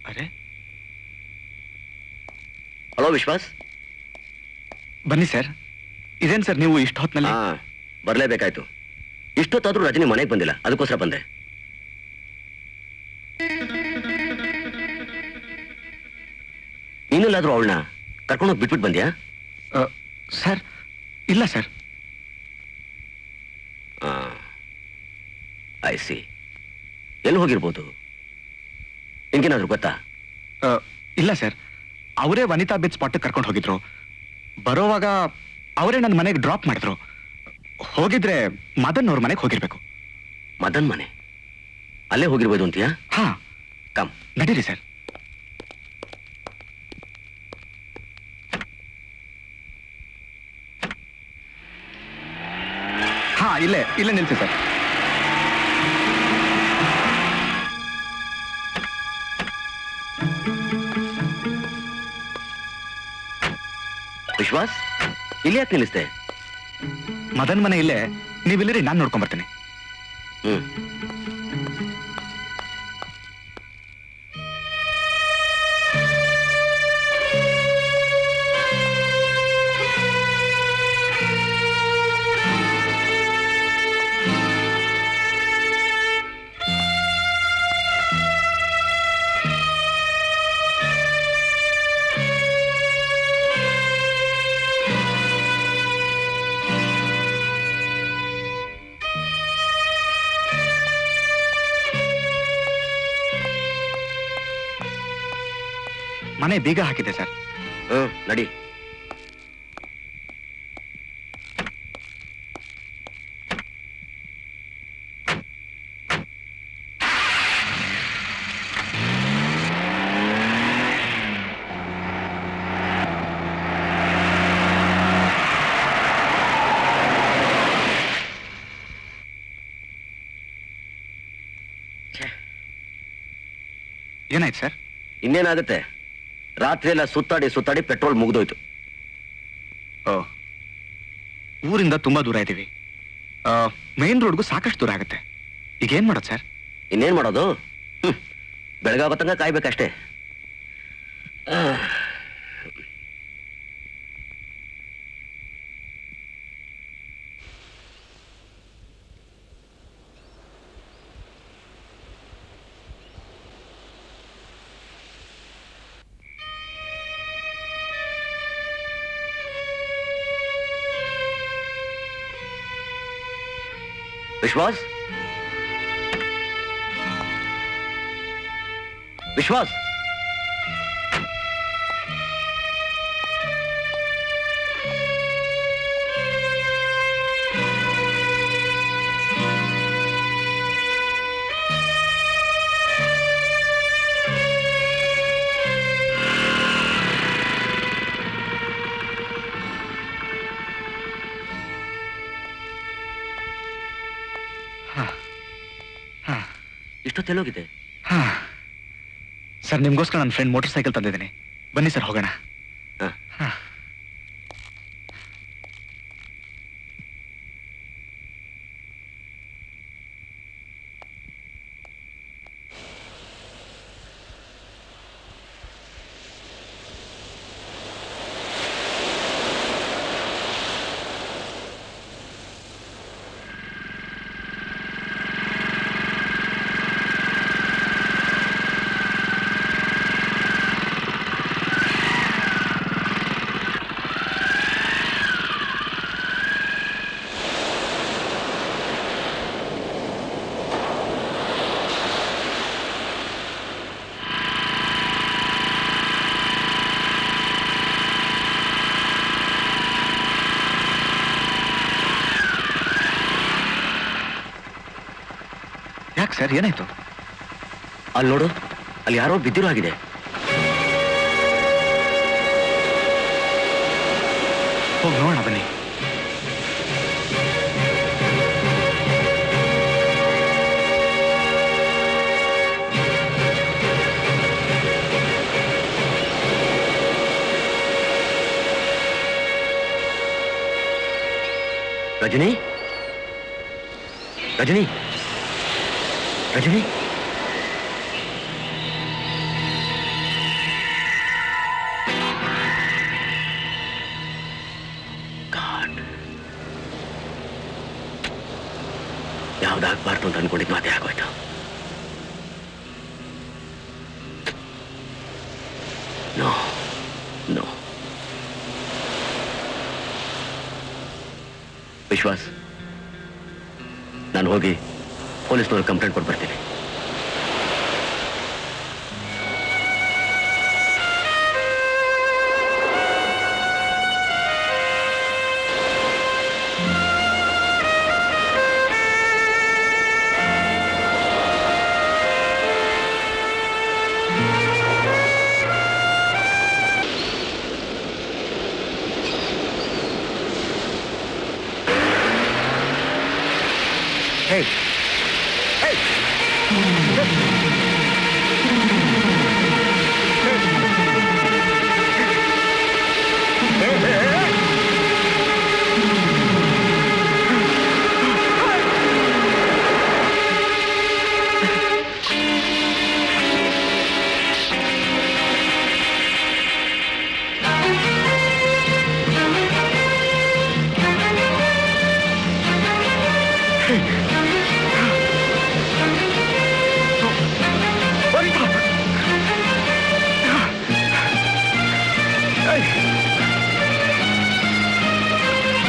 ಅರೆ ಹಲೋ ವಿಶ್ವಾಸ್. ಬನ್ನಿ ಸರ್. ಇದೇನ್ ಸರ್ ನೀವು ಇಷ್ಟ ಹೊತ್ನಲ್ಲಿ? ಬರ್ಲೇಬೇಕಾಯ್ತು. ಇಷ್ಟೊತ್ತಾದ್ರೂ ರಜನಿ ಮನೆಗೆ ಬಂದಿಲ್ಲ, ಅದಕ್ಕೋಸ್ಕರ ಬಂದೆ. ನೀನೆಲ್ಲಾದ್ರೂ ಅವಳನ್ನ ಕರ್ಕೊಂಡೋಗಿ ಬಿಟ್ಬಿಟ್ಟು ಬಂದ್ಯಾ? ಸರ್ ಇಲ್ಲ ಸರ್. I C. ಎಲ್ಲಿ ಹೋಗಿರ್ಬೋದು? ನಿನ್ಗೇನಾದ್ರು ಗೊತ್ತಾ? ಇಲ್ಲ ಸರ್, ಅವರೇ ವನಿತಾ ಬಿಚ್ ಸ್ಪಾಟ್ ಕರ್ಕೊಂಡು ಹೋಗಿದ್ರು. ಬರೋವಾಗ ಅವರೇ ನನ್ನ ಮನೆಗೆ ಡ್ರಾಪ್ ಮಾಡಿದ್ರು. ಹೋಗಿದ್ರೆ ಮದನ್ ಅವ್ರ ಮನೆಗೆ ಹೋಗಿರ್ಬೇಕು. ಮದನ್ ಮನೆ? ಅಲ್ಲೇ ಹೋಗಿರ್ಬೋದು ಅಂತೀಯಾ? ಹಾ, ಕಮ್ ನಡೀರಿ ಸರ್. ಹಾ, ಇಲ್ಲೇ ನಿಲ್ಸಿ ಸರ್. ವಿಶ್ವಾಸ್, ಇಲ್ಲಿ ಯಾಕೆ ನಿಲ್ಲಿಸ್ದೆ? ಮದನ್ ಮನೆ ಇಲ್ಲೇ, ನೀವಿಲ್ಲಿರಿ, ನಾನು ನೋಡ್ಕೊಂಡ್ ಬರ್ತೀನಿ. ಹ್ಮ್. ಮನೆ ಬೀಗ ಹಾಕಿದೆ ಸರ್. ನಡಿ. ಏನಾಯ್ತು ಸರ್? ಇನ್ನೇನಾಗುತ್ತೆ, ರಾತ್ರಿ ಎಲ್ಲ ಸುತ್ತಾಡಿ ಪೆಟ್ರೋಲ್ ಮುಗ್ದೋಯ್ತು. ಓ, ಊರಿಂದ ತುಂಬಾ ದೂರ ಇದ್ದೀವಿ. ಮೇನ್ ರೋಡ್ಗೂ ಸಾಕಷ್ಟು ದೂರ ಆಗುತ್ತೆ. ಈಗ ಏನ್ ಮಾಡೋದು ಸರ್? ಇನ್ನೇನ್ ಮಾಡೋದು? ಬೆಳಗಾಗೋ ತನಕ ಕಾಯ್ಬೇಕಷ್ಟೇ. ವಿಶ್ವಾಸ್, ವಿಶ್ವಾಸ್, ಇಷ್ಟೊತ್ತೆಲ್ಲೋಗಿದೆ? ಸರ್, ನಿಮ್ಗೋಸ್ಕರ ನನ್ನ ಫ್ರೆಂಡ್ ಮೋಟರ್ ಸೈಕಲ್ ತಂದಿದ್ದೀನಿ. ಬನ್ನಿ ಸರ್, ಹೋಗೋಣ. ಯಾಕೆ ಸರ್, ಏನಾಯ್ತು? ಅಲ್ಲಿ ನೋಡು, ಅಲ್ಲಿ ಯಾರೋ ಬಿದ್ದಿರೋ ಆಗಿದೆ. ಹೋಗಿ ನೋಡೋಣ ಬನ್ನಿ. ರಜನಿ, ರಜನಿ, ರಜನಿ, ಯಾವ್ದಾಗ್ಬಾರ್ದು ಅಂತ ಅನ್ಕೊಂಡಿದ್ ಮಾತೇ ಆಗೋಯ್ತು. No no. ವಿಶ್ವಾಸ್, ನಾನು ಹೋಗಿ ಪೊಲೀಸ್ನವ್ರಿಗೆ ಕಂಪ್ಲೇಂಟ್ ಕೊಟ್ಟು ಬರ್ತೀನಿ. Hey! Hey! Hey! Hey! ವನಿತಾ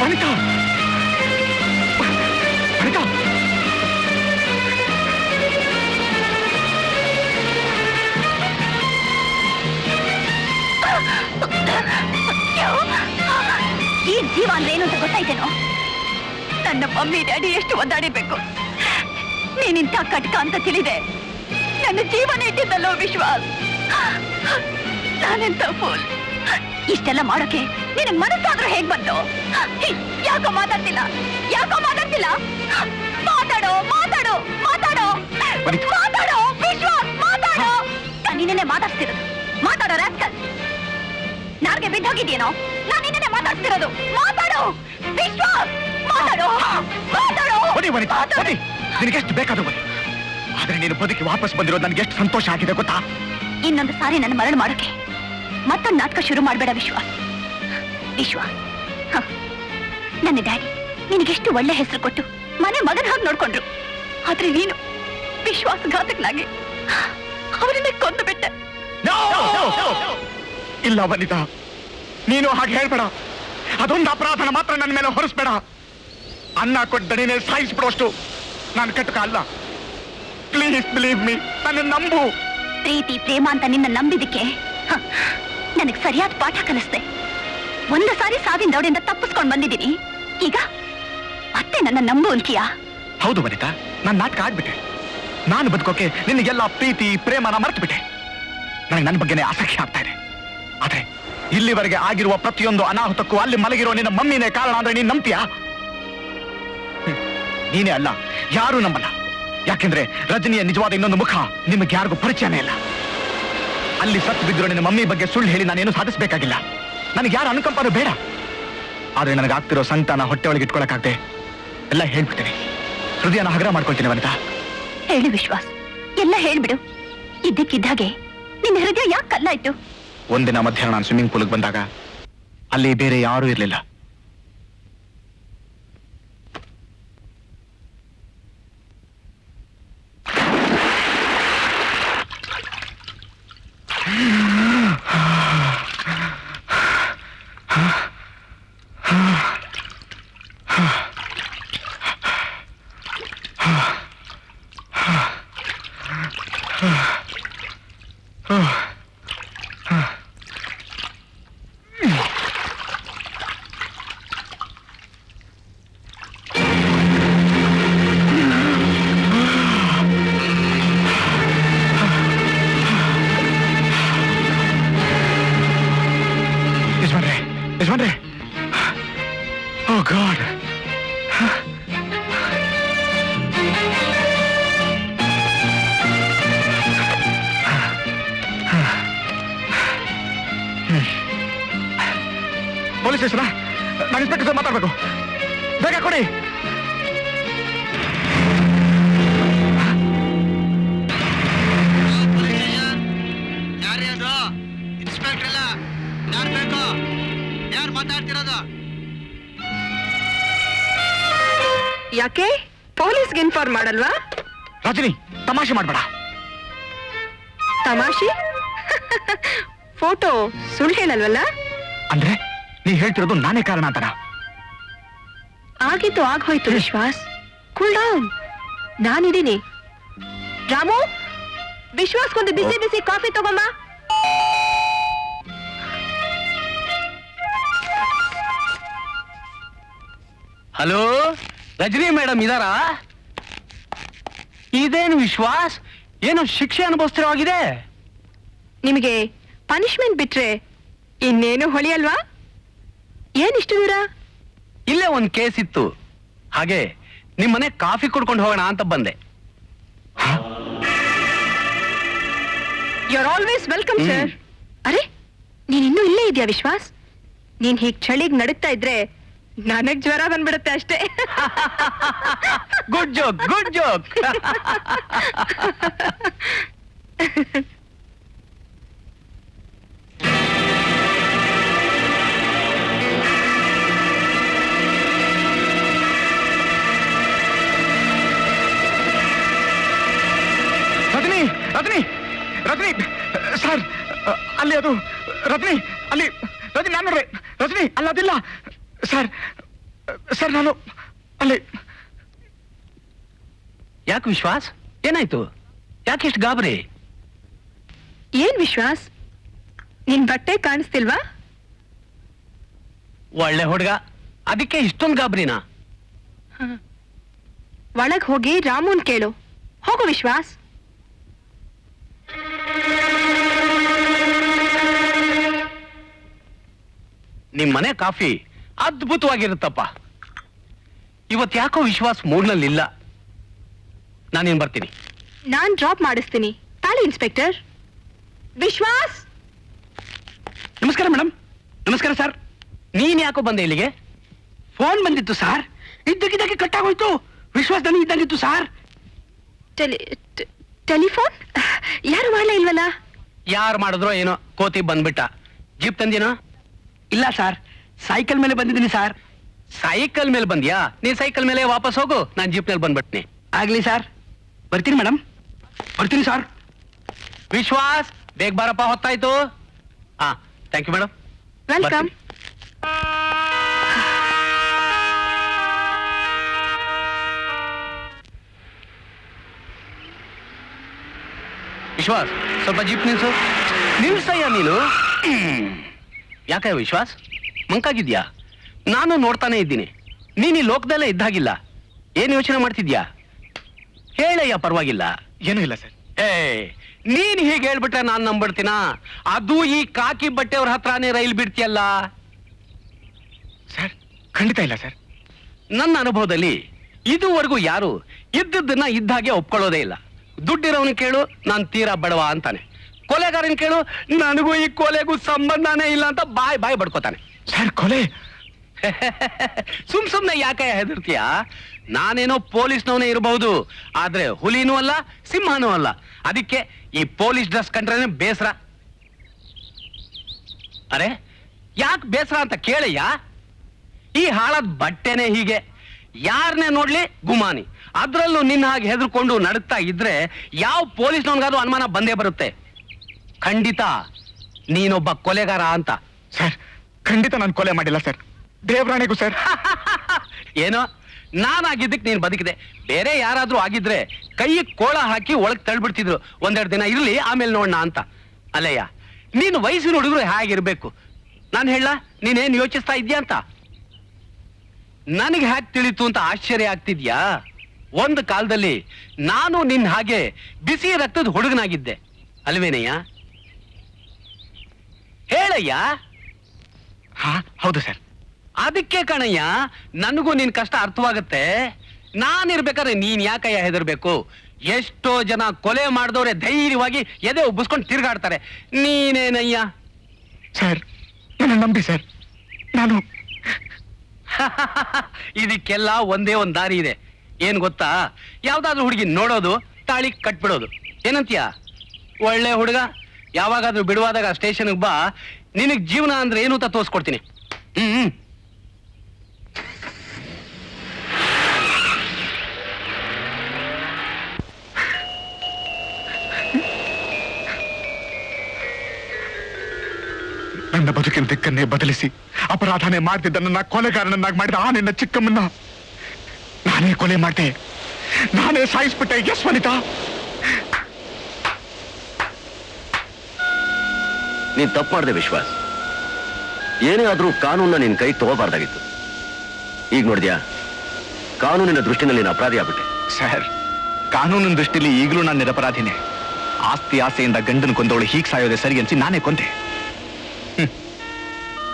ವನಿತಾ ವನಿತಾ ಈ ಜೀವ ಅಂದ್ರೆ ಏನು ಅಂತ ಗೊತ್ತಾಯ್ತೇನೋ? ನನ್ನ ಮಮ್ಮಿ ಡ್ಯಾಡಿ ಎಷ್ಟು ಒದ್ದಾಡಿರ್ಬೇಕು. ನೀನಿಂತ ಕಟ್ಕ ಅಂತ ತಿಳಿದೆ ನನ್ನ ಜೀವನ ಇಟ್ಟಿದ್ದಲ್ಲೋ ವಿಶ್ವಾಸ್. ನಾನೆಂತ ಫೂಲ್. ಇಷ್ಟೆಲ್ಲ ಮಾಡೋಕೆ ನಿನಗೆ ಮನಸ್ಸಾದ್ರೂ ಹೇಗ್ ಬಂತು? ಯಾಕೋ ಮಾತಾಡ್ತಿಲ್ಲ? ಯಾಕೋ ಮಾತಾಡ್ತಿಲ್ಲ? ಮಾತಾಡೋ ಮಾತಾಡೋ ಮಾತಾಡೋ ಮಾತಾಡೋ ವಿಶ್ವಾಸ್, ಮಾತಾಡೋ. ನಾನು ನಿನ್ನೆ ಮಾತಾಡ್ತಿರೋದು. ಮಾತಾಡೋ ರಾಸ್ಕಲ್. ನಾರ್ಗೆ ಬಿದ್ದು ಹೋಗಿದ್ಯೇನೋ? ನಾನು ನಿನ್ನೆ ಮಾತಾಡ್ತಿರೋದು. ಮಾತಾಡೋ ವಿಶ್ವಾಸ್, ಮಾತಾಡೋ ಮಾತಾಡೋ. ವನಿತಾ ನಿನಗೆಷ್ಟು ಬೇಕಾದ್ರೂ ಬನ್ನಿ, ಆದ್ರೆ ನೀನು ಬದುಕಿ ವಾಪಸ್ ಬಂದಿರೋದು ನನಗೆ ಎಷ್ಟು ಸಂತೋಷ ಆಗಿದೆ ಗೊತ್ತಾ? ಇನ್ನೊಂದು ಸಾರಿ ನನ್ನ ಮರಣ ಮಾಡೋಕೆ ಮತ್ತೊಂದು ನಾಟಕ ಶುರು ಮಾಡಬೇಡ ವಿಶ್ವಾಸ್. ವಿಶ್ವಾಸ್, ನನ್ನ ಡ್ಯಾಡಿ ನಿನಗೆಷ್ಟು ಒಳ್ಳೆ ಹೆಸರು ಕೊಟ್ಟು ಮನೆ ಮಗನ ಹಾಗೆ ನೋಡ್ಕೊಂಡ್ರು. ಆದ್ರೆ ನೀನು ವಿಶ್ವಾಸಘಾತಕನಾಗಿ ಅವರನ್ನೇ ಕೊಂದು ಬಿಟ್ಟೆ. ಇಲ್ಲ ವನಿತಾ, ನೀನು ಹಾಗೆ ಹೇಳ್ಬೇಡ. ಅದೊಂದು ಅಪರಾಧನ ಮಾತ್ರ ನನ್ನ ಮೇಲೆ ಹೊರಿಸ್ಬೇಡ. ಅನ್ನ ಕೊಟ್ಟು ದಣಿನೇ ಸಾಯಿಸ್ಬಿಡೋಷ್ಟು ನಾನು ಕಟ್ಟಕ ಅಲ್ಲ. ಪ್ಲೀಸ್ ಬಿಲೀವ್ ಮೀ, ನನ್ನ ನಂಬು. ಪ್ರೀತಿ ಪ್ರೇಮ ಅಂತ ನಿನ್ನ ನಂಬಿದಕ್ಕೆ ನನಗೆ ಸರಿಯಾದ ಪಾಠ ಕಲಿಸ್ದೆ. ಒಂದು ಸಾರಿ ಸಾವಿನ ದೌಡೆಯಿಂದ ತಪ್ಪಿಸ್ಕೊಂಡು ಬಂದಿದ್ದೀನಿ. ಈಗ ಮತ್ತೆ ನನ್ನ ನಂಬು ಅಂತೀಯಾ? ಹೌದು ವನಿತಾ, ನಾನು ನಾಟಕ ಆಡ್ಬಿಟ್ಟೆ. ನಾನು ಬದುಕೋಕೆ ನಿನಗೆಲ್ಲ ಪ್ರೀತಿ ಪ್ರೇಮನ ಮರ್ತು ಬಿಟ್ಟೆ. ನನಗೆ ನನ್ನ ಬಗ್ಗೆನೇ ಅಸಹ್ಯ ಆಗ್ತಾ ಇದೆ. ಆದ್ರೆ ಇಲ್ಲಿವರೆಗೆ ಆಗಿರುವ ಪ್ರತಿಯೊಂದು ಅನಾಹುತಕ್ಕೂ ಅಲ್ಲಿ ಮಲಗಿರೋ ನಿನ್ನ ಮಮ್ಮಿನೇ ಕಾರಣ ಅಂದ್ರೆ ನೀನ್ ನಂಬ್ತೀಯಾ? ನೀನೇ ಅಲ್ಲ, ಯಾರೂ ನಂಬಲ್ಲ. ಯಾಕೆಂದ್ರೆ ರಜನಿಯ ನಿಜವಾದ ಇನ್ನೊಂದು ಮುಖ ನಿಮಗೆ ಯಾರಿಗೂ ಪರಿಚಯನೇ ಇಲ್ಲ. ಅಲ್ಲಿ ಸತ್ತು ಬಿದ್ದಿರೋ ನಿನ್ನ ಮಮ್ಮಿ ಬಗ್ಗೆ ಸುಳ್ಳು ಹೇಳಿ ನಾನೇನು ಸಾಧಿಸಬೇಕಾಗಿಲ್ಲ. ನನಗೆ ಯಾರು ಅನುಕಂಪನೂ ಬೇಡ. ಆದ್ರೆ ನನಗಾಗ್ತಿರೋ ಸಂತಾನ ಹೊಟ್ಟೆ ಒಳಗೆ ಇಟ್ಕೊಳಕ್ಕಾಗದೆ ಎಲ್ಲ ಹೇಳ್ಬಿಡ್ತೀನಿ. ಹೃದಯನ ಹಗರ ಮಾಡ್ಕೊಳ್ತೀನಿ ವನಿತಾ. ಹೇಳಿ ವಿಶ್ವಾಸ್, ಎಲ್ಲ ಹೇಳ್ಬಿಡು. ಇದ್ದಕ್ಕಿದ್ದಾಗೆ ನಿನ್ನ ಹೃದಯ ಯಾಕೆ ಕಲ್ಲಾಯ್ತು? ಒಂದಿನ ಮಧ್ಯಾಹ್ನ ನಾನು ಸ್ವಿಮ್ಮಿಂಗ್ ಪೂಲ್ಗೆ ಬಂದಾಗ ಅಲ್ಲಿ ಬೇರೆ ಯಾರೂ ಇರಲಿಲ್ಲ. ಯಜಮಾನ್ರೆ, ಓ ಗಾಡ್, ಪೊಲೀಸ್ ಸ್ಟೇಷನ್. ನಾನು ಇನ್ಸ್ಪೆಕ್ಟರ್ ಸರ್ ಮಾತಾಡ್ಬೇಕು. ಬೇಗ ಕೊಡಿ. ಯಾರ್ಯಾರು ಇನ್ಸ್ಪೆಕ್ಟರ್ ಇಲ್ಲ, ಯಾರು ಬೇಕು? ಯಾರು ಮಾತಾಡ್ತಿರೋದು? ಯಾಕೆ ಪೊಲೀಸ್ಗೆ ಇನ್ಫಾರ್ಮ್ ಮಾಡಲ್ವಾ? ರಜನಿ, ತಮಾಷೆ ಮಾಡ್ಬೇಡ. ತಮಾಷೆ? ಫೋಟೋ ಸುಳ್ಳು ಹೇಳಲ್ವಲ್ಲ? ಅಂದ್ರೆ ನೀ ಹೇಳ್ತಿರೋದು ನಾನೇ ಕಾರಣ ಅಂತನಾ? ಆಗಿದ್ದು ಆಗೋಯ್ತು ವಿಶ್ವಾಸ್. ಕೂಲ್ ಡೌನ್, ನಾನಿದ್ದೀನಿ. ರಾಮು, ವಿಶ್ವಾಸ್ಗೊಂದು ಬಿಸಿ ಬಿಸಿ ಕಾಫಿ ತಗೊಂಬ. ಹಲೋ, ರಜನಿ ಮೇಡಮ್ ಇದಾರಾ? ಇದೇನು ವಿಶ್ವಾಸ್, ಏನು ಶಿಕ್ಷೆ ಅನುಭವಿಸ್ತಿರೋ ಆಗಿದೆ? ನಿಮಗೆ ಪನಿಷ್ಮೆಂಟ್ ಬಿಟ್ರೆ ಇನ್ನೇನು ಹೊಳಿಯಲ್ವಾ? ಏನಿಷ್ಟು ದೂರ? ಇಲ್ಲೇ ಒಂದ್ ಕೇಸ್ ಇತ್ತು, ಹಾಗೆ ನಿಮ್ಮನೆ ಕಾಫಿ ಕುಡ್ಕೊಂಡು ಹೋಗೋಣ ಅಂತ ಬಂದೆ. You are always welcome sir. ಅರೆ, ನೀನ್ ಇನ್ನೂ ಇಲ್ಲೇ ಇದೆಯಾ ವಿಶ್ವಾಸ್? ನೀನ್ ಹೀಗ್ ಚಳಿಗ್ ನಡುತ್ತಾ ಇದ್ರೆ ನನಗ್ ಜ್ವರ ಬಂದ್ಬಿಡುತ್ತೆ ಅಷ್ಟೇ. Good joke, good joke. Rajani Rajani sir ಅಲ್ಲಿ ಅದು ರಜನಿ ಅಲ್ಲಿ ರಜನಿ ನಾನು ನೋಡ್ರಿ ರಜನಿ ಅಲ್ಲ ಅದಿಲ್ಲ ಸರ್ ಸರ್ ನಾನು ಅಲ್ಲಿ ಯಾಕೆ ವಿಶ್ವಾಸ್ ಏನಾಯ್ತು ಯಾಕೆ ಇಷ್ಟು ಗಾಬರಿ ಏನ್ ವಿಶ್ವಾಸ್ ನಿನ್ ಬಟ್ಟೆ ಕಾಣಿಸ್ತಿಲ್ವಾ? ಒಳ್ಳೆ ಹುಡುಗ ಅದಕ್ಕೆ ಇಷ್ಟೊಂದು ಗಾಬರಿನಾ? ಒಳಗ್ ಹೋಗಿ ರಾಮುನ್ ಕೇಳು. ಹೋಗು ವಿಶ್ವಾಸ್. ನಿಮ್ ಮನೆ ಕಾಫಿ ಅದ್ಭುತವಾಗಿರುತ್ತಪ್ಪ. ಇವತ್ ಯಾಕೋ ವಿಶ್ವಾಸ್ ಮೂಡ್ನಲ್ಲಿಲ್ಲ. ನಾನೇನ್ ಬರ್ತೀನಿ. ನಾನ್ ಡ್ರಾಪ್ ಮಾಡಿಸ್ತೀನಿ. ತಾಳಿ ಇನ್ಸ್ಪೆಕ್ಟರ್. ವಿಶ್ವಾಸ್, ನಮಸ್ಕಾರ ಮೇಡಮ್. ನಮಸ್ಕಾರ ಸರ್. ನೀನ್ ಯಾಕೋ ಬಂದೆ ಇಲ್ಲಿಗೆ? ಫೋನ್ ಬಂದಿತ್ತು ಸರ್, ಇದ್ದಕ್ಕಿದ್ದಕ್ಕೆ ಕಟ್ಟಾಗೋಯ್ತು. ವಿಶ್ವಾಸ ನನಗೆ ಇದ್ದಂಗಿತ್ತು ಸರ್. ಟೆಲಿಫೋನ್ ಯಾರು ಮಾಡಲೇ ಇಲ್ವಲ್ಲ? ಯಾರು ಮಾಡಿದ್ರೋ ಏನೋ, ಕೋತಿ ಬಂದ್ಬಿಟ್ಟ. ಜೀಪ್ ತಂದೇನೋ? ಇಲ್ಲ ಸರ್, ಸೈಕಲ್ ಮೇಲೆ ಬಂದಿದ್ದೀನಿ ಸರ್. ಸೈಕಲ್ ಮೇಲೆ ಬಂದ್ಯಾ? ನೀನ್ ಸೈಕಲ್ ಮೇಲೆ ವಾಪಸ್ ಹೋಗು, ನಾನ್ ಜೀಪ್ ನಲ್ಲಿ ಬಂದ್ಬಿಟ್ನಿ. ಆಗ್ಲಿ ಸರ್, ಬರ್ತೀನಿ ಮೇಡಮ್, ಬರ್ತೀನಿ ಸರ್. ವಿಶ್ವಾಸ್ ಬೇಗ ಬಾರಪ್ಪ, ಹೊತ್ತಾಯ್ತು. ಹಾ, ಥ್ಯಾಂಕ್ ಯು ಮೇಡಮ್. ವೆಲ್ಕಮ್. ವಿಶ್ವಾಸ್ ಸ್ವಲ್ಪ ಜೀಪ್ ನಿಲ್ಸು. ನಿಲ್ಸಯ್ಯ ನೀನು. ಯಾಕೆ ವಿಶ್ವಾಸ್ ಮಂಕಾಗಿದ್ಯಾ? ನಾನು ನೋಡ್ತಾನೆ ಇದ್ದೀನಿ. ನೀನ್ ಈ ಲೋಕದಲ್ಲೇ ಇದ್ದಾಗಿಲ್ಲ. ಏನ್ ಯೋಚನೆ ಮಾಡ್ತಿದ್ಯಾ? ಹೇಳಯ್ಯ, ಪರವಾಗಿಲ್ಲ. ಏನೂ ಇಲ್ಲ ಸರ್. ಏ, ನೀನ್ ಹೀಗೆ ಹೇಳ್ಬಿಟ್ರೆ ನಾನ್ ನಂಬಿಡ್ತೀನ? ಅದು ಈ ಕಾಕಿ ಬಟ್ಟೆಯವ್ರ ಹತ್ರನೇ ರೈಲ್ ಬಿಡ್ತೀಯಲ್ಲ. ಸರ್ ಖಂಡಿತ ಇಲ್ಲ ಸರ್. ನನ್ನ ಅನುಭವದಲ್ಲಿ ಇದುವರೆಗೂ ಯಾರು ಇದ್ದದ್ದನ್ನ ಇದ್ದಾಗೆ ಒಪ್ಕೊಳ್ಳೋದೇ ಇಲ್ಲ. ದುಡ್ಡಿರೋವನ್ ಕೇಳು, ನಾನ್ ತೀರಾ ಬಡವ ಅಂತಾನೆ. ಕೊಲೆಗಾರನ್ ಕೇಳು, ನನಗೂ ಈ ಕೊಲೆಗೂ ಸಂಬಂಧನೇ ಇಲ್ಲ ಅಂತ ಬಾಯ್ ಬಾಯ್ ಬಡ್ಕೋತಾನೆ. ಸರ್ ಕೊಲೆ ಸುಮ್ನೆ ಯಾಕೆ ಹೆದರ್ತೀಯ? ನಾನೇನೋ ಪೊಲೀಸ್ನವನೇ ಇರಬಹುದು, ಆದ್ರೆ ಹುಲಿನೂ ಅಲ್ಲ, ಸಿಂಹನೂ ಅಲ್ಲ. ಅದಕ್ಕೆ ಈ ಪೊಲೀಸ್ ಡ್ರೆಸ್ ಕಂಡ್ರೇನೆ ಬೇಸರ. ಅರೆ ಯಾಕೆ ಬೇಸರ ಅಂತ ಕೇಳಯ್ಯ. ಈ ಹಾಳಾದ ಬಟ್ಟೆನೆ ಹೀಗೆ, ಯಾರನ್ನೇ ನೋಡ್ಲಿ ಗುಮಾನಿ. ಅದ್ರಲ್ಲೂ ನಿನ್ನ ಹಾಗೆ ಹೆದರ್ಕೊಂಡು ನಡುತ್ತಾ ಇದ್ರೆ ಯಾವ ಪೊಲೀಸ್ನವನ್ಗಾದ್ರೂ ಅನುಮಾನ ಬಂದೇ ಬರುತ್ತೆ. ಖಂಡಿತ ನೀನೊಬ್ಬ ಕೊಲೆಗಾರ ಅಂತ. ಸರ್ ಖಂಡಿತ ನಾನು ಕೊಲೆ ಮಾಡಿಲ್ಲ ಸರ್, ದೇವರಾಣೆಗೂ ಸರ್. ಏನೋ ನಾನಾಗಿದ್ದಕ್ಕೆ ನೀನ್ ಬದುಕಿದೆ. ಬೇರೆ ಯಾರಾದ್ರೂ ಆಗಿದ್ರೆ ಕೈ ಕೋಳ ಹಾಕಿ ಒಳಗ್ ತಳ್ಬಿಡ್ತಿದ್ರು. ಒಂದೆರಡು ದಿನ ಇರ್ಲಿ, ಆಮೇಲೆ ನೋಡೋಣ ಅಂತ. ಅಲ್ಲಯ್ಯ, ನೀನು ವಯಸ್ಸಿನ ಹುಡುಗರು ಹೇಗಿರ್ಬೇಕು ನಾನು ಹೇಳ? ನೀನೇನ್ ಯೋಚಿಸ್ತಾ ಇದ್ಯಾ ಅಂತ ನನಗೆ ಹ್ಯಾಕ್ ತಿಳಿತು ಅಂತ ಆಶ್ಚರ್ಯ ಆಗ್ತಿದ್ಯಾ? ಒಂದು ಕಾಲದಲ್ಲಿ ನಾನು ನಿನ್ ಹಾಗೆ ಬಿಸಿ ರಕ್ತದ ಹುಡುಗನಾಗಿದ್ದೆ ಅಲ್ವೇನಯ್ಯ? ಹೇಳಯ್ಯ. ಹಾ ಹೌದು ಸರ್. ಅದಕ್ಕೆ ಕಣಯ್ಯ, ನನಗೂ ನಿನ್ ಕಷ್ಟ ಅರ್ಥವಾಗತ್ತೆ. ನಾನಿರ್ಬೇಕಾದ್ರೆ ನೀನ್ ಯಾಕಯ್ಯ ಹೆದರ್ಬೇಕು? ಎಷ್ಟೋ ಜನ ಕೊಲೆ ಮಾಡಿದವ್ರೆ ಧೈರ್ಯವಾಗಿ ಎದೆ ಉಬ್ಬಿಸ್ಕೊಂಡು ತಿರ್ಗಾಡ್ತಾರೆ. ನೀನೇನಯ್ಯ? ಸರ್ ನನ್ನ ನಂಬಿ ಸರ್. ನಾನು ಇದಕ್ಕೆಲ್ಲ ಒಂದೇ ಒಂದ್ ದಾರಿ ಇದೆ. ಏನ್ ಗೊತ್ತಾ? ಯಾವ್ದಾದ್ರು ಹುಡುಗಿ ನೋಡೋದು, ತಾಳಿ ಕಟ್ಬಿಡೋದು. ಏನಂತೀಯ? ಒಳ್ಳೆ ಹುಡುಗ, ಯಾವಾಗಾದ್ರೂ ಬಿಡುವಾದಾಗ ಸ್ಟೇಷನ್ಗೆ ಬಾ, ನಿನಗ್ ಜೀವನ ಅಂದ್ರೆ ಏನು ಅಂತ ತೋರಿಸ್ಕೊಡ್ತೀನಿ. ನನ್ನ ಬದುಕಿನ ದಿಕ್ಕನ್ನೇ ಬದಲಿಸಿ ಅಪರಾಧನೇ ಮಾಡ್ತಿದ್ದ ನನ್ನ ಕೊಲೆಗಾರನನ್ನಾಗಿ ಮಾಡಿದ ಆ ನಿನ್ನ ಚಿಕ್ಕಮ್ಮನ್ನ ನಾನೇ ಕೊಲೆ ಮಾಡ್ದೆ, ನಾನೇ ಸಾಯಿಸ್ಬಿಟ್ಟೆ. ಎಸ್ ವನಿತಾ, ನೀನ್ ತಪ್ಪು ಮಾಡಿದೆ ವಿಶ್ವಾಸ್. ಏನೇ ಆದ್ರೂ ಕಾನೂನ ನಿನ್ ಕೈ ತಗೋಬಾರ್ದಾಗಿತ್ತು. ಈಗ ನೋಡಿದ್ಯಾ, ಕಾನೂನಿನ ದೃಷ್ಟಿನಲ್ಲಿ ನೀನು ಅಪರಾಧಿ ಆಗ್ಬಿಟ್ಟೆ. ಸರ್ ಕಾನೂನಿನ ದೃಷ್ಟಿಲಿ ಈಗಲೂ ನಾನು ನಿರಪರಾಧಿನೇ. ಆಸ್ತಿ ಆಸೆಯಿಂದ ಗಂಡನ ಕೊಂದವಳು ಹೀಗೆ ಸಾಯೋದೆ ಸರಿ ಅನ್ಸಿ ನಾನೇ ಕೊಂದೆ.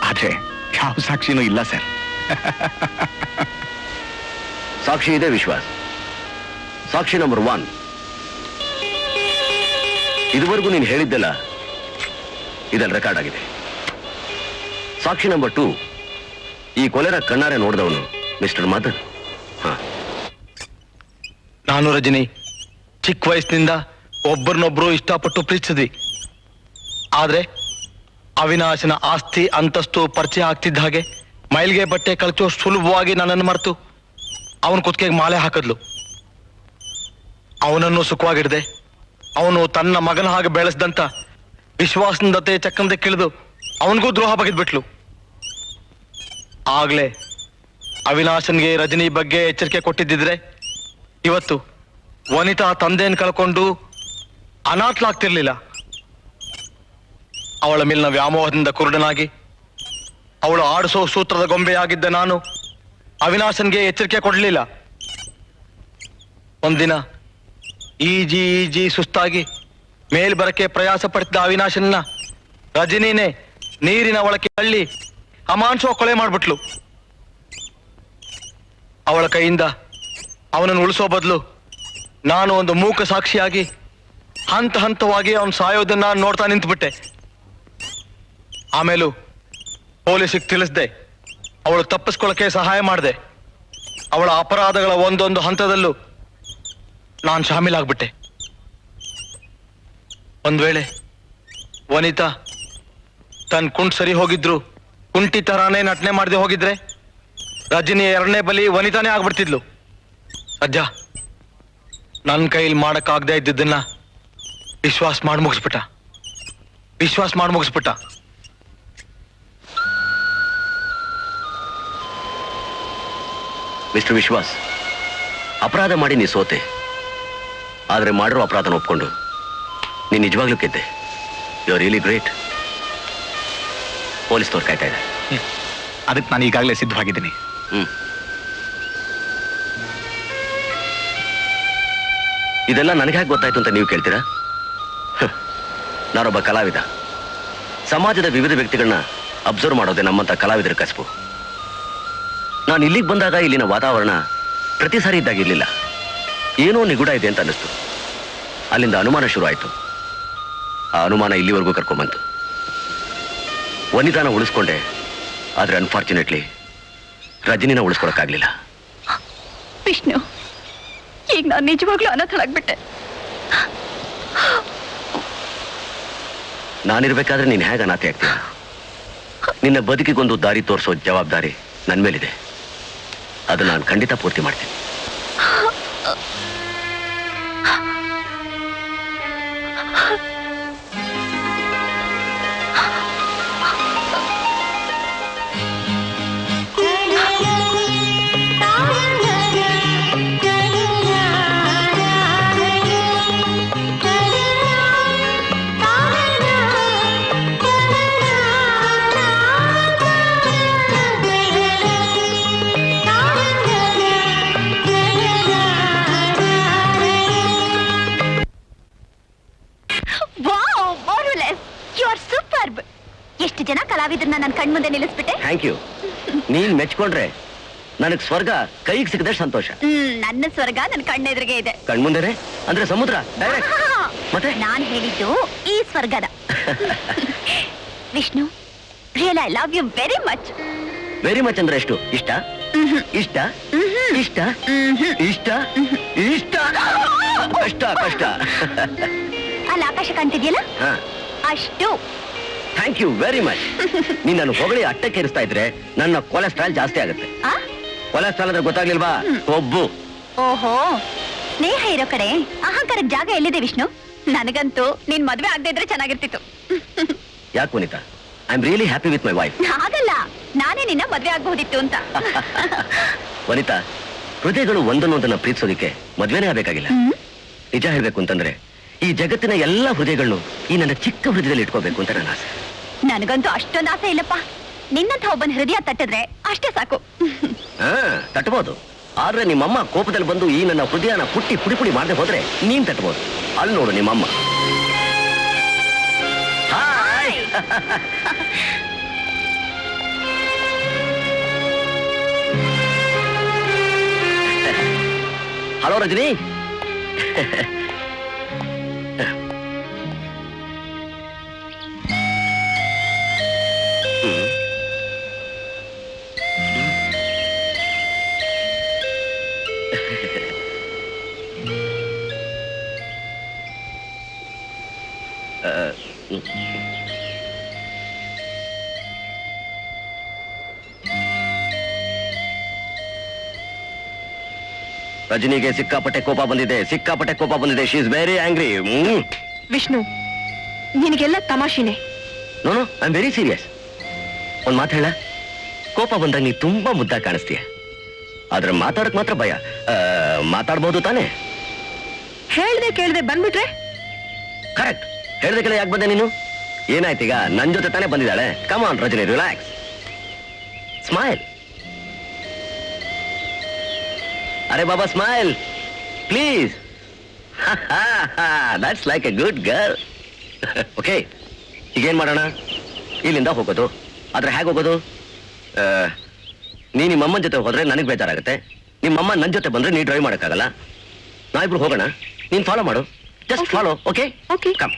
ಆದ್ರೆ ಯಾವ ಸಾಕ್ಷಿನೂ ಇಲ್ಲ ಸರ್. ಸಾಕ್ಷಿ ಇದೆ ವಿಶ್ವಾಸ್. ಸಾಕ್ಷಿ ನಂಬರ್ 1. ಇದುವರೆಗೂ ನೀನು ಹೇಳಿದ್ದೆಲ್ಲ ಇದರಲ್ಲಿ ರೆಕಾರ್ಡ್ ಆಗಿದೆ. ಸಾಕ್ಷಿ ನಂಬರ್ 2, ಈ ಕೊಲೆನ ಕಣ್ಣಾರೆ ನೋಡಿದವನು ಮಿಸ್ಟರ್ ಮದನ್. ನಾನು ರಜನಿ ಚಿಕ್ಕ ವಯಸ್ಸಿನಿಂದ ಒಬ್ಬರನ್ನೊಬ್ರು ಇಷ್ಟಪಟ್ಟು ಪ್ರೀತಿಸಿದ್ವಿ. ಆದ್ರೆ ಅವಿನಾಶನ ಆಸ್ತಿ ಅಂತಸ್ತು ಪರಿಚಯ ಆಗ್ತಿದ್ದ ಹಾಗೆ ಮೈಲ್ಗೆ ಬಟ್ಟೆ ಕಳಚೋ ಸುಲಭವಾಗಿ ನನ್ನನ್ನು ಮರೆತು ಅವನ ಕುತ್ತಿಗೆಗೆ ಮಾಲೆ ಹಾಕಿದ್ಲು. ಅವನನ್ನು ಸುಖವಾಗಿಡದೆ ಅವನು ತನ್ನ ಮಗನ ಹಾಗೆ ಬೆಳೆಸಿದಂತ ವಿಶ್ವಾಸನದತೆ ಚಕ್ಕಂದೆ ಕಿಳಿದು ಅವನಿಗೂ ದ್ರೋಹ ಬಗೆದ್ಬಿಟ್ಲು. ಆಗ್ಲೇ ಅವಿನಾಶನ್ಗೆ ರಜನಿ ಬಗ್ಗೆ ಎಚ್ಚರಿಕೆ ಕೊಟ್ಟಿದ್ದಿದ್ರೆ ಇವತ್ತು ವನಿತಾ ತಂದೆಯನ್ನು ಕಳ್ಕೊಂಡು ಅನಾಥಲಾಗ್ತಿರ್ಲಿಲ್ಲ. ಅವಳ ಮೇಲಿನ ವ್ಯಾಮೋಹದಿಂದ ಕುರುಡನಾಗಿ ಅವಳು ಆಡಿಸೋ ಸೂತ್ರದ ಗೊಂಬೆಯಾಗಿದ್ದ ನಾನು ಅವಿನಾಶನ್ಗೆ ಎಚ್ಚರಿಕೆ ಕೊಡಲಿಲ್ಲ. ಒಂದಿನ ಈಜಿ ಸುಸ್ತಾಗಿ ಮೇಲ್ ಬರಕ್ಕೆ ಪ್ರಯಾಸ ಪಡ್ತಿದ್ದ ಅವಿನಾಶನ್ನ ರಜನಿನೇ ನೀರಿನ ಒಳಕ್ಕೆ ತಳ್ಳಿ ಅಮಾನುಷ ಕೊಲೆ ಮಾಡ್ಬಿಟ್ಲು. ಅವಳ ಕೈಯಿಂದ ಅವನನ್ನು ಉಳಿಸೋ ಬದಲು ನಾನು ಒಂದು ಮೂಕ ಸಾಕ್ಷಿಯಾಗಿ ಹಂತ ಹಂತವಾಗಿ ಅವನು ಸಾಯೋದನ್ನ ನೋಡ್ತಾ ನಿಂತುಬಿಟ್ಟೆ. ಆಮೇಲೂ ಪೊಲೀಸಿಗೆ ತಿಳಿಸ್ದೆ, ಅವಳು ತಪ್ಪಿಸ್ಕೊಳ್ಳಕ್ಕೆ ಸಹಾಯ ಮಾಡಿದೆ. ಅವಳ ಅಪರಾಧಗಳ ಒಂದೊಂದು ಹಂತದಲ್ಲೂ ನಾನು ಶಾಮೀಲಾಗ್ಬಿಟ್ಟೆ. ಒಂದ್ ವೇಳೆ ವನಿತಾ ತನ್ನ ಕುಂಟ್ ಸರಿ ಹೋಗಿದ್ರು ಕುಂಟಿ ತರಾನೇ ನಟನೆ ಮಾಡದೆ ಹೋಗಿದ್ರೆ ರಜನಿ ಎರಡನೇ ಬಲಿ ವನಿತಾನೇ ಆಗ್ಬಿಡ್ತಿದ್ಲು. ಅಜ್ಜ, ನನ್ನ ಕೈಲಿ ಮಾಡಕ್ಕಾಗದೆ ಇದ್ದಿದ್ದನ್ನ ವಿಶ್ವಾಸ ಮಾಡಿ ಮುಗಿಸ್ಬಿಟ್ಟ. ಮಿಸ್ಟರ್ ವಿಶ್ವಾಸ್, ಅಪರಾಧ ಮಾಡಿ ನೀ ಸೋತೆ. ಆದ್ರೆ ಮಾಡಿರೋ ಅಪರಾಧನ ಒಪ್ಕೊಂಡು ನೀನ್ ನಿಜವಾಗ್ಲೂ ಗೆದ್ದೆ. You are really great. ಪೊಲೀಸ್ನವ್ರು ಕಾಯ್ತಾ ಇದೆ. ಅದಕ್ಕೆ ನಾನು ಈಗಾಗಲೇ ಸಿದ್ಧವಾಗಿದ್ದೀನಿ. ಇದೆಲ್ಲ ನನಗೆ ಹೇಗೆ ಗೊತ್ತಾಯ್ತು ಅಂತ ನೀವು ಕೇಳ್ತೀರಾ? ನಾನೊಬ್ಬ ಕಲಾವಿದ. ಸಮಾಜದ ವಿವಿಧ ವ್ಯಕ್ತಿಗಳನ್ನ ಅಬ್ಸರ್ವ್ ಮಾಡೋದೇ ನಮ್ಮಂತ ಕಲಾವಿದರ ಕಸಬು. ನಾನು ಇಲ್ಲಿಗೆ ಬಂದಾಗ ಇಲ್ಲಿನ ವಾತಾವರಣ ಪ್ರತಿ ಸಾರಿ ಇದ್ದಾಗಿರ್ಲಿಲ್ಲ. ಏನೋ ನಿಗೂಢ ಇದೆ ಅಂತ ಅನ್ನಿಸ್ತು. ಅಲ್ಲಿಂದ ಅನುಮಾನ ಶುರು ಆಯ್ತು. ಆ ಅನುಮಾನ ಇಲ್ಲಿವರೆಗೂ ಕರ್ಕೊಂಡ್ಬಂತು. ವನಿತಾನ ಉಳಿಸ್ಕೊಂಡೆ, ಆದ್ರೆ ಅನ್ಫಾರ್ಚುನೇಟ್ಲಿ ರಜನಿನ ಉಳಿಸ್ಕೊಳಕ್ಕಾಗ್ಲಿಲ್ಲ. ವಿಷ್ಣು, ಈಗ ನಾನು ನಿಜವಾಗ್ಲೂ ಅನಾಥಳಾಗ್ಬಿಟ್ಟೆ. ನಾನಿರ್ಬೇಕಾದ್ರೆ ನೀನ್ ಹೇಗೆ ಅನಾಥೆ ಆಗ್ತೀಯ? ನಿನ್ನ ಬದುಕಿಗೊಂದು ದಾರಿ ತೋರಿಸೋ ಜವಾಬ್ದಾರಿ ನನ್ ಮೇಲಿದೆ. ಅದು ನಾನು ಖಂಡಿತ ಪೂರ್ತಿ ಮಾಡ್ತೀನಿ. ಎಷ್ಟು ಜನ ಕಲಾವಿದ್ರನ್ನ ನನ್ನ ಕಣ್ಮುಂದೆ ನಿಲ್ಲಿಸ್ಬಿಟ್ಟೆ. Thank you. ನೀನ್ ಮೆಚ್ಕೊಂಡ್ರೆ ನನಗ್ ಸ್ವರ್ಗ ಕೈಗೆ ಸಿಕ್ಕದಷ್ಟು ಸಂತೋಷ. ನನ್ನ ಸ್ವರ್ಗ ನನ್ನ ಕಣ್ಣೆದುರಿಗೆ ಇದೆ. ಕಣ್ಮುಂದೆನೆ ಅಂದ್ರೆ ಸಮುದ್ರ ಡೈರೆಕ್ಟ್. ಮತ್ತೆ ನಾನ್ ಹೇಳಿದ್ದು ಈ ಸ್ವರ್ಗದ. Vishnu, real I love you very much. Very much ಅಂದ್ರೆ ಎಷ್ಟು? ಇಷ್ಟ ಇಷ್ಟ ಇಷ್ಟ ಇಷ್ಟ ಇಷ್ಟ ಕಷ್ಟ ಕಷ್ಟ. ಅಲ್ಲಿ ಆಕಾಶ ಕಾಣ್ತಿದ್ಯಲ್ಲ, ಅಷ್ಟು. Thank you very much. ನೀನ್ ನಾನು ಹೊಗಳಿ ಅಟ್ಟಕ್ಕೇರಿಸ್ತಾ ಇದ್ರೆ ನನ್ನ ಕೊಲೆಸ್ಟ್ರಾಲ್ ಜಾಸ್ತಿ ಆಗುತ್ತೆ. ಕೊಲೆಸ್ಟ್ರಾಲ್ ಅಂದ್ರೆ ಗೊತ್ತಾಗ್ಲಿಲ್ವಾ? ಒಬ್ಬು. ಓಹೋ, ಸ್ನೇಹ ಇರೋ ಕಡೆ ಅಹಂಕಾರಕ್ಕೆ ಜಾಗ ಎಲ್ಲಿದೆ ವಿಷ್ಣು? ನನಗಂತೂ ನಿನ್ ಮದ್ವೆ ಆಗದೆ ಇದ್ರೆ ಚೆನ್ನಾಗಿರ್ತಿತ್ತು. ಯಾಕೆ Vanitha? I am really happy with my wife. ಹಾಗಲ್ಲ, ನಾನೇ ನಿನ್ನ ಮದ್ವೆ ಆಗಬಹುದಿತ್ತು ಅಂತ. ವನಿತಾ, ಹೃದಯಗಳು ಒಂದನ್ನೊಂದನ್ನ ಪ್ರೀತಿಸೋದಿಕ್ಕೆ ಮದ್ವೆನೇ ಆಗ್ಬೇಕಾಗಿಲ್ಲ. ನಿಜ ಹೇಳ್ಬೇಕು ಅಂತಂದ್ರೆ ಈ ಜಗತ್ತಿನ ಎಲ್ಲ ಹೃದಯಗಳನ್ನು ಈ ನನ್ನ ಚಿಕ್ಕ ಹೃದಯದಲ್ಲಿ ಇಟ್ಕೋಬೇಕು ಅಂತ ನನ್ನ ಆಸೆ. ನನಗಂತೂ ಅಷ್ಟೊಂದು ಆಸೆ ಇಲ್ಲಪ್ಪ. ನಿನ್ನಂತ ಒಬ್ಬನ ಹೃದಯ ತಟ್ಟಿದ್ರೆ ಅಷ್ಟೇ ಸಾಕು. ತಟ್ಟಬಹುದು. ಆದ್ರೆ ನಿಮ್ಮಮ್ಮ ಕೋಪದಲ್ಲಿ ಬಂದು ಈ ನನ್ನ ಹೃದಯನ ಪುಟ್ಟಿ ಪುಡಿ ಪುಡಿ ಮಾಡದೆ ಹೋದ್ರೆ ನೀನ್ ತಟ್ಟಬಹುದು. ಅಲ್ಲಿ ನೋಡು ನಿಮ್ಮಮ್ಮ. ಹಾಯ್. ಹಲೋ ರಜನಿ. ರಜನಿಗೆ ಸಿಕ್ಕಾಪಟ್ಟೆ ಕೋಪ ಬಂದಿದೆ, ಸಿಕ್ಕಾಪಟ್ಟೆ ಕೋಪ ಬಂದಿದೆ. She is very angry. Vishnu, ನಿನಗೆಲ್ಲ ತಮಾಷೆನೆ. No no, I am very serious. ಒಂದ್ ಮಾತು ಹೇಳ, ಕೋಪ ಬಂದಾಗ ನೀ ತುಂಬಾ ಮುದ್ದಾಗಿ ಕಾಣಿಸ್ತೀಯ, ಆದ್ರೆ ಮಾತಾಡಕ್ ಮಾತ್ರ ಭಯ. ಮಾತಾಡ್ಬೋದು ತಾನೇ? ಹೇಳ್ದೆ ಕೇಳ್ದೆ ಬಂದ್ಬಿಟ್ರೆ? ಕರೆಕ್ಟ್. ಹೇಳ್ದೆ ಕೆಲ ಯಾಕೆ ಬಂದೆ ನೀನು? ಏನಾಯ್ತೀಗ? ನನ್ ಜೊತೆ ತಾನೇ ಬಂದಿದ್ದಾಳೆ. Come on Rajani, relax, smile. ಅರೆ ಬಾಬಾ, smile please. That's like a good girl. Okay, ಈಗೇನ್ ಮಾಡೋಣ? ಇಲ್ಲಿಂದ ಹೋಗೋದು. ಆದ್ರೆ ಹೇಗೆ ಹೋಗೋದು? ನೀ ನಿಮ್ಮಮ್ಮನ ಜೊತೆ ಹೋದ್ರೆ ನನಗೆ ಬೇಜಾರಾಗುತ್ತೆ, ನಿಮ್ಮಮ್ಮ ನನ್ನ ಜೊತೆ ಬಂದ್ರೆ ನೀ ಡ್ರೈವ್ ಮಾಡೋಕ್ಕಾಗಲ್ಲ. ನಾವಿಬ್ರು ಹೋಗೋಣ, ನೀನ್ ಫಾಲೋ ಮಾಡು. Just follow. Okay okay. Come.